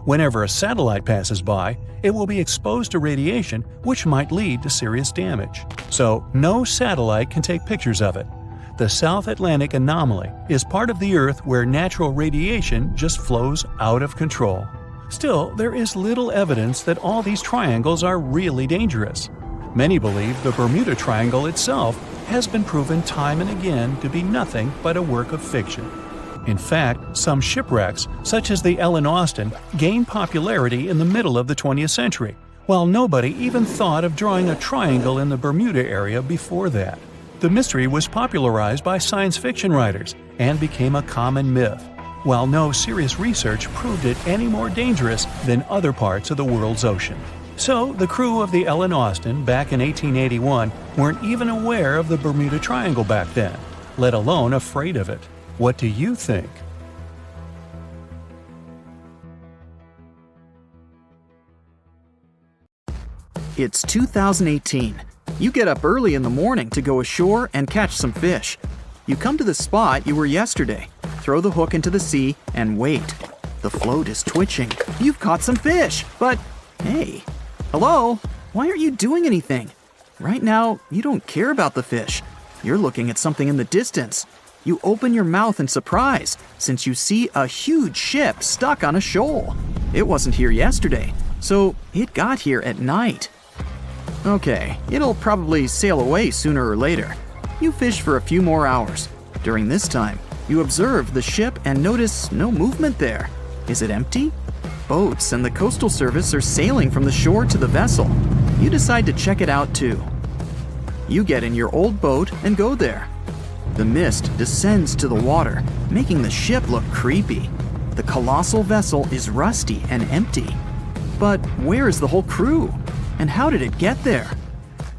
Whenever a satellite passes by, it will be exposed to radiation, which might lead to serious damage. So, no satellite can take pictures of it. The South Atlantic anomaly is part of the Earth where natural radiation just flows out of control. Still, there is little evidence that all these triangles are really dangerous. Many believe the Bermuda Triangle itself has been proven time and again to be nothing but a work of fiction. In fact, some shipwrecks, such as the Ellen Austin, gained popularity in the middle of the 20th century, while nobody even thought of drawing a triangle in the Bermuda area before that. The mystery was popularized by science fiction writers and became a common myth. while no serious research proved it any more dangerous than other parts of the world's ocean. So, the crew of the Ellen Austin back in 1881 weren't even aware of the Bermuda Triangle back then, let alone afraid of it. What do you think? It's 2018. You get up early in the morning to go ashore and catch some fish. You come to the spot you were yesterday, throw the hook into the sea, and wait. The float is twitching. You've caught some fish, but hey, hello? Why aren't you doing anything? Right now, you don't care about the fish. You're looking at something in the distance. You open your mouth in surprise since you see a huge ship stuck on a shoal. It wasn't here yesterday, so it got here at night. Okay, it'll probably sail away sooner or later. You fish for a few more hours. During this time, you observe the ship and notice no movement there. Is it empty? Boats and the Coastal Service are sailing from the shore to the vessel. You decide to check it out too. You get in your old boat and go there. The mist descends to the water, making the ship look creepy. The colossal vessel is rusty and empty. But where is the whole crew? And how did it get there?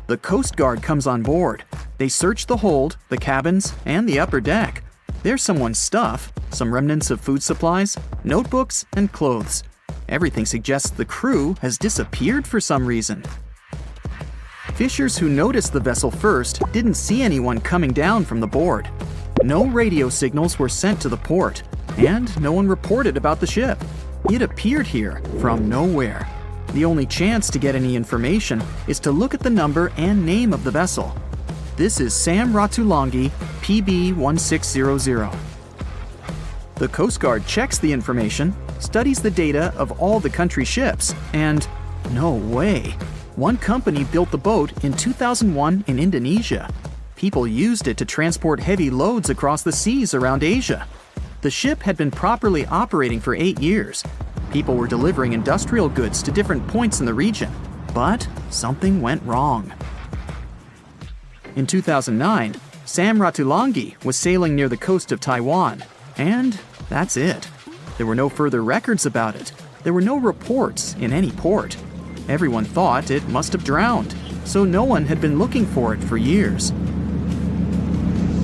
The Coast Guard comes on board. They search the hold, the cabins, and the upper deck. There's someone's stuff, some remnants of food supplies, notebooks, and clothes. Everything suggests the crew has disappeared for some reason. Fishers who noticed the vessel first didn't see anyone coming down from the board. No radio signals were sent to the port, and no one reported about the ship. It appeared here from nowhere. The only chance to get any information is to look at the number and name of the vessel. This is Sam Ratulangi, PB 1600. The Coast Guard checks the information, studies the data of all the country ships, and no way. One company built the boat in 2001 in Indonesia. People used it to transport heavy loads across the seas around Asia. The ship had been properly operating for 8 years. People were delivering industrial goods to different points in the region, but something went wrong. In 2009, Sam Ratulangi was sailing near the coast of Taiwan, and that's it. There were no further records about it. There were no reports in any port. Everyone thought it must have drowned, so no one had been looking for it for years.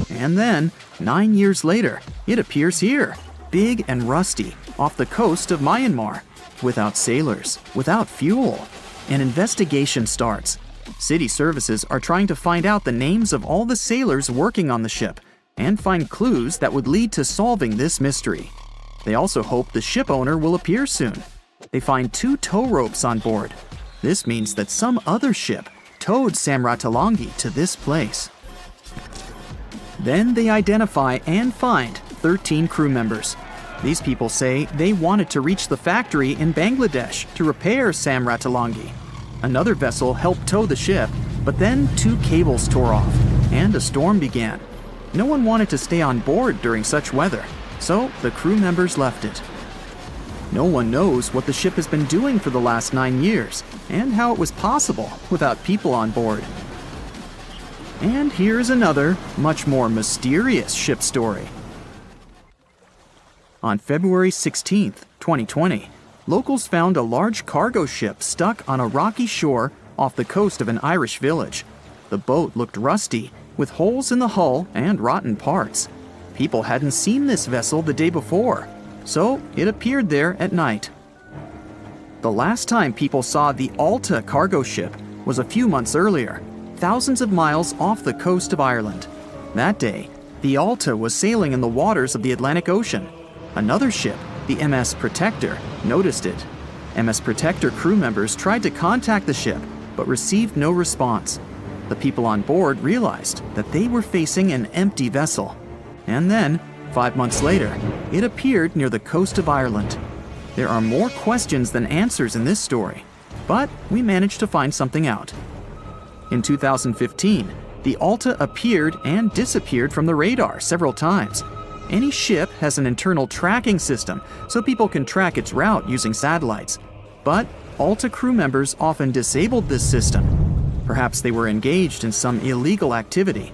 And then, 9 years later, it appears here, big and rusty, off the coast of Myanmar, without sailors, without fuel. An investigation starts. City services are trying to find out the names of all the sailors working on the ship and find clues that would lead to solving this mystery. They also hope the ship owner will appear soon. They find 2 tow ropes on board. This means that some other ship towed Sam Ratulangi to this place. Then they identify and find 13 crew members. These people say they wanted to reach the factory in Bangladesh to repair Sam Ratulangi. Another vessel helped tow the ship, but then 2 cables tore off, and a storm began. No one wanted to stay on board during such weather, so the crew members left it. No one knows what the ship has been doing for the last 9 years, and how it was possible without people on board. And here's another, much more mysterious ship story. On February 16, 2020, locals found a large cargo ship stuck on a rocky shore off the coast of an Irish village. The boat looked rusty, with holes in the hull and rotten parts. People hadn't seen this vessel the day before, so it appeared there at night. The last time people saw the Alta cargo ship was a few months earlier, thousands of miles off the coast of Ireland. That day, the Alta was sailing in the waters of the Atlantic Ocean. Another ship, the MS Protector, noticed it. MS Protector crew members tried to contact the ship, but received no response. The people on board realized that they were facing an empty vessel. And then, 5 months later, it appeared near the coast of Ireland. There are more questions than answers in this story, but we managed to find something out. In 2015, the Alta appeared and disappeared from the radar several times. Any ship has an internal tracking system, so people can track its route using satellites. But Alta crew members often disabled this system. Perhaps they were engaged in some illegal activity.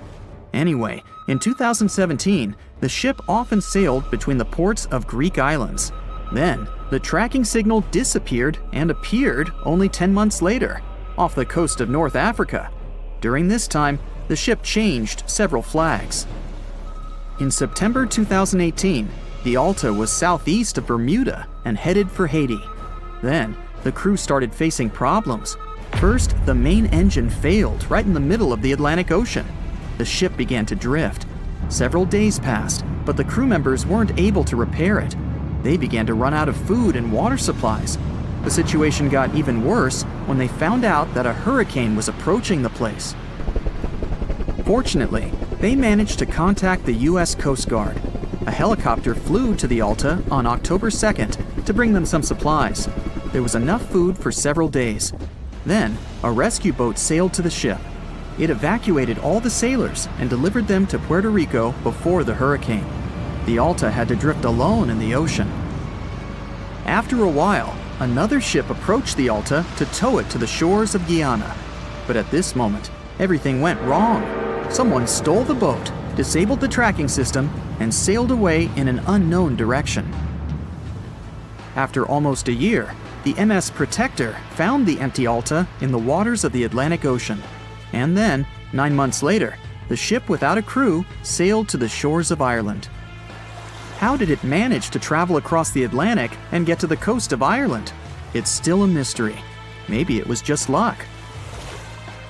Anyway, in 2017, the ship often sailed between the ports of Greek islands. Then, the tracking signal disappeared and appeared only 10 months later, off the coast of North Africa. During this time, the ship changed several flags. In September 2018, the Alta was southeast of Bermuda and headed for Haiti. Then, the crew started facing problems. First, the main engine failed right in the middle of the Atlantic Ocean. The ship began to drift. Several days passed, but the crew members weren't able to repair it. They began to run out of food and water supplies. The situation got even worse when they found out that a hurricane was approaching the place. Fortunately, they managed to contact the U.S. Coast Guard. A helicopter flew to the Alta on October 2nd to bring them some supplies. There was enough food for several days. Then, a rescue boat sailed to the ship. It evacuated all the sailors and delivered them to Puerto Rico before the hurricane. The Alta had to drift alone in the ocean. After a while, another ship approached the Alta to tow it to the shores of Guyana. But at this moment, everything went wrong. Someone stole the boat, disabled the tracking system, and sailed away in an unknown direction. After almost a year, the MS Protector found the empty Alta in the waters of the Atlantic Ocean. And then, 9 months later, the ship without a crew sailed to the shores of Ireland. How did it manage to travel across the Atlantic and get to the coast of Ireland? It's still a mystery. Maybe it was just luck.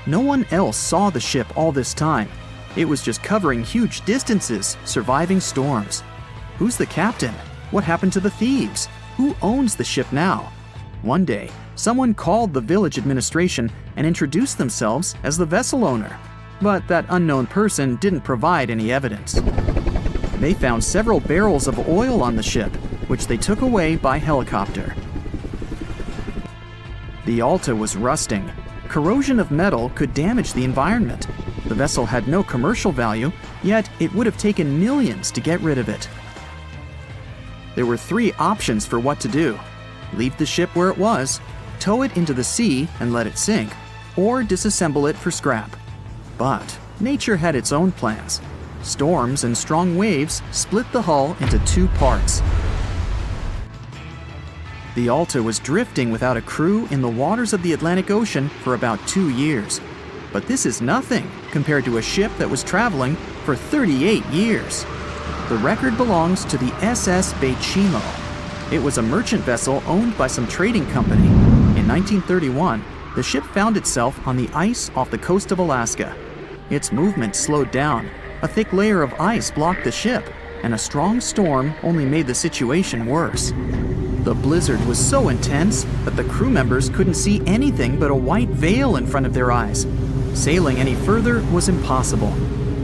No one else saw the ship all this time. It was just covering huge distances, surviving storms. Who's the captain? What happened to the thieves? Who owns the ship now? One day, someone called the village administration and introduced themselves as the vessel owner. But that unknown person didn't provide any evidence. They found several barrels of oil on the ship, which they took away by helicopter. The Alta was rusting. Corrosion of metal could damage the environment. The vessel had no commercial value, yet it would have taken millions to get rid of it. There were 3 options for what to do: leave the ship where it was, tow it into the sea and let it sink, or disassemble it for scrap. But nature had its own plans. Storms and strong waves split the hull into 2 parts. The Alta was drifting without a crew in the waters of the Atlantic Ocean for about 2 years. But this is nothing compared to a ship that was traveling for 38 years. The record belongs to the SS Baychimo. It was a merchant vessel owned by some trading company. In 1931, the ship found itself on the ice off the coast of Alaska. Its movement slowed down. A thick layer of ice blocked the ship, and a strong storm only made the situation worse. The blizzard was so intense that the crew members couldn't see anything but a white veil in front of their eyes. Sailing any further was impossible.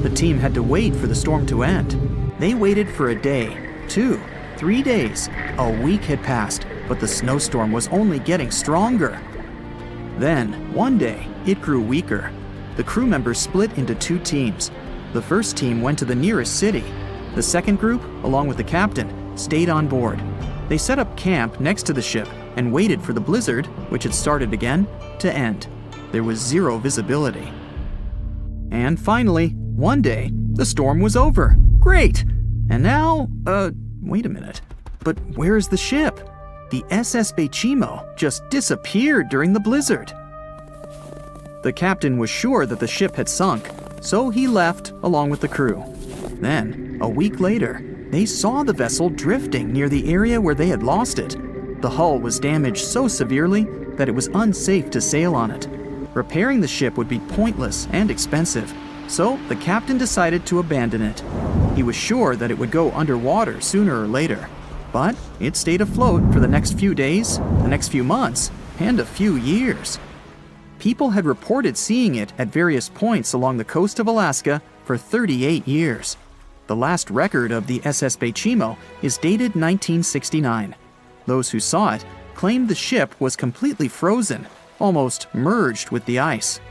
The team had to wait for the storm to end. They waited for a day, 2, 3 days. A week had passed, but the snowstorm was only getting stronger. Then, one day, it grew weaker. The crew members split into 2 teams. The first team went to the nearest city. The second group, along with the captain, stayed on board. They set up camp next to the ship and waited for the blizzard, which had started again, to end. There was 0 visibility. And finally, one day, the storm was over. Great! And now, wait a minute. But where is the ship? The SS Baychimo just disappeared during the blizzard. The captain was sure that the ship had sunk, so he left along with the crew. Then, a week later, they saw the vessel drifting near the area where they had lost it. The hull was damaged so severely that it was unsafe to sail on it. Repairing the ship would be pointless and expensive, so the captain decided to abandon it. He was sure that it would go underwater sooner or later, but it stayed afloat for the next few days, the next few months, and a few years. People had reported seeing it at various points along the coast of Alaska for 38 years. The last record of the SS Baychimo is dated 1969. Those who saw it claimed the ship was completely frozen, almost merged with the ice.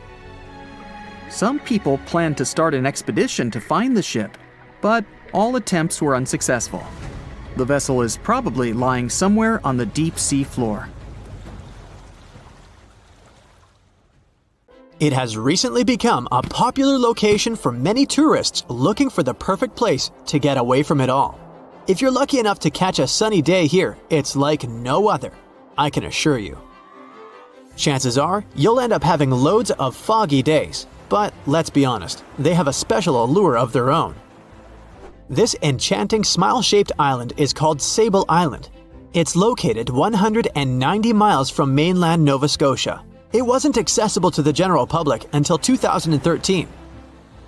Some people planned to start an expedition to find the ship, but all attempts were unsuccessful. The vessel is probably lying somewhere on the deep sea floor. It has recently become a popular location for many tourists looking for the perfect place to get away from it all. If you're lucky enough to catch a sunny day here, it's like no other, I can assure you. Chances are, you'll end up having loads of foggy days, but let's be honest, they have a special allure of their own. This enchanting smile-shaped island is called Sable Island. It's located 190 miles from mainland Nova Scotia. It wasn't accessible to the general public until 2013.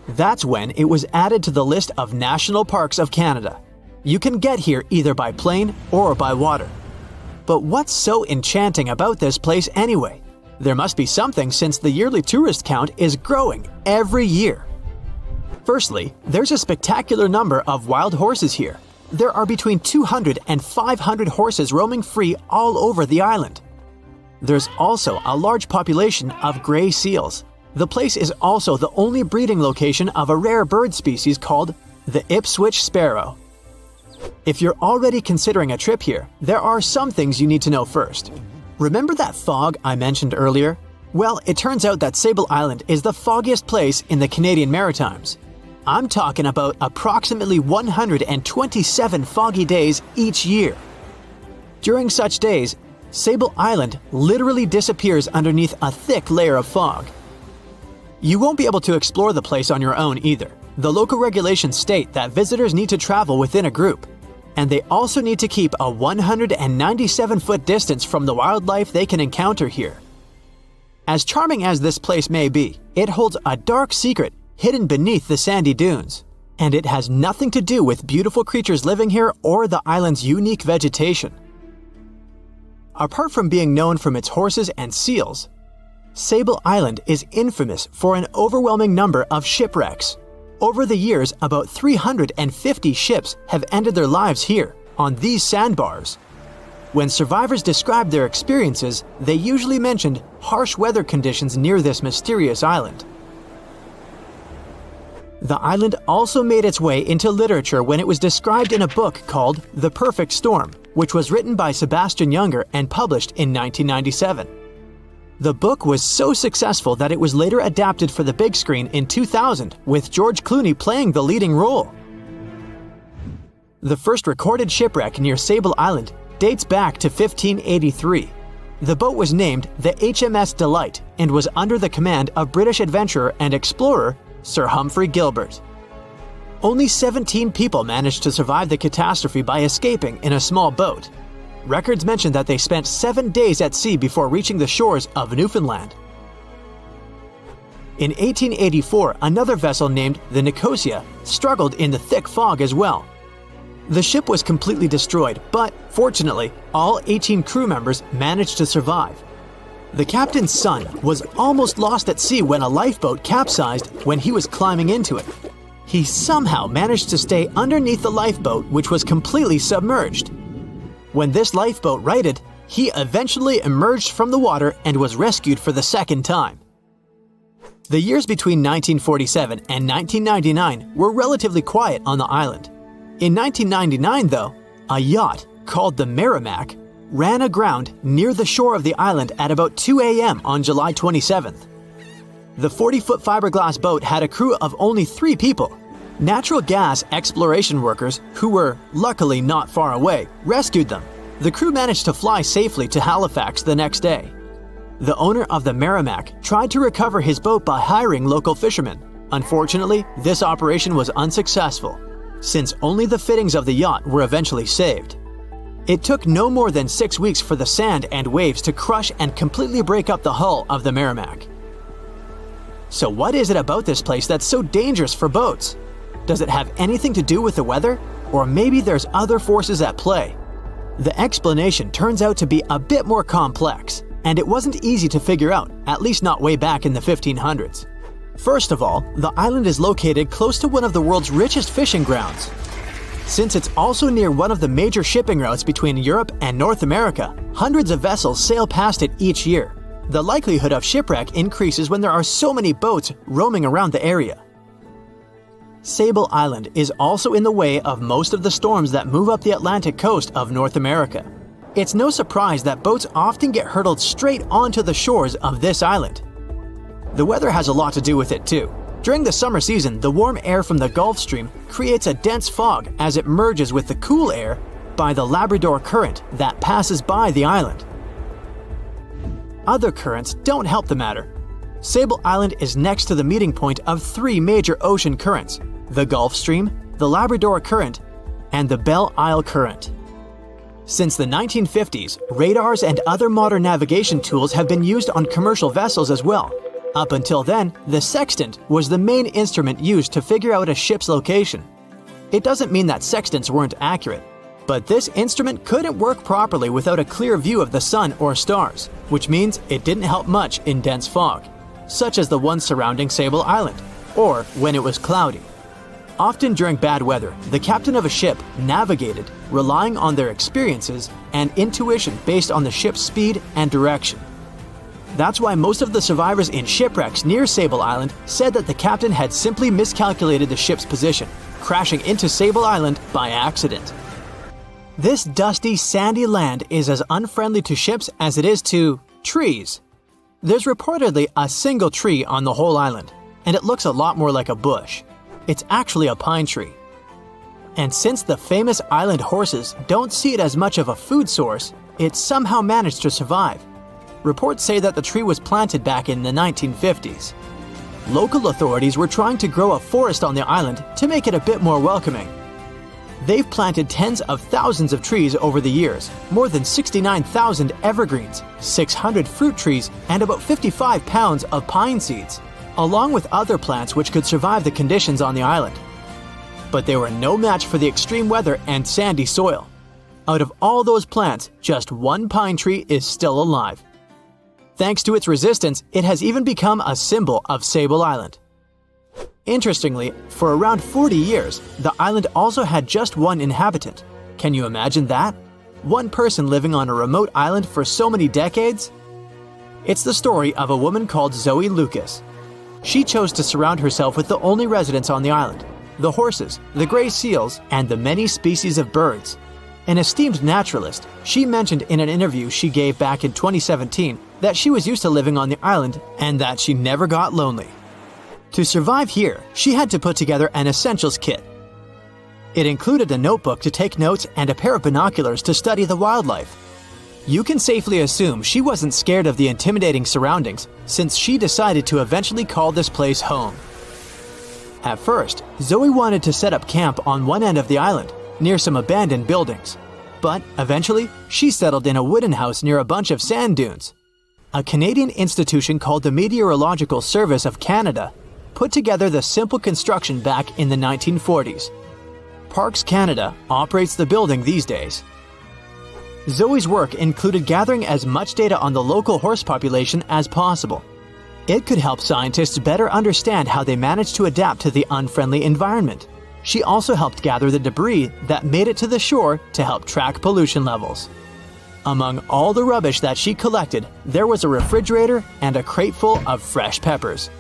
That's when it was added to the list of National Parks of Canada. You can get here either by plane or by water. But what's so enchanting about this place anyway? There must be something since the yearly tourist count is growing every year. Firstly, there's a spectacular number of wild horses here. There are between 200 and 500 horses roaming free all over the island. There's also a large population of gray seals. The place is also the only breeding location of a rare bird species called the Ipswich sparrow. If you're already considering a trip here, there are some things you need to know first. Remember that fog I mentioned earlier? Well, it turns out that Sable Island is the foggiest place in the Canadian Maritimes. I'm talking about approximately 127 foggy days each year. During such days, Sable Island literally disappears underneath a thick layer of fog. You won't be able to explore the place on your own either. The local regulations state that visitors need to travel within a group, and they also need to keep a 197-foot distance from the wildlife they can encounter here. As charming as this place may be, it holds a dark secret hidden beneath the sandy dunes, and it has nothing to do with beautiful creatures living here or the island's unique vegetation. Apart from being known from its horses and seals, Sable Island is infamous for an overwhelming number of shipwrecks. Over the years, about 350 ships have ended their lives here, on these sandbars. When survivors described their experiences, they usually mentioned harsh weather conditions near this mysterious island. The island also made its way into literature when it was described in a book called The Perfect Storm, which was written by Sebastian Junger and published in 1997. The book was so successful that it was later adapted for the big screen in 2000, with George Clooney playing the leading role. The first recorded shipwreck near Sable Island dates back to 1583. The boat was named the HMS Delight and was under the command of British adventurer and explorer Sir Humphrey Gilbert. Only 17 people managed to survive the catastrophe by escaping in a small boat. Records mention that they spent 7 days at sea before reaching the shores of Newfoundland. In 1884, another vessel named the Nicosia struggled in the thick fog as well. The ship was completely destroyed, but fortunately, all 18 crew members managed to survive. The captain's son was almost lost at sea when a lifeboat capsized when he was climbing into it. He somehow managed to stay underneath the lifeboat, which was completely submerged. When this lifeboat righted, he eventually emerged from the water and was rescued for the second time. The years between 1947 and 1999 were relatively quiet on the island. In 1999, though, a yacht called the Merrimack ran aground near the shore of the island at about 2 a.m. on July 27th. The 40-foot fiberglass boat had a crew of only 3 people. Natural gas exploration workers, who were luckily not far away, rescued them. The crew managed to fly safely to Halifax the next day. The owner of the Merrimack tried to recover his boat by hiring local fishermen. Unfortunately, this operation was unsuccessful, since only the fittings of the yacht were eventually saved. It took no more than 6 weeks for the sand and waves to crush and completely break up the hull of the Merrimack. So what is it about this place that's so dangerous for boats? Does it have anything to do with the weather? Or maybe there's other forces at play? The explanation turns out to be a bit more complex, and it wasn't easy to figure out, at least not way back in the 1500s. First of all, the island is located close to one of the world's richest fishing grounds. Since it's also near one of the major shipping routes between Europe and North America, hundreds of vessels sail past it each year. The likelihood of shipwreck increases when there are so many boats roaming around the area. Sable Island is also in the way of most of the storms that move up the Atlantic coast of North America. It's no surprise that boats often get hurtled straight onto the shores of this island. The weather has a lot to do with it too. During the summer season, the warm air from the Gulf Stream creates a dense fog as it merges with the cool air by the Labrador Current that passes by the island. Other currents don't help the matter. Sable Island is next to the meeting point of three major ocean currents: the Gulf Stream, the Labrador Current, and the Belle Isle Current. Since the 1950s, radars and other modern navigation tools have been used on commercial vessels as well. Up until then, the sextant was the main instrument used to figure out a ship's location. It doesn't mean that sextants weren't accurate, but this instrument couldn't work properly without a clear view of the sun or stars, which means it didn't help much in dense fog, such as the one surrounding Sable Island, or when it was cloudy. Often during bad weather, the captain of a ship navigated, relying on their experiences and intuition based on the ship's speed and direction. That's why most of the survivors in shipwrecks near Sable Island said that the captain had simply miscalculated the ship's position, crashing into Sable Island by accident. This dusty, sandy land is as unfriendly to ships as it is to trees. There's reportedly a single tree on the whole island, and it looks a lot more like a bush. It's actually a pine tree. And since the famous island horses don't see it as much of a food source, it somehow managed to survive. Reports say that the tree was planted back in the 1950s. Local authorities were trying to grow a forest on the island to make it a bit more welcoming. They've planted tens of thousands of trees over the years, more than 69,000 evergreens, 600 fruit trees, and about 55 pounds of pine seeds, along with other plants which could survive the conditions on the island. But they were no match for the extreme weather and sandy soil. Out of all those plants, just one pine tree is still alive. Thanks to its resistance, it has even become a symbol of Sable Island. Interestingly, for around 40 years, the island also had just one inhabitant. Can you imagine that? One person living on a remote island for so many decades? It's the story of a woman called Zoe Lucas. She chose to surround herself with the only residents on the island: the horses, the gray seals, and the many species of birds. An esteemed naturalist, she mentioned in an interview she gave back in 2017 that she was used to living on the island and that she never got lonely. To survive here, she had to put together an essentials kit. It included a notebook to take notes and a pair of binoculars to study the wildlife. You can safely assume she wasn't scared of the intimidating surroundings, since she decided to eventually call this place home. At first, Zoe wanted to set up camp on one end of the island, near some abandoned buildings. But eventually, she settled in a wooden house near a bunch of sand dunes. A Canadian institution called the Meteorological Service of Canada put together the simple construction back in the 1940s. Parks Canada operates the building these days. Zoe's work included gathering as much data on the local horse population as possible. It could help scientists better understand how they managed to adapt to the unfriendly environment. She also helped gather the debris that made it to the shore to help track pollution levels. Among all the rubbish that she collected, there was a refrigerator and a crate full of fresh peppers.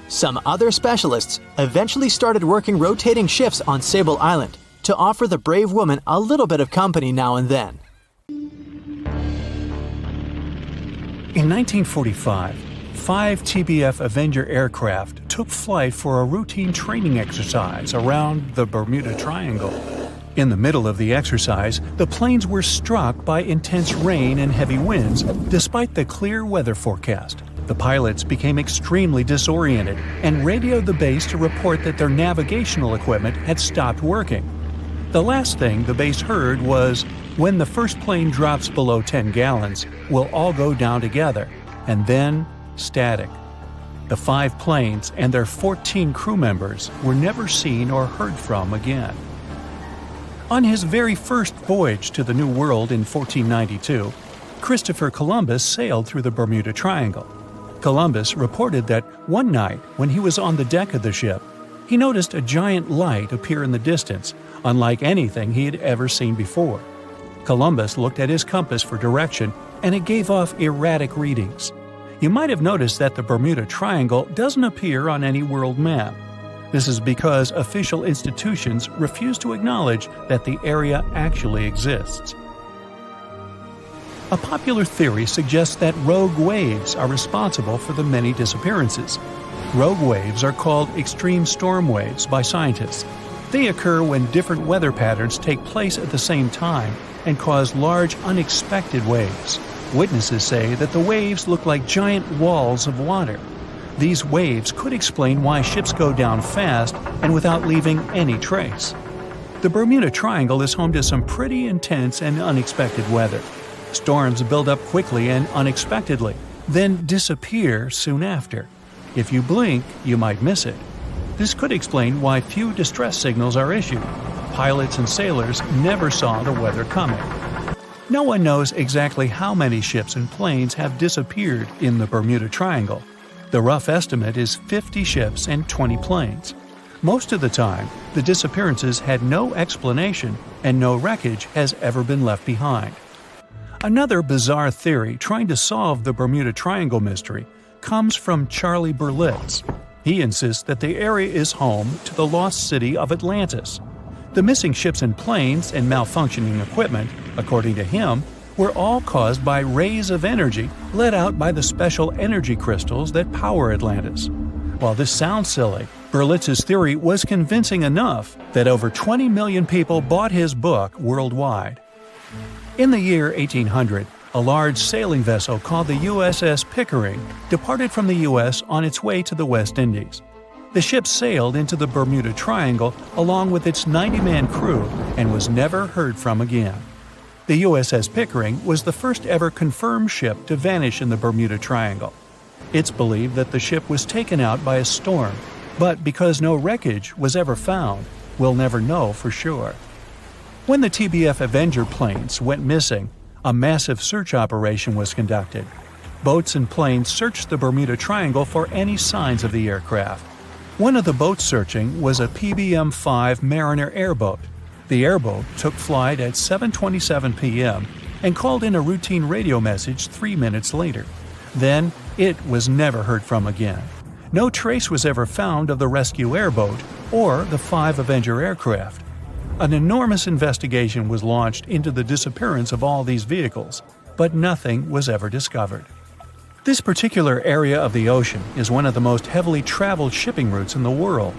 Some other specialists eventually started working rotating shifts on Sable Island to offer the brave woman a little bit of company now and then. In 1945, 5 TBF Avenger aircraft took flight for a routine training exercise around the Bermuda Triangle. In the middle of the exercise, the planes were struck by intense rain and heavy winds, despite the clear weather forecast. The pilots became extremely disoriented and radioed the base to report that their navigational equipment had stopped working. The last thing the base heard was, "When the first plane drops below 10 gallons, we'll all go down together," and then static. The 5 planes and their 14 crew members were never seen or heard from again. On his very first voyage to the New World in 1492, Christopher Columbus sailed through the Bermuda Triangle. Columbus reported that one night when he was on the deck of the ship, he noticed a giant light appear in the distance, unlike anything he had ever seen before. Columbus looked at his compass for direction, and it gave off erratic readings. You might have noticed that the Bermuda Triangle doesn't appear on any world map. This is because official institutions refuse to acknowledge that the area actually exists. A popular theory suggests that rogue waves are responsible for the many disappearances. Rogue waves are called extreme storm waves by scientists. They occur when different weather patterns take place at the same time and cause large unexpected waves. Witnesses say that the waves look like giant walls of water. These waves could explain why ships go down fast and without leaving any trace. The Bermuda Triangle is home to some pretty intense and unexpected weather. Storms build up quickly and unexpectedly, then disappear soon after. If you blink, you might miss it. This could explain why few distress signals are issued. Pilots and sailors never saw the weather coming. No one knows exactly how many ships and planes have disappeared in the Bermuda Triangle. The rough estimate is 50 ships and 20 planes. Most of the time, the disappearances had no explanation and no wreckage has ever been left behind. Another bizarre theory trying to solve the Bermuda Triangle mystery comes from Charlie Berlitz. He insists that the area is home to the lost city of Atlantis. The missing ships and planes and malfunctioning equipment, according to him, were all caused by rays of energy let out by the special energy crystals that power Atlantis. While this sounds silly, Berlitz's theory was convincing enough that over 20 million people bought his book worldwide. In the year 1800, a large sailing vessel called the USS Pickering departed from the U.S. on its way to the West Indies. The ship sailed into the Bermuda Triangle along with its 90-man crew and was never heard from again. The USS Pickering was the first ever confirmed ship to vanish in the Bermuda Triangle. It's believed that the ship was taken out by a storm, but because no wreckage was ever found, we'll never know for sure. When the TBF Avenger planes went missing, a massive search operation was conducted. Boats and planes searched the Bermuda Triangle for any signs of the aircraft. One of the boats searching was a PBM-5 Mariner airboat. The airboat took flight at 7:27 p.m. and called in a routine radio message 3 minutes later. Then, it was never heard from again. No trace was ever found of the rescue airboat or the 5 Avenger aircraft. An enormous investigation was launched into the disappearance of all these vehicles, but nothing was ever discovered. This particular area of the ocean is one of the most heavily traveled shipping routes in the world.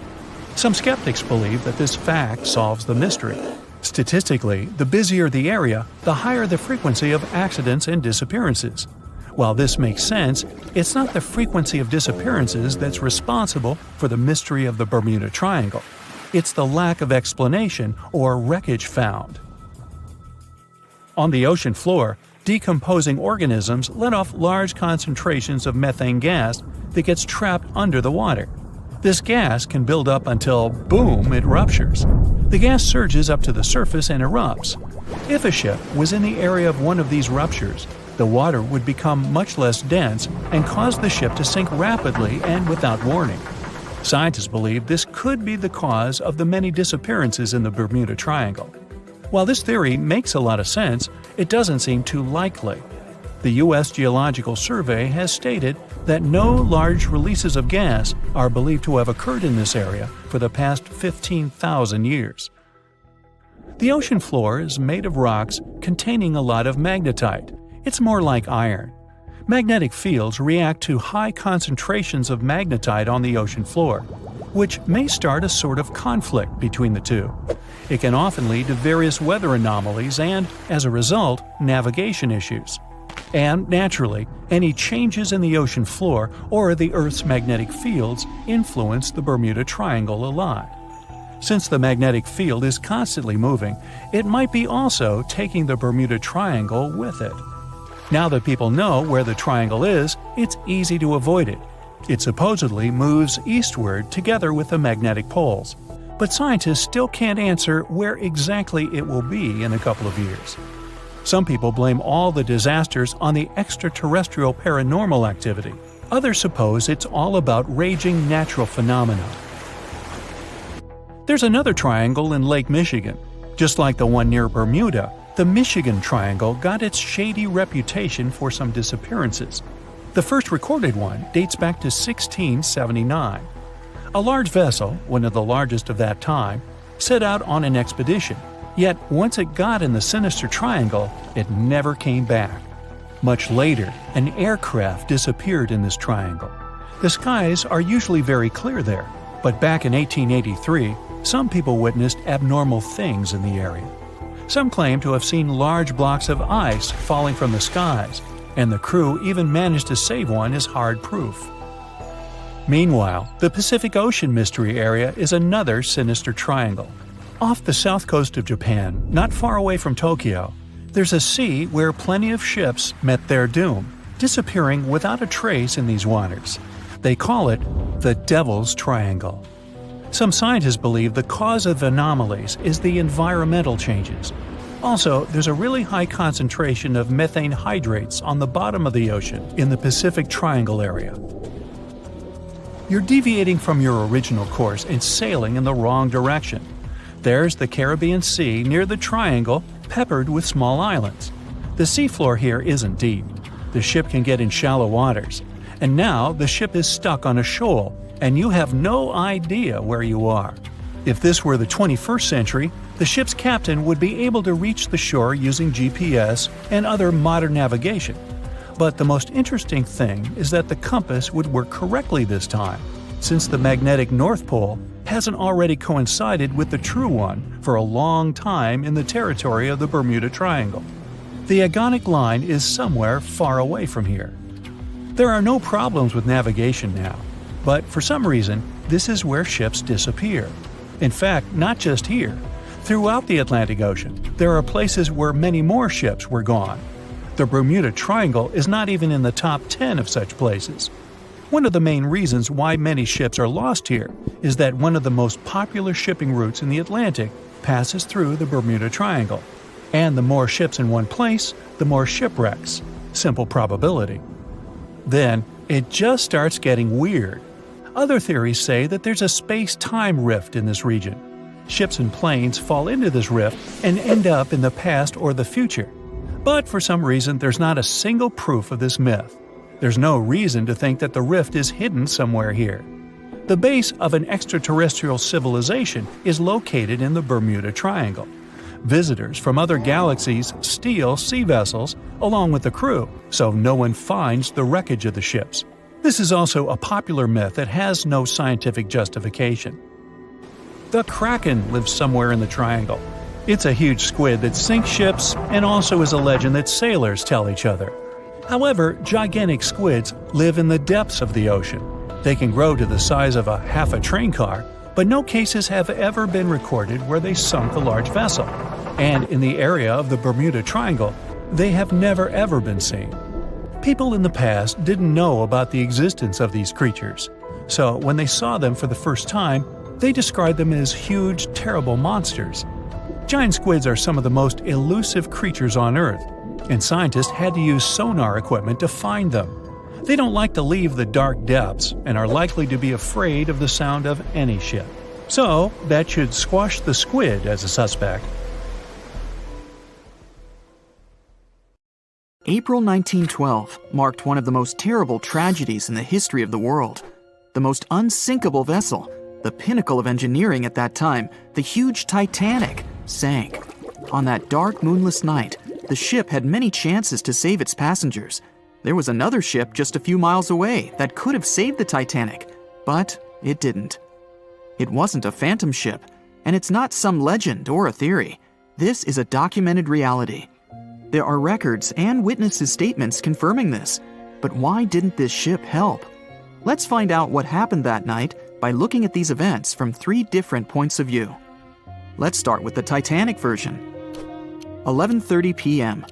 Some skeptics believe that this fact solves the mystery. Statistically, the busier the area, the higher the frequency of accidents and disappearances. While this makes sense, it's not the frequency of disappearances that's responsible for the mystery of the Bermuda Triangle. It's the lack of explanation or wreckage found. On the ocean floor, decomposing organisms let off large concentrations of methane gas that gets trapped under the water. This gas can build up until, boom, it ruptures. The gas surges up to the surface and erupts. If a ship was in the area of one of these ruptures, the water would become much less dense and cause the ship to sink rapidly and without warning. Scientists believe this could be the cause of the many disappearances in the Bermuda Triangle. While this theory makes a lot of sense, it doesn't seem too likely. The U.S. Geological Survey has stated that no large releases of gas are believed to have occurred in this area for the past 15,000 years. The ocean floor is made of rocks containing a lot of magnetite. It's more like iron. Magnetic fields react to high concentrations of magnetite on the ocean floor, which may start a sort of conflict between the two. It can often lead to various weather anomalies and, as a result, navigation issues. And, naturally, any changes in the ocean floor or the Earth's magnetic fields influence the Bermuda Triangle a lot. Since the magnetic field is constantly moving, it might be also taking the Bermuda Triangle with it. Now that people know where the triangle is, it's easy to avoid it. It supposedly moves eastward together with the magnetic poles, but scientists still can't answer where exactly it will be in a couple of years. Some people blame all the disasters on the extraterrestrial paranormal activity. Others suppose it's all about raging natural phenomena. There's another triangle in Lake Michigan. Just like the one near Bermuda, the Michigan Triangle got its shady reputation for some disappearances. The first recorded one dates back to 1679. A large vessel, one of the largest of that time, set out on an expedition. Yet once it got in the sinister triangle, it never came back. Much later, an aircraft disappeared in this triangle. The skies are usually very clear there, but back in 1883, some people witnessed abnormal things in the area. Some claim to have seen large blocks of ice falling from the skies, and the crew even managed to save one as hard proof. Meanwhile, the Pacific Ocean Mystery Area is another sinister triangle. Off the south coast of Japan, not far away from Tokyo, there's a sea where plenty of ships met their doom, disappearing without a trace in these waters. They call it the Devil's Triangle. Some scientists believe the cause of anomalies is the environmental changes. Also, there's a really high concentration of methane hydrates on the bottom of the ocean in the Pacific Triangle area. You're deviating from your original course and sailing in the wrong direction. There's the Caribbean Sea near the triangle, peppered with small islands. The seafloor here isn't deep. The ship can get in shallow waters. And now the ship is stuck on a shoal, and you have no idea where you are. If this were the 21st century, the ship's captain would be able to reach the shore using GPS and other modern navigation. But the most interesting thing is that the compass would work correctly this time, since the magnetic North Pole hasn't already coincided with the true one for a long time in the territory of the Bermuda Triangle. The agonic line is somewhere far away from here. There are no problems with navigation now, but for some reason, this is where ships disappear. In fact, not just here. Throughout the Atlantic Ocean, there are places where many more ships were gone. The Bermuda Triangle is not even in the top 10 of such places. One of the main reasons why many ships are lost here is that one of the most popular shipping routes in the Atlantic passes through the Bermuda Triangle. And the more ships in one place, the more shipwrecks. Simple probability. Then, it just starts getting weird. Other theories say that there's a space-time rift in this region. Ships and planes fall into this rift and end up in the past or the future. But for some reason, there's not a single proof of this myth. There's no reason to think that the rift is hidden somewhere here. The base of an extraterrestrial civilization is located in the Bermuda Triangle. Visitors from other galaxies steal sea vessels along with the crew, so no one finds the wreckage of the ships. This is also a popular myth that has no scientific justification. The Kraken lives somewhere in the triangle. It's a huge squid that sinks ships and also is a legend that sailors tell each other. However, gigantic squids live in the depths of the ocean. They can grow to the size of half a train car, but no cases have ever been recorded where they sunk a large vessel. And in the area of the Bermuda Triangle, they have never ever been seen. People in the past didn't know about the existence of these creatures, so when they saw them for the first time, they described them as huge, terrible monsters. Giant squids are some of the most elusive creatures on Earth, and scientists had to use sonar equipment to find them. They don't like to leave the dark depths and are likely to be afraid of the sound of any ship. So, that should squash the squid as a suspect. April 1912 marked one of the most terrible tragedies in the history of the world. The most unsinkable vessel, the pinnacle of engineering at that time, the huge Titanic, sank. On that dark, moonless night, the ship had many chances to save its passengers. There was another ship just a few miles away that could have saved the Titanic, but it didn't. It wasn't a phantom ship, and it's not some legend or a theory. This is a documented reality. There are records and witnesses' statements confirming this. But why didn't this ship help? Let's find out what happened that night by looking at these events from 3 different points of view. Let's start with the Titanic version. 11:30 p.m.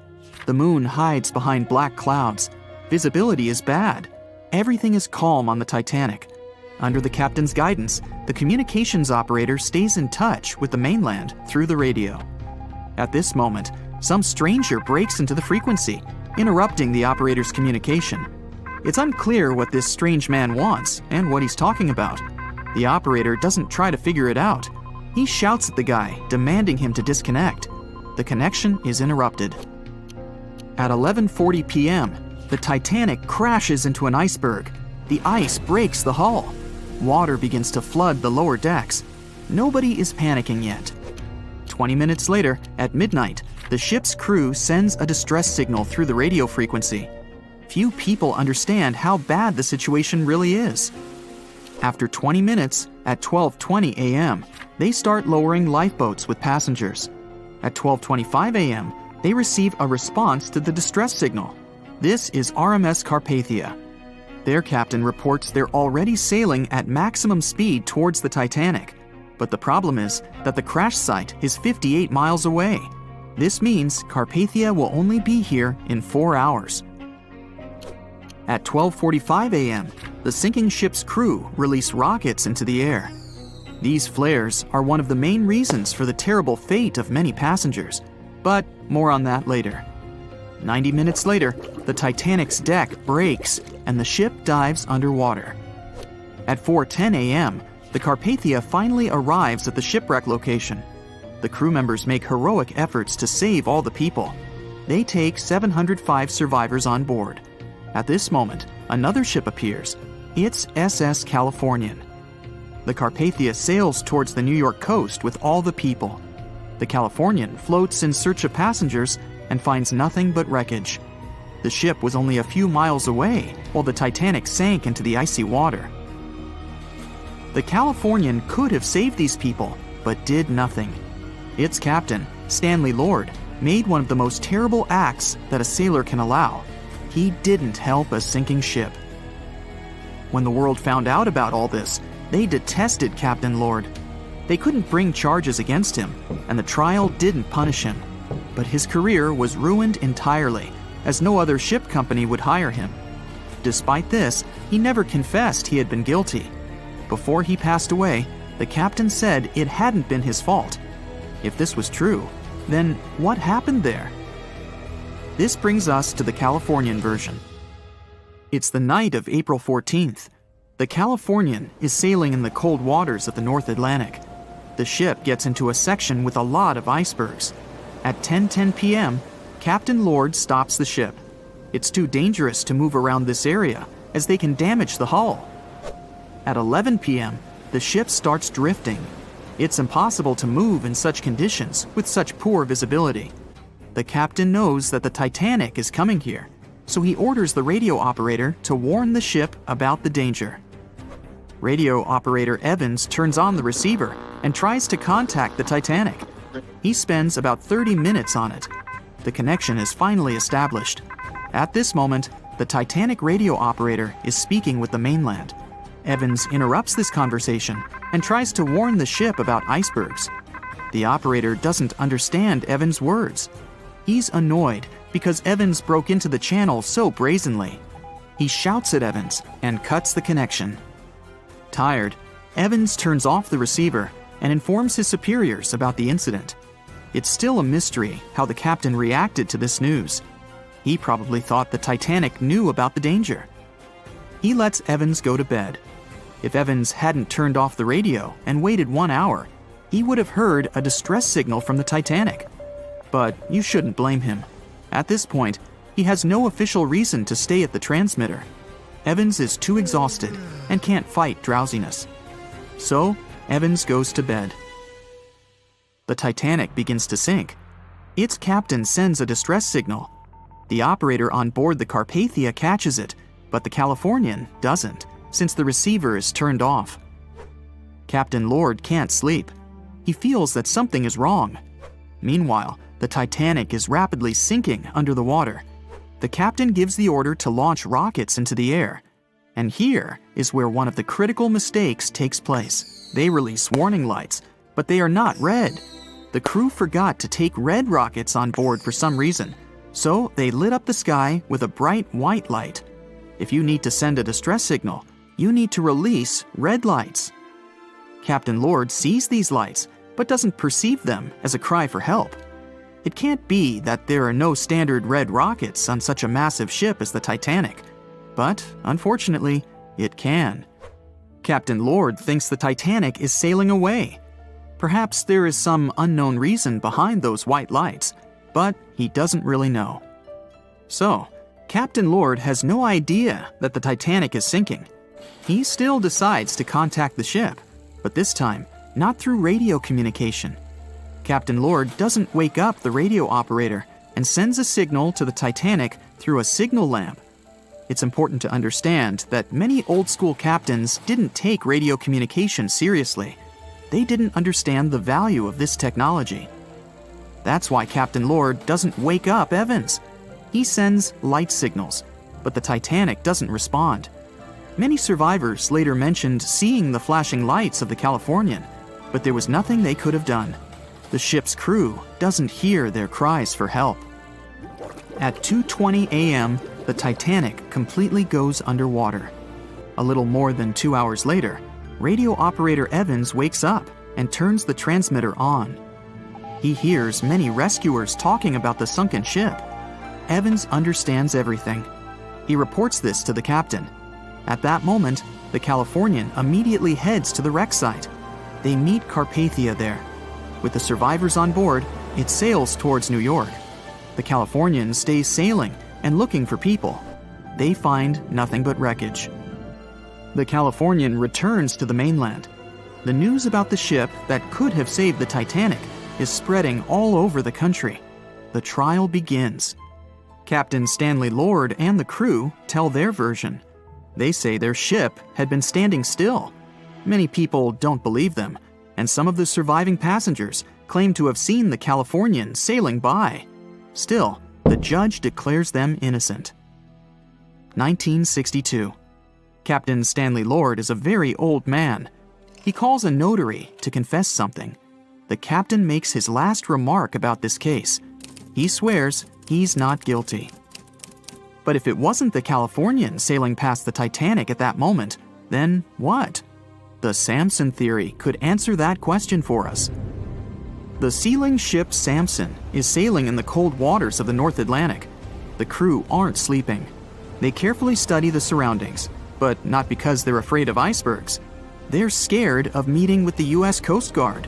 The moon hides behind black clouds. Visibility is bad. Everything is calm on the Titanic. Under the captain's guidance, the communications operator stays in touch with the mainland through the radio. At this moment, some stranger breaks into the frequency, interrupting the operator's communication. It's unclear what this strange man wants and what he's talking about. The operator doesn't try to figure it out. He shouts at the guy, demanding him to disconnect. The connection is interrupted. At 11:40 p.m., the Titanic crashes into an iceberg. The ice breaks the hull. Water begins to flood the lower decks. Nobody is panicking yet. 20 minutes later, at midnight, The ship's crew sends a distress signal through the radio frequency. Few people understand how bad the situation really is. After 20 minutes, at 12:20 a.m., they start lowering lifeboats with passengers. At 12:25 a.m., they receive a response to the distress signal. This is RMS Carpathia. Their captain reports they're already sailing at maximum speed towards the Titanic. But the problem is that the crash site is 58 miles away. This means Carpathia will only be here in 4 hours. At 12:45 a.m., the sinking ship's crew release rockets into the air. These flares are one of the main reasons for the terrible fate of many passengers, but more on that later. 90 minutes later, the Titanic's deck breaks and the ship dives underwater. At 4:10 a.m., the Carpathia finally arrives at the shipwreck location. The crew members make heroic efforts to save all the people. They take 705 survivors on board. At this moment, another ship appears. It's SS Californian. The Carpathia sails towards the New York coast with all the people. The Californian floats in search of passengers and finds nothing but wreckage. The ship was only a few miles away while the Titanic sank into the icy water. The Californian could have saved these people, but did nothing. Its captain, Stanley Lord, made one of the most terrible acts that a sailor can allow. He didn't help a sinking ship. When the world found out about all this, they detested Captain Lord. They couldn't bring charges against him, and the trial didn't punish him. But his career was ruined entirely, as no other ship company would hire him. Despite this, he never confessed he had been guilty. Before he passed away, the captain said it hadn't been his fault. If this was true, then what happened there? This brings us to the Californian version. It's the night of April 14th. The Californian is sailing in the cold waters of the North Atlantic. The ship gets into a section with a lot of icebergs. At 10:10 p.m., Captain Lord stops the ship. It's too dangerous to move around this area, as they can damage the hull. At 11 p.m., the ship starts drifting. It's impossible to move in such conditions with such poor visibility. The captain knows that the Titanic is coming here, so he orders the radio operator to warn the ship about the danger. Radio operator Evans turns on the receiver and tries to contact the Titanic. He spends about 30 minutes on it. The connection is finally established. At this moment, the Titanic radio operator is speaking with the mainland. Evans interrupts this conversation and tries to warn the ship about icebergs. The operator doesn't understand Evans' words. He's annoyed because Evans broke into the channel so brazenly. He shouts at Evans and cuts the connection. Tired, Evans turns off the receiver and informs his superiors about the incident. It's still a mystery how the captain reacted to this news. He probably thought the Titanic knew about the danger. He lets Evans go to bed. If Evans hadn't turned off the radio and waited 1 hour, he would have heard a distress signal from the Titanic. But you shouldn't blame him. At this point, he has no official reason to stay at the transmitter. Evans is too exhausted and can't fight drowsiness. So, Evans goes to bed. The Titanic begins to sink. Its captain sends a distress signal. The operator on board the Carpathia catches it, but the Californian doesn't, since the receiver is turned off. Captain Lord can't sleep. He feels that something is wrong. Meanwhile, the Titanic is rapidly sinking under the water. The captain gives the order to launch rockets into the air. And here is where one of the critical mistakes takes place. They release warning lights, but they are not red. The crew forgot to take red rockets on board for some reason, so they lit up the sky with a bright white light. If you need to send a distress signal, you need to release red lights. Captain Lord sees these lights, but doesn't perceive them as a cry for help. It can't be that there are no standard red rockets on such a massive ship as the Titanic. But, unfortunately, it can. Captain Lord thinks the Titanic is sailing away. Perhaps there is some unknown reason behind those white lights, but he doesn't really know. So, Captain Lord has no idea that the Titanic is sinking. He still decides to contact the ship, but this time, not through radio communication. Captain Lord doesn't wake up the radio operator and sends a signal to the Titanic through a signal lamp. It's important to understand that many old-school captains didn't take radio communication seriously. They didn't understand the value of this technology. That's why Captain Lord doesn't wake up Evans. He sends light signals, but the Titanic doesn't respond. Many survivors later mentioned seeing the flashing lights of the Californian, but there was nothing they could have done. The ship's crew doesn't hear their cries for help. At 2:20 a.m., the Titanic completely goes underwater. A little more than 2 hours later, radio operator Evans wakes up and turns the transmitter on. He hears many rescuers talking about the sunken ship. Evans understands everything. He reports this to the captain. At that moment, the Californian immediately heads to the wreck site. They meet Carpathia there. With the survivors on board, it sails towards New York. The Californian stays sailing and looking for people. They find nothing but wreckage. The Californian returns to the mainland. The news about the ship that could have saved the Titanic is spreading all over the country. The trial begins. Captain Stanley Lord and the crew tell their version. They say their ship had been standing still. Many people don't believe them, and some of the surviving passengers claim to have seen the Californian sailing by. Still, the judge declares them innocent. 1962. Captain Stanley Lord is a very old man. He calls a notary to confess something. The captain makes his last remark about this case. He swears he's not guilty. But if it wasn't the Californian sailing past the Titanic at that moment, then what? The Samson theory could answer that question for us. The sealing ship Samson is sailing in the cold waters of the North Atlantic. The crew aren't sleeping. They carefully study the surroundings, but not because they're afraid of icebergs. They're scared of meeting with the U.S. Coast Guard.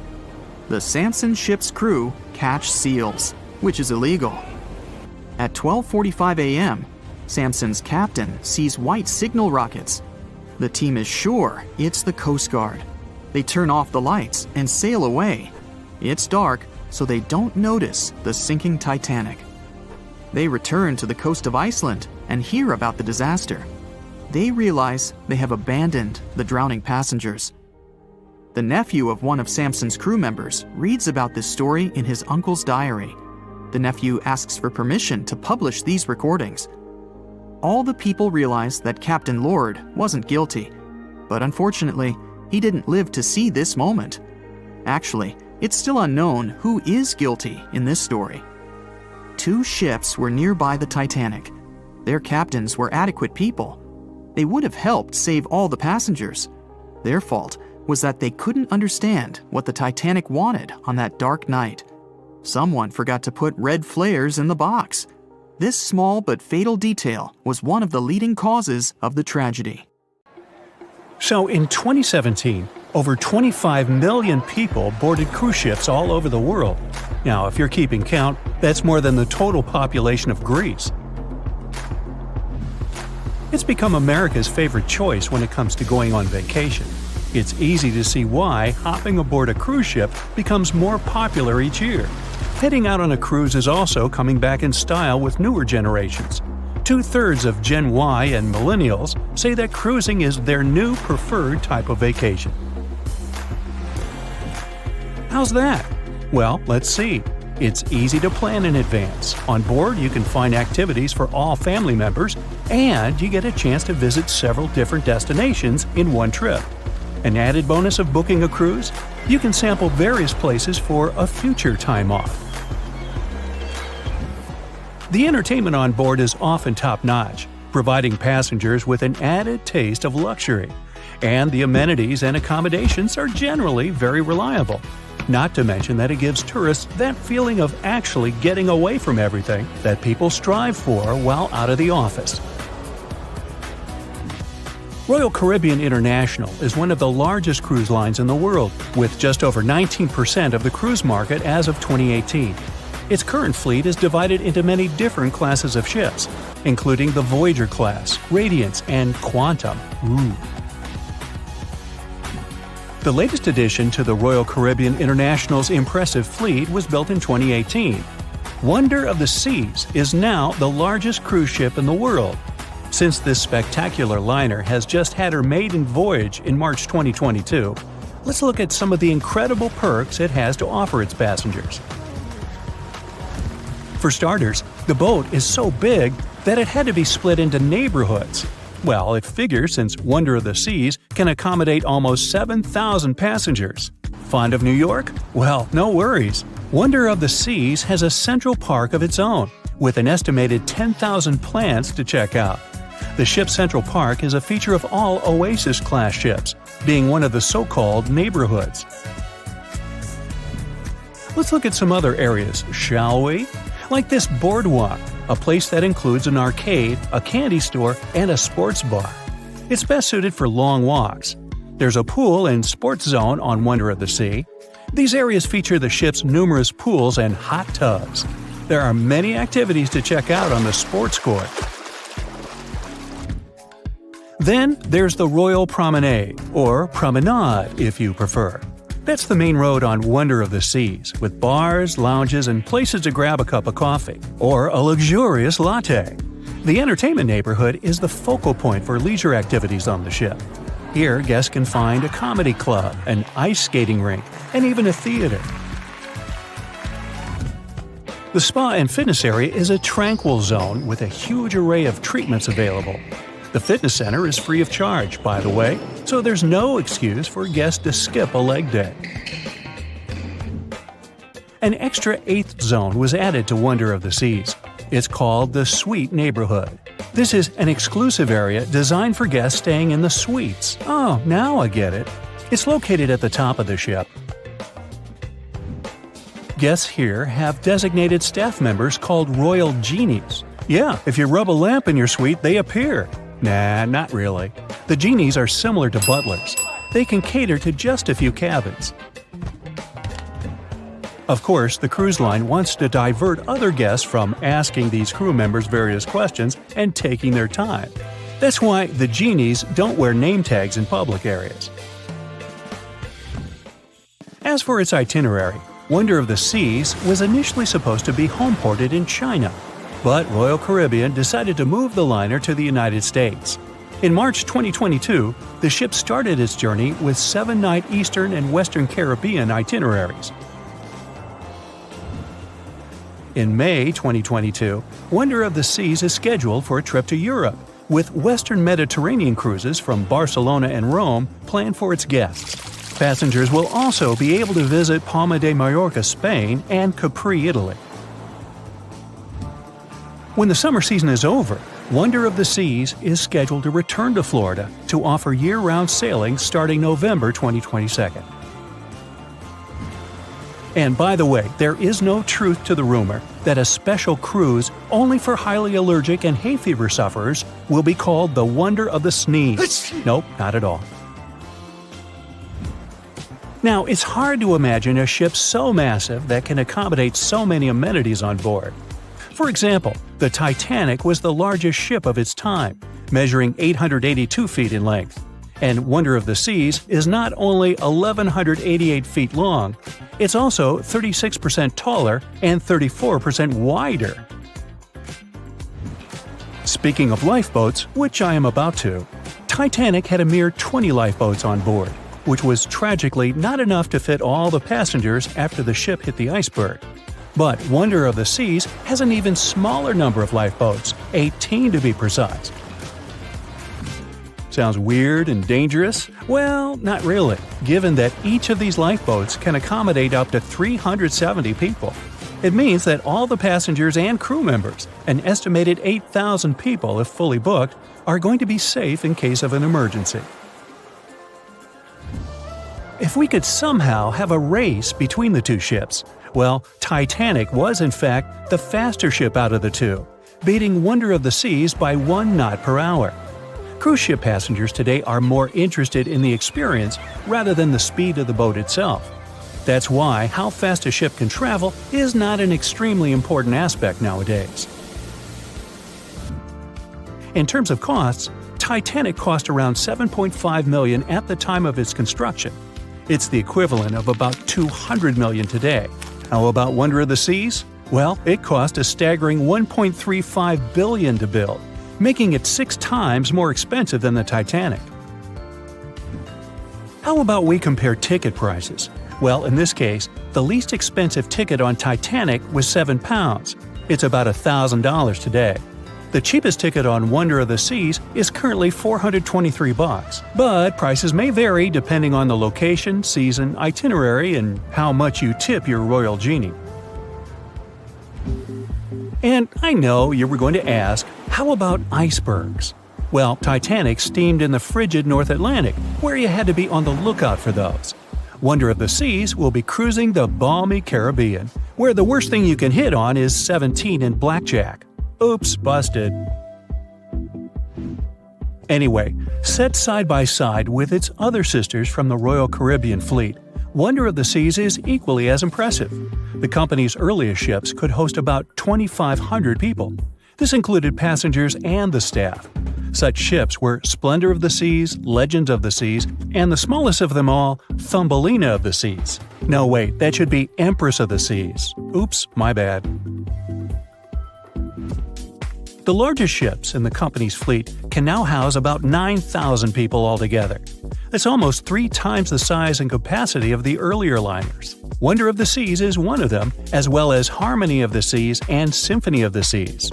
The Samson ship's crew catch seals, which is illegal. At 12:45 a.m., Samson's captain sees white signal rockets. The team is sure it's the Coast Guard. They turn off the lights and sail away. It's dark, so they don't notice the sinking Titanic. They return to the coast of Iceland and hear about the disaster. They realize they have abandoned the drowning passengers. The nephew of one of Samson's crew members reads about this story in his uncle's diary. The nephew asks for permission to publish these recordings. All the people realize that Captain Lord wasn't guilty, but unfortunately, he didn't live to see this moment. Actually, it's still unknown who is guilty in this story. 2 ships were nearby the Titanic. Their captains were adequate people. They would have helped save all the passengers. Their fault was that they couldn't understand what the Titanic wanted on that dark night. Someone forgot to put red flares in the box. This small but fatal detail was one of the leading causes of the tragedy. So in 2017, over 25 million people boarded cruise ships all over the world. Now, if you're keeping count, that's more than the total population of Greece. It's become America's favorite choice when it comes to going on vacation. It's easy to see why hopping aboard a cruise ship becomes more popular each year. Heading out on a cruise is also coming back in style with newer generations. 2/3 of Gen Y and millennials say that cruising is their new preferred type of vacation. How's that? Well, let's see. It's easy to plan in advance. On board, you can find activities for all family members, and you get a chance to visit several different destinations in one trip. An added bonus of booking a cruise? You can sample various places for a future time off. The entertainment on board is often top-notch, providing passengers with an added taste of luxury. And the amenities and accommodations are generally very reliable. Not to mention that it gives tourists that feeling of actually getting away from everything that people strive for while out of the office. Royal Caribbean International is one of the largest cruise lines in the world, with just over 19% of the cruise market as of 2018. Its current fleet is divided into many different classes of ships, including the Voyager class, Radiance, and Quantum. The latest addition to the Royal Caribbean International's impressive fleet was built in 2018. Wonder of the Seas is now the largest cruise ship in the world. Since this spectacular liner has just had her maiden voyage in March 2022, let's look at some of the incredible perks it has to offer its passengers. For starters, the boat is so big that it had to be split into neighborhoods. Well, it figures since Wonder of the Seas can accommodate almost 7,000 passengers. Fond of New York? Well, no worries. Wonder of the Seas has a central park of its own, with an estimated 10,000 plants to check out. The ship's central park is a feature of all Oasis-class ships, being one of the so-called neighborhoods. Let's look at some other areas, shall we? Like this boardwalk, a place that includes an arcade, a candy store, and a sports bar. It's best suited for long walks. There's a pool and sports zone on Wonder of the Sea. These areas feature the ship's numerous pools and hot tubs. There are many activities to check out on the sports court. Then there's the Royal Promenade, or Promenade if you prefer. That's the main road on Wonder of the Seas, with bars, lounges, and places to grab a cup of coffee, or a luxurious latte. The entertainment neighborhood is the focal point for leisure activities on the ship. Here, guests can find a comedy club, an ice skating rink, and even a theater. The spa and fitness area is a tranquil zone with a huge array of treatments available. The fitness center is free of charge, by the way, so there's no excuse for guests to skip a leg day. An extra eighth zone was added to Wonder of the Seas. It's called the Suite Neighborhood. This is an exclusive area designed for guests staying in the suites. Oh, now I get it. It's located at the top of the ship. Guests here have designated staff members called Royal Genies. Yeah, if you rub a lamp in your suite, they appear. Nah, not really. The genies are similar to butlers. They can cater to just a few cabins. Of course, the cruise line wants to divert other guests from asking these crew members various questions and taking their time. That's why the genies don't wear name tags in public areas. As for its itinerary, Wonder of the Seas was initially supposed to be homeported in China, but Royal Caribbean decided to move the liner to the United States. In March 2022, the ship started its journey with 7-night Eastern and Western Caribbean itineraries. In May 2022, Wonder of the Seas is scheduled for a trip to Europe, with Western Mediterranean cruises from Barcelona and Rome planned for its guests. Passengers will also be able to visit Palma de Mallorca, Spain, and Capri, Italy. When the summer season is over, Wonder of the Seas is scheduled to return to Florida to offer year-round sailing starting November 2022. And by the way, there is no truth to the rumor that a special cruise only for highly allergic and hay fever sufferers will be called the Wonder of the Sneeze. Nope, not at all. Now, it's hard to imagine a ship so massive that can accommodate so many amenities on board. For example, the Titanic was the largest ship of its time, measuring 882 feet in length. And Wonder of the Seas is not only 1,188 feet long, it's also 36% taller and 34% wider. Speaking of lifeboats, which I am about to, Titanic had a mere 20 lifeboats on board, which was tragically not enough to fit all the passengers after the ship hit the iceberg. But Wonder of the Seas has an even smaller number of lifeboats, 18 to be precise. Sounds weird and dangerous? Well, not really, given that each of these lifeboats can accommodate up to 370 people. It means that all the passengers and crew members, an estimated 8,000 people if fully booked, are going to be safe in case of an emergency. If we could somehow have a race between the two ships, well, Titanic was in fact the faster ship out of the two, beating Wonder of the Seas by 1 knot per hour. Cruise ship passengers today are more interested in the experience rather than the speed of the boat itself. That's why how fast a ship can travel is not an extremely important aspect nowadays. In terms of costs, Titanic cost around $7.5 million at the time of its construction. It's the equivalent of about 200 million today. How about Wonder of the Seas? Well, it cost a staggering $1.35 billion to build, making it 6 times more expensive than the Titanic. How about we compare ticket prices? Well, in this case, the least expensive ticket on Titanic was £7. It's about $1,000 today. The cheapest ticket on Wonder of the Seas is currently $423, but prices may vary depending on the location, season, itinerary, and how much you tip your royal genie. And I know you were going to ask, how about icebergs? Well, Titanic steamed in the frigid North Atlantic, where you had to be on the lookout for those. Wonder of the Seas will be cruising the balmy Caribbean, where the worst thing you can hit on is 17 and blackjack. Oops, busted. Anyway, set side by side with its other sisters from the Royal Caribbean Fleet, Wonder of the Seas is equally as impressive. The company's earliest ships could host about 2,500 people. This included passengers and the staff. Such ships were Splendor of the Seas, Legends of the Seas, and the smallest of them all, Thumbelina of the Seas. No, wait, that should be Empress of the Seas. Oops, my bad. The largest ships in the company's fleet can now house about 9,000 people altogether. That's almost 3 times the size and capacity of the earlier liners. Wonder of the Seas is one of them, as well as Harmony of the Seas and Symphony of the Seas.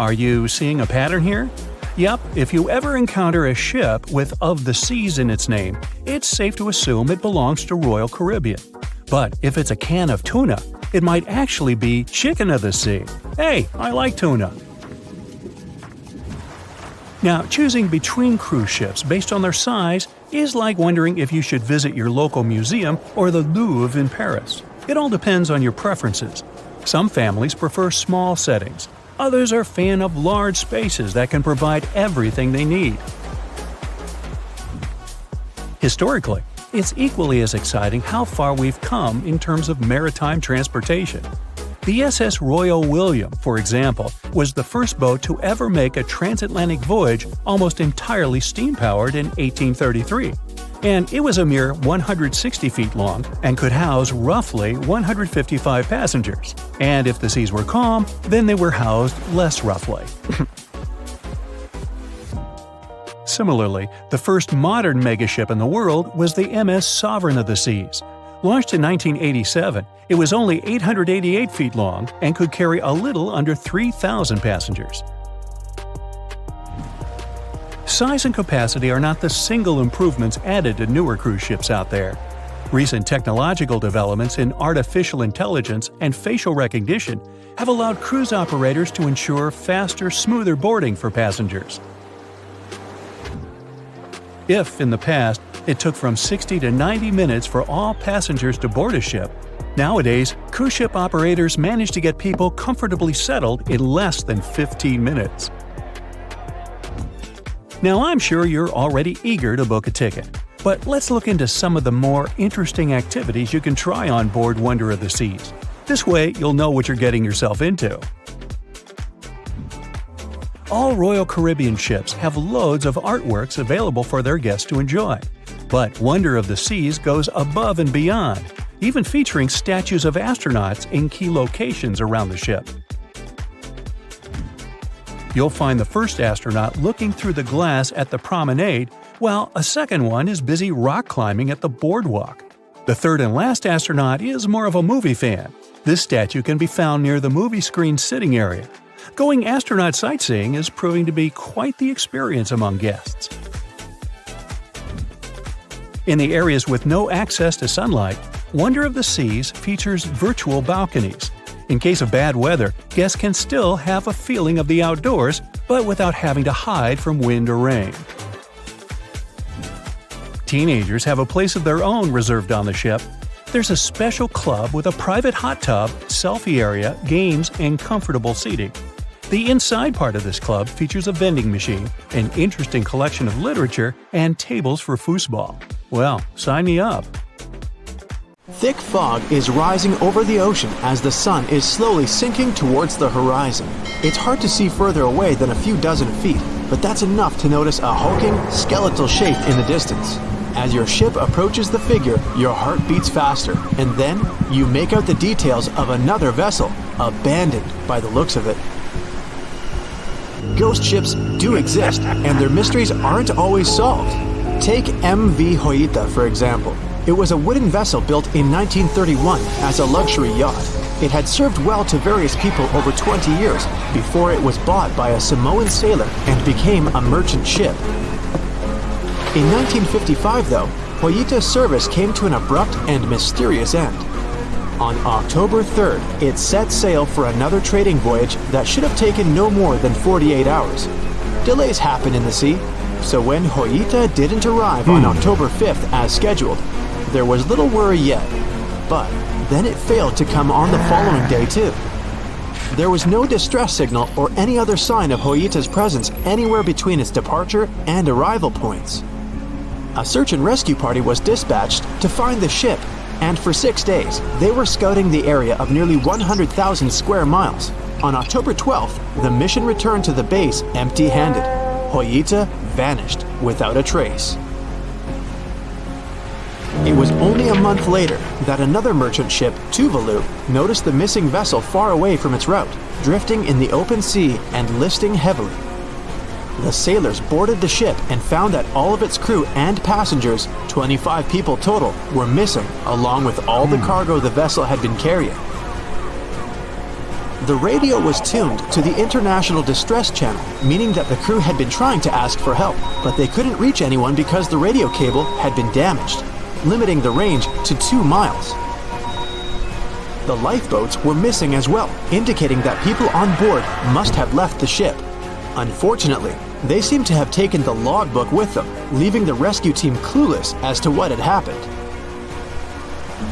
Are you seeing a pattern here? Yep, if you ever encounter a ship with Of the Seas in its name, it's safe to assume it belongs to Royal Caribbean. But if it's a can of tuna, it might actually be Chicken of the Sea. Hey, I like tuna. Now, choosing between cruise ships based on their size is like wondering if you should visit your local museum or the Louvre in Paris. It all depends on your preferences. Some families prefer small settings. Others are fan of large spaces that can provide everything they need. Historically, it's equally as exciting how far we've come in terms of maritime transportation. The SS Royal William, for example, was the first boat to ever make a transatlantic voyage almost entirely steam-powered in 1833. And it was a mere 160 feet long and could house roughly 155 passengers. And if the seas were calm, then they were housed less roughly. Similarly, the first modern megaship in the world was the MS Sovereign of the Seas. Launched in 1987, it was only 888 feet long and could carry a little under 3,000 passengers. Size and capacity are not the single improvements added to newer cruise ships out there. Recent technological developments in artificial intelligence and facial recognition have allowed cruise operators to ensure faster, smoother boarding for passengers. If, in the past, it took from 60 to 90 minutes for all passengers to board a ship, nowadays, cruise ship operators manage to get people comfortably settled in less than 15 minutes. Now, I'm sure you're already eager to book a ticket, but let's look into some of the more interesting activities you can try on board Wonder of the Seas. This way, you'll know what you're getting yourself into. All Royal Caribbean ships have loads of artworks available for their guests to enjoy. But Wonder of the Seas goes above and beyond, even featuring statues of astronauts in key locations around the ship. You'll find the first astronaut looking through the glass at the promenade, while a second one is busy rock climbing at the boardwalk. The third and last astronaut is more of a movie fan. This statue can be found near the movie screen sitting area. Going astronaut sightseeing is proving to be quite the experience among guests. In the areas with no access to sunlight, Wonder of the Seas features virtual balconies. In case of bad weather, guests can still have a feeling of the outdoors, but without having to hide from wind or rain. Teenagers have a place of their own reserved on the ship. There's a special club with a private hot tub, selfie area, games, and comfortable seating. The inside part of this club features a vending machine, an interesting collection of literature, and tables for foosball. Well, sign me up. Thick fog is rising over the ocean as the sun is slowly sinking towards the horizon. It's hard to see further away than a few dozen feet, but that's enough to notice a hulking, skeletal shape in the distance. As your ship approaches the figure, your heart beats faster, and then you make out the details of another vessel, abandoned by the looks of it. Ghost ships do exist, and their mysteries aren't always solved. Take MV Hoita, for example. It was a wooden vessel built in 1931 as a luxury yacht. It had served well to various people over 20 years before it was bought by a Samoan sailor and became a merchant ship. In 1955, though, Hoita's service came to an abrupt and mysterious end. On October 3rd, it set sail for another trading voyage that should have taken no more than 48 hours. Delays happen in the sea, so when Hoita didn't arrive on October 5th as scheduled, there was little worry yet. But then it failed to come on the following day too. There was no distress signal or any other sign of Hoita's presence anywhere between its departure and arrival points. A search and rescue party was dispatched to find the ship, and for 6 days, they were scouting the area of nearly 100,000 square miles. On October 12th, the mission returned to the base empty-handed. Hoita vanished without a trace. It was only a month later that another merchant ship, Tuvalu, noticed the missing vessel far away from its route, drifting in the open sea and listing heavily. The sailors boarded the ship and found that all of its crew and passengers, 25 people total, were missing, along with all the cargo the vessel had been carrying. The radio was tuned to the International Distress Channel, meaning that the crew had been trying to ask for help, but they couldn't reach anyone because the radio cable had been damaged, limiting the range to 2 miles. The lifeboats were missing as well, indicating that people on board must have left the ship. Unfortunately, they seem to have taken the logbook with them, leaving the rescue team clueless as to what had happened.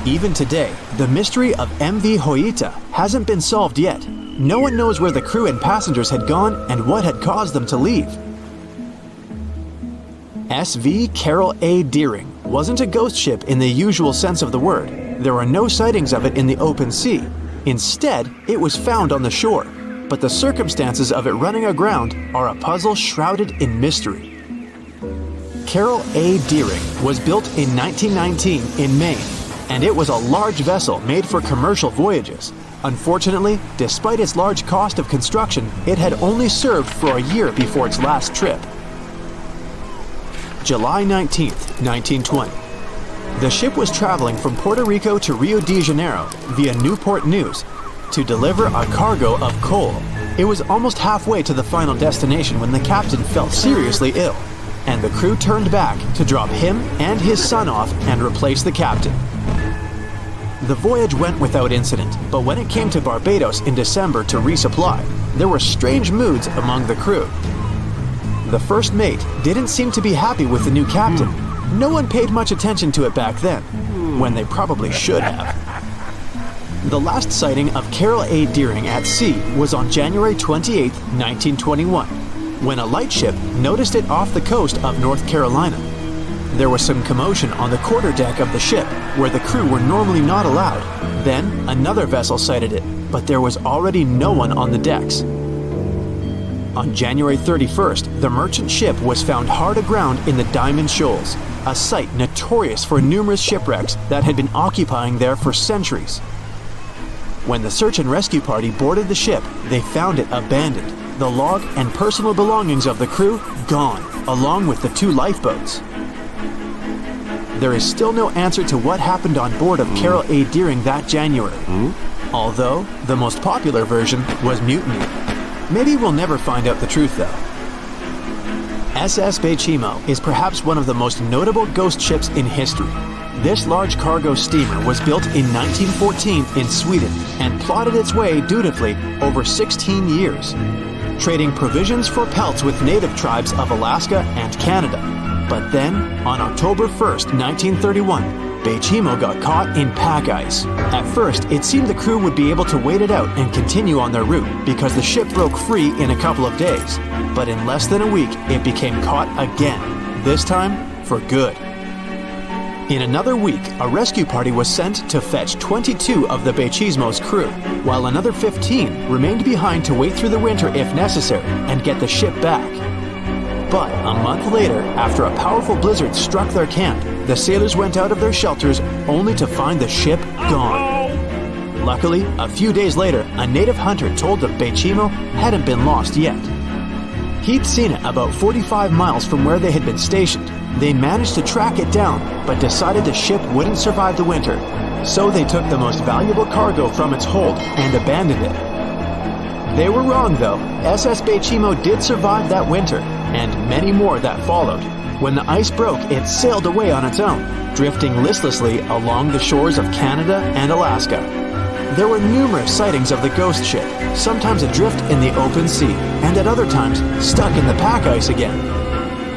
Even today, the mystery of MV Hoita hasn't been solved yet. No one knows where the crew and passengers had gone and what had caused them to leave. SV Carol A. Deering wasn't a ghost ship in the usual sense of the word. There were no sightings of it in the open sea. Instead, it was found on the shore, but the circumstances of it running aground are a puzzle shrouded in mystery. Carol A. Deering was built in 1919 in Maine, and it was a large vessel made for commercial voyages. Unfortunately, despite its large cost of construction, it had only served for a year before its last trip. July 19, 1920. The ship was traveling from Puerto Rico to Rio de Janeiro via Newport News to deliver a cargo of coal. It was almost halfway to the final destination when the captain fell seriously ill, and the crew turned back to drop him and his son off and replace the captain. The voyage went without incident, but when it came to Barbados in December to resupply, there were strange moods among the crew. The first mate didn't seem to be happy with the new captain. No one paid much attention to it back then, when they probably should have. The last sighting of Carol A. Deering at sea was on January 28, 1921, when a lightship noticed it off the coast of North Carolina. There was some commotion on the quarterdeck of the ship, where the crew were normally not allowed. Then, another vessel sighted it, but there was already no one on the decks. On January 31st, the merchant ship was found hard aground in the Diamond Shoals, a site notorious for numerous shipwrecks that had been occupying there for centuries. When the search and rescue party boarded the ship, they found it abandoned, the log and personal belongings of the crew gone, along with the 2 lifeboats. There is still no answer to what happened on board of Carol A. Deering that January, although the most popular version was mutiny. Maybe we'll never find out the truth though. SS Baychimo is perhaps one of the most notable ghost ships in history. This large cargo steamer was built in 1914 in Sweden and plodded its way dutifully over 16 years, trading provisions for pelts with native tribes of Alaska and Canada. But then, on October 1st, 1931, Baychimo got caught in pack ice. At first, it seemed the crew would be able to wait it out and continue on their route because the ship broke free in a couple of days. But in less than a week, it became caught again, this time for good. In another week, a rescue party was sent to fetch 22 of the Baychimo's crew, while another 15 remained behind to wait through the winter if necessary and get the ship back. But a month later, after a powerful blizzard struck their camp, the sailors went out of their shelters only to find the ship gone. Luckily, a few days later, a native hunter told them Baychimo hadn't been lost yet. He'd seen it about 45 miles from where they had been stationed. They managed to track it down, but decided the ship wouldn't survive the winter. So they took the most valuable cargo from its hold and abandoned it. They were wrong though. SS Baychimo did survive that winter, and many more that followed. When the ice broke, it sailed away on its own, drifting listlessly along the shores of Canada and Alaska. There were numerous sightings of the ghost ship, sometimes adrift in the open sea, and at other times stuck in the pack ice again.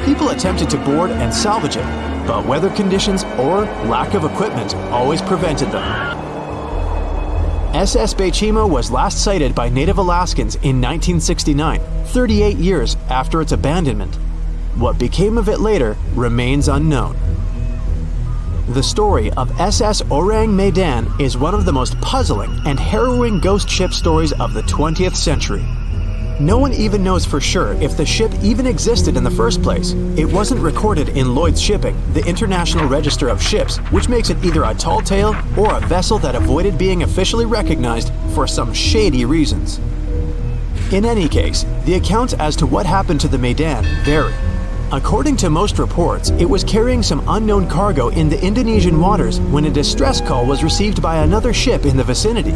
People attempted to board and salvage it, but weather conditions or lack of equipment always prevented them. SS Baychimo was last sighted by native Alaskans in 1969, 38 years after its abandonment. What became of it later remains unknown. The story of SS Orang Medan is one of the most puzzling and harrowing ghost ship stories of the 20th century. No one even knows for sure if the ship even existed in the first place. It wasn't recorded in Lloyd's Shipping, the International Register of Ships, which makes it either a tall tale or a vessel that avoided being officially recognized for some shady reasons. In any case, the accounts as to what happened to the Medan vary. According to most reports, it was carrying some unknown cargo in the Indonesian waters when a distress call was received by another ship in the vicinity.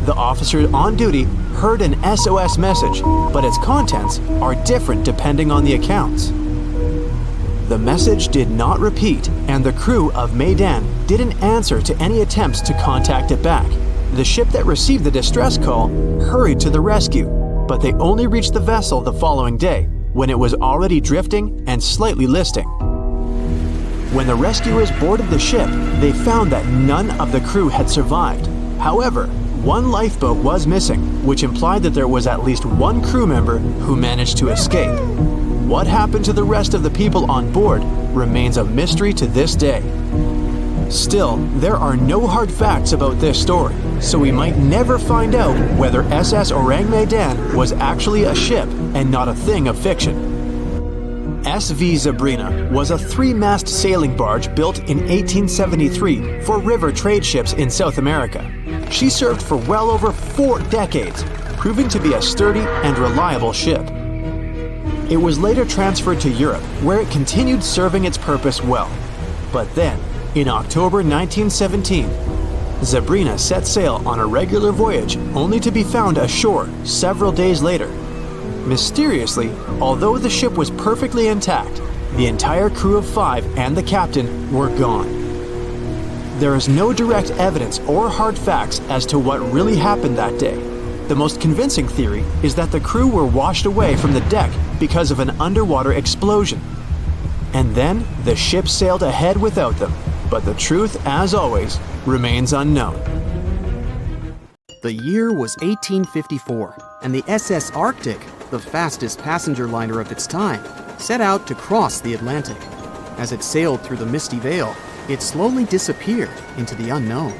The officer on duty heard an SOS message, but its contents are different depending on the accounts. The message did not repeat, and the crew of Medan didn't answer to any attempts to contact it back. The ship that received the distress call hurried to the rescue, but they only reached the vessel the following day, when it was already drifting and slightly listing. When the rescuers boarded the ship, they found that none of the crew had survived. However, one lifeboat was missing, which implied that there was at least one crew member who managed to escape. What happened to the rest of the people on board remains a mystery to this day. Still, there are no hard facts about this story, so we might never find out whether SS Orang Medan was actually a ship and not a thing of fiction. SV Sabrina was a 3-mast sailing barge built in 1873 for river trade ships in South America. She served for well over 4 decades, proving to be a sturdy and reliable ship. It was later transferred to Europe, where it continued serving its purpose well. But then, in October 1917, Sabrina set sail on a regular voyage only to be found ashore several days later. Mysteriously, although the ship was perfectly intact, the entire crew of 5 and the captain were gone. There is no direct evidence or hard facts as to what really happened that day. The most convincing theory is that the crew were washed away from the deck because of an underwater explosion. And then the ship sailed ahead without them. But the truth, as always, remains unknown. The year was 1854, and the SS Arctic, the fastest passenger liner of its time, set out to cross the Atlantic. As it sailed through the misty veil, it slowly disappeared into the unknown.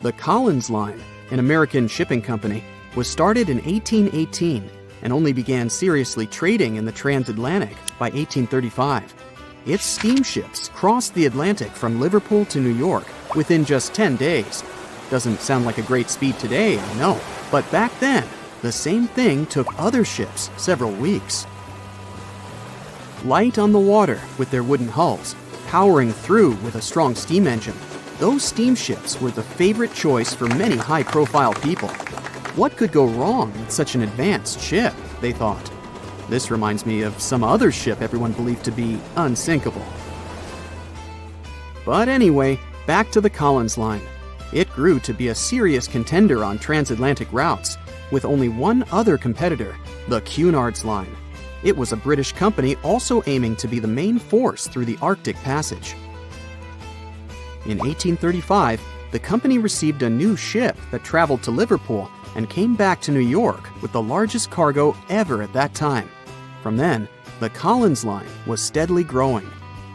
The Collins Line, an American shipping company, was started in 1818 and only began seriously trading in the transatlantic by 1835. Its steamships crossed the Atlantic from Liverpool to New York within just 10 days. Doesn't sound like a great speed today, I know, but back then, the same thing took other ships several weeks. Light on the water with their wooden hulls, powering through with a strong steam engine, those steamships were the favorite choice for many high-profile people. What could go wrong with such an advanced ship, they thought. This reminds me of some other ship everyone believed to be unsinkable. But anyway, back to the Collins Line. It grew to be a serious contender on transatlantic routes, with only one other competitor, the Cunard's Line. It was a British company also aiming to be the main force through the Arctic Passage. In 1835, the company received a new ship that traveled to Liverpool and came back to New York with the largest cargo ever at that time. From then, the Collins Line was steadily growing.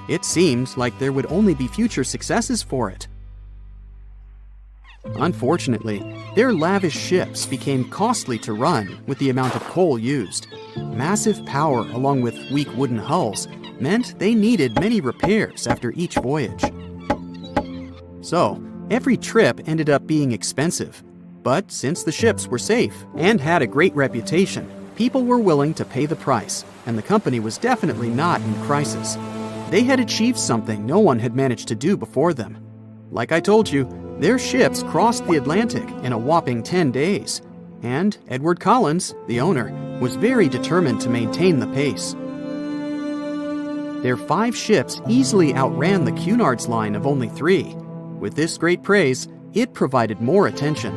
It seemed like there would only be future successes for it. Unfortunately, their lavish ships became costly to run with the amount of coal used. Massive power along with weak wooden hulls meant they needed many repairs after each voyage. So, every trip ended up being expensive. But since the ships were safe and had a great reputation, people were willing to pay the price, and the company was definitely not in crisis. They had achieved something no one had managed to do before them. Like I told you, their ships crossed the Atlantic in a whopping 10 days, and Edward Collins, the owner, was very determined to maintain the pace. Their 5 ships easily outran the Cunard's line of only 3. With this great praise, it provided more attention.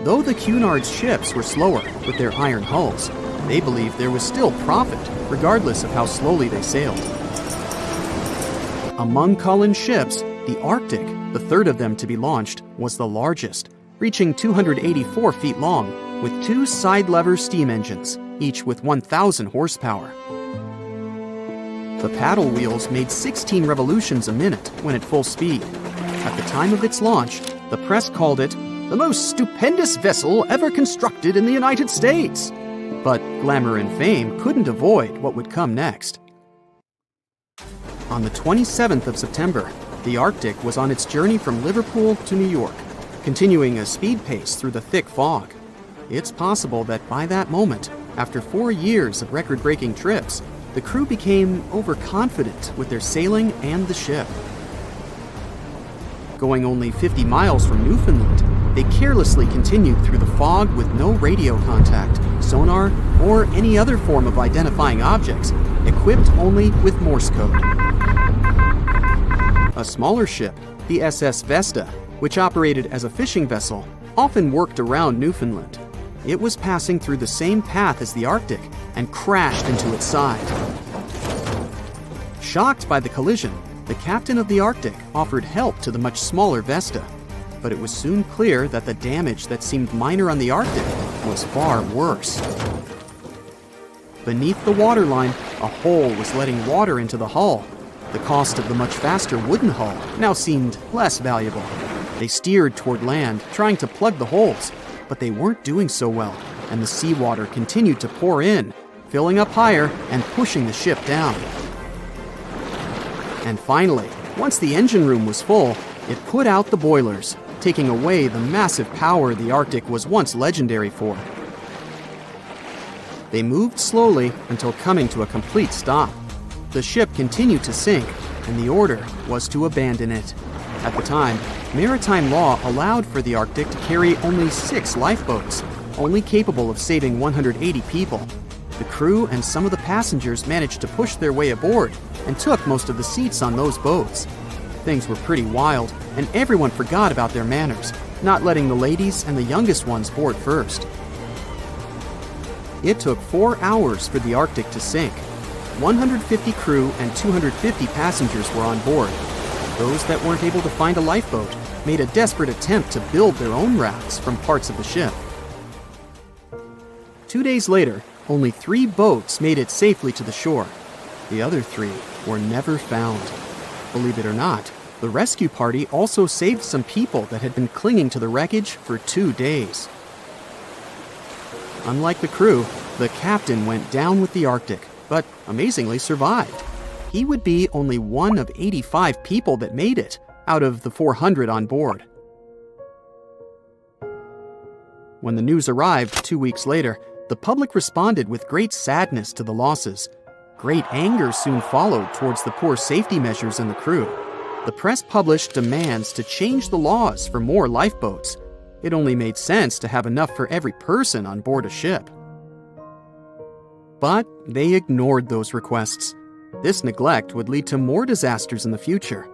Though the Cunard's ships were slower with their iron hulls, they believed there was still profit, regardless of how slowly they sailed. Among Collins' ships, the Arctic, the third of them to be launched, was the largest, reaching 284 feet long, with 2 side-lever steam engines, each with 1,000 horsepower. The paddle wheels made 16 revolutions a minute when at full speed. At the time of its launch, the press called it the most stupendous vessel ever constructed in the United States. But glamour and fame couldn't avoid what would come next. On the 27th of September, the Arctic was on its journey from Liverpool to New York, continuing a speed pace through the thick fog. It's possible that by that moment, after 4 years of record-breaking trips, the crew became overconfident with their sailing and the ship. Going only 50 miles from Newfoundland, they carelessly continued through the fog with no radio contact, sonar, or any other form of identifying objects, equipped only with Morse code. A smaller ship, the SS Vesta, which operated as a fishing vessel, often worked around Newfoundland. It was passing through the same path as the Arctic and crashed into its side. Shocked by the collision, the captain of the Arctic offered help to the much smaller Vesta, but it was soon clear that the damage that seemed minor on the Arctic was far worse. Beneath the waterline, a hole was letting water into the hull. The cost of the much faster wooden hull now seemed less valuable. They steered toward land, trying to plug the holes, but they weren't doing so well, and the seawater continued to pour in, filling up higher and pushing the ship down. And finally, once the engine room was full, it put out the boilers, taking away the massive power the Arctic was once legendary for. They moved slowly until coming to a complete stop. The ship continued to sink, and the order was to abandon it. At the time, maritime law allowed for the Arctic to carry only 6 lifeboats, only capable of saving 180 people. The crew and some of the passengers managed to push their way aboard and took most of the seats on those boats. Things were pretty wild, and everyone forgot about their manners, not letting the ladies and the youngest ones board first. It took 4 hours for the Arctic to sink. 150 crew and 250 passengers were on board. Those that weren't able to find a lifeboat made a desperate attempt to build their own rafts from parts of the ship. 2 days later, only 3 boats made it safely to the shore. The other 3 were never found. Believe it or not, the rescue party also saved some people that had been clinging to the wreckage for 2 days. Unlike the crew, the captain went down with the Arctic, but amazingly survived. He would be only one of 85 people that made it, out of the 400 on board. When the news arrived 2 weeks later, the public responded with great sadness to the losses. Great anger soon followed towards the poor safety measures in the crew. The press published demands to change the laws for more lifeboats. It only made sense to have enough for every person on board a ship. But they ignored those requests. This neglect would lead to more disasters in the future.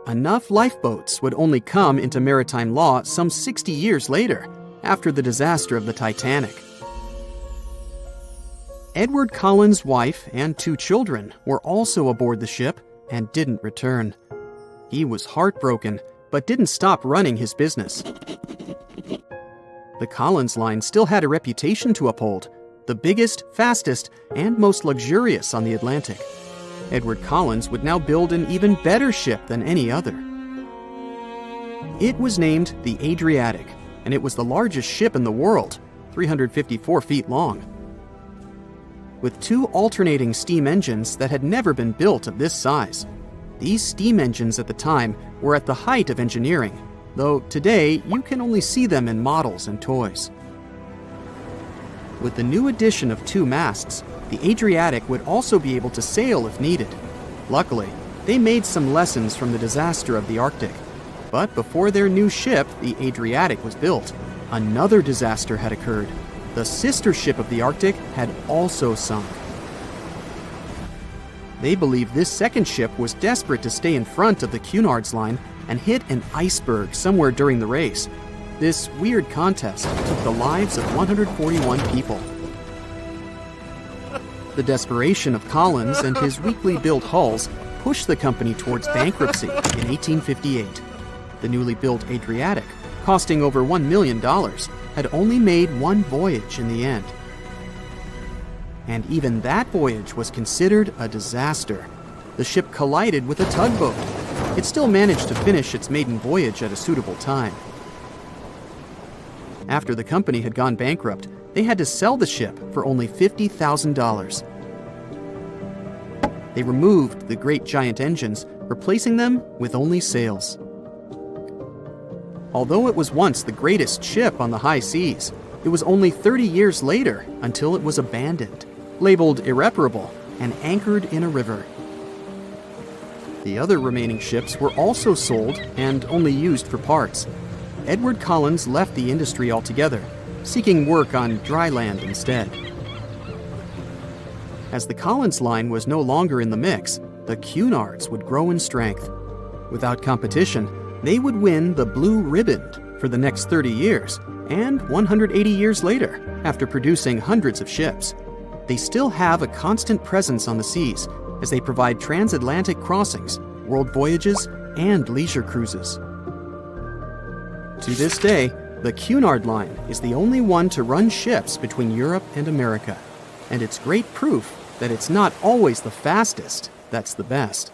Enough lifeboats would only come into maritime law some 60 years later, after the disaster of the Titanic. Edward Collins' wife and 2 children were also aboard the ship and didn't return. He was heartbroken, but didn't stop running his business. The Collins line still had a reputation to uphold, the biggest, fastest, and most luxurious on the Atlantic. Edward Collins would now build an even better ship than any other. It was named the Adriatic, and it was the largest ship in the world, 354 feet long. With 2 alternating steam engines that had never been built of this size. These steam engines at the time were at the height of engineering, though today you can only see them in models and toys. With the new addition of 2 masts, the Adriatic would also be able to sail if needed. Luckily, they made some lessons from the disaster of the Arctic. But before their new ship, the Adriatic, was built, another disaster had occurred. The sister ship of the Arctic had also sunk. They believe this second ship was desperate to stay in front of the Cunard's line and hit an iceberg somewhere during the race. This weird contest took the lives of 141 people. The desperation of Collins and his weakly built hulls pushed the company towards bankruptcy in 1858. The newly built Adriatic, costing over $1 million, had only made one voyage in the end. And even that voyage was considered a disaster. The ship collided with a tugboat. It still managed to finish its maiden voyage at a suitable time. After the company had gone bankrupt, they had to sell the ship for only $50,000. They removed the great giant engines, replacing them with only sails. Although it was once the greatest ship on the high seas, it was only 30 years later until it was abandoned, labeled irreparable, and anchored in a river. The other remaining ships were also sold and only used for parts. Edward Collins left the industry altogether, seeking work on dry land instead. As the Collins line was no longer in the mix, the Cunards would grow in strength. Without competition, they would win the Blue Riband for the next 30 years, and 180 years later, after producing hundreds of ships. They still have a constant presence on the seas as they provide transatlantic crossings, world voyages, and leisure cruises. To this day, the Cunard line is the only one to run ships between Europe and America, and it's great proof that it's not always the fastest that's the best.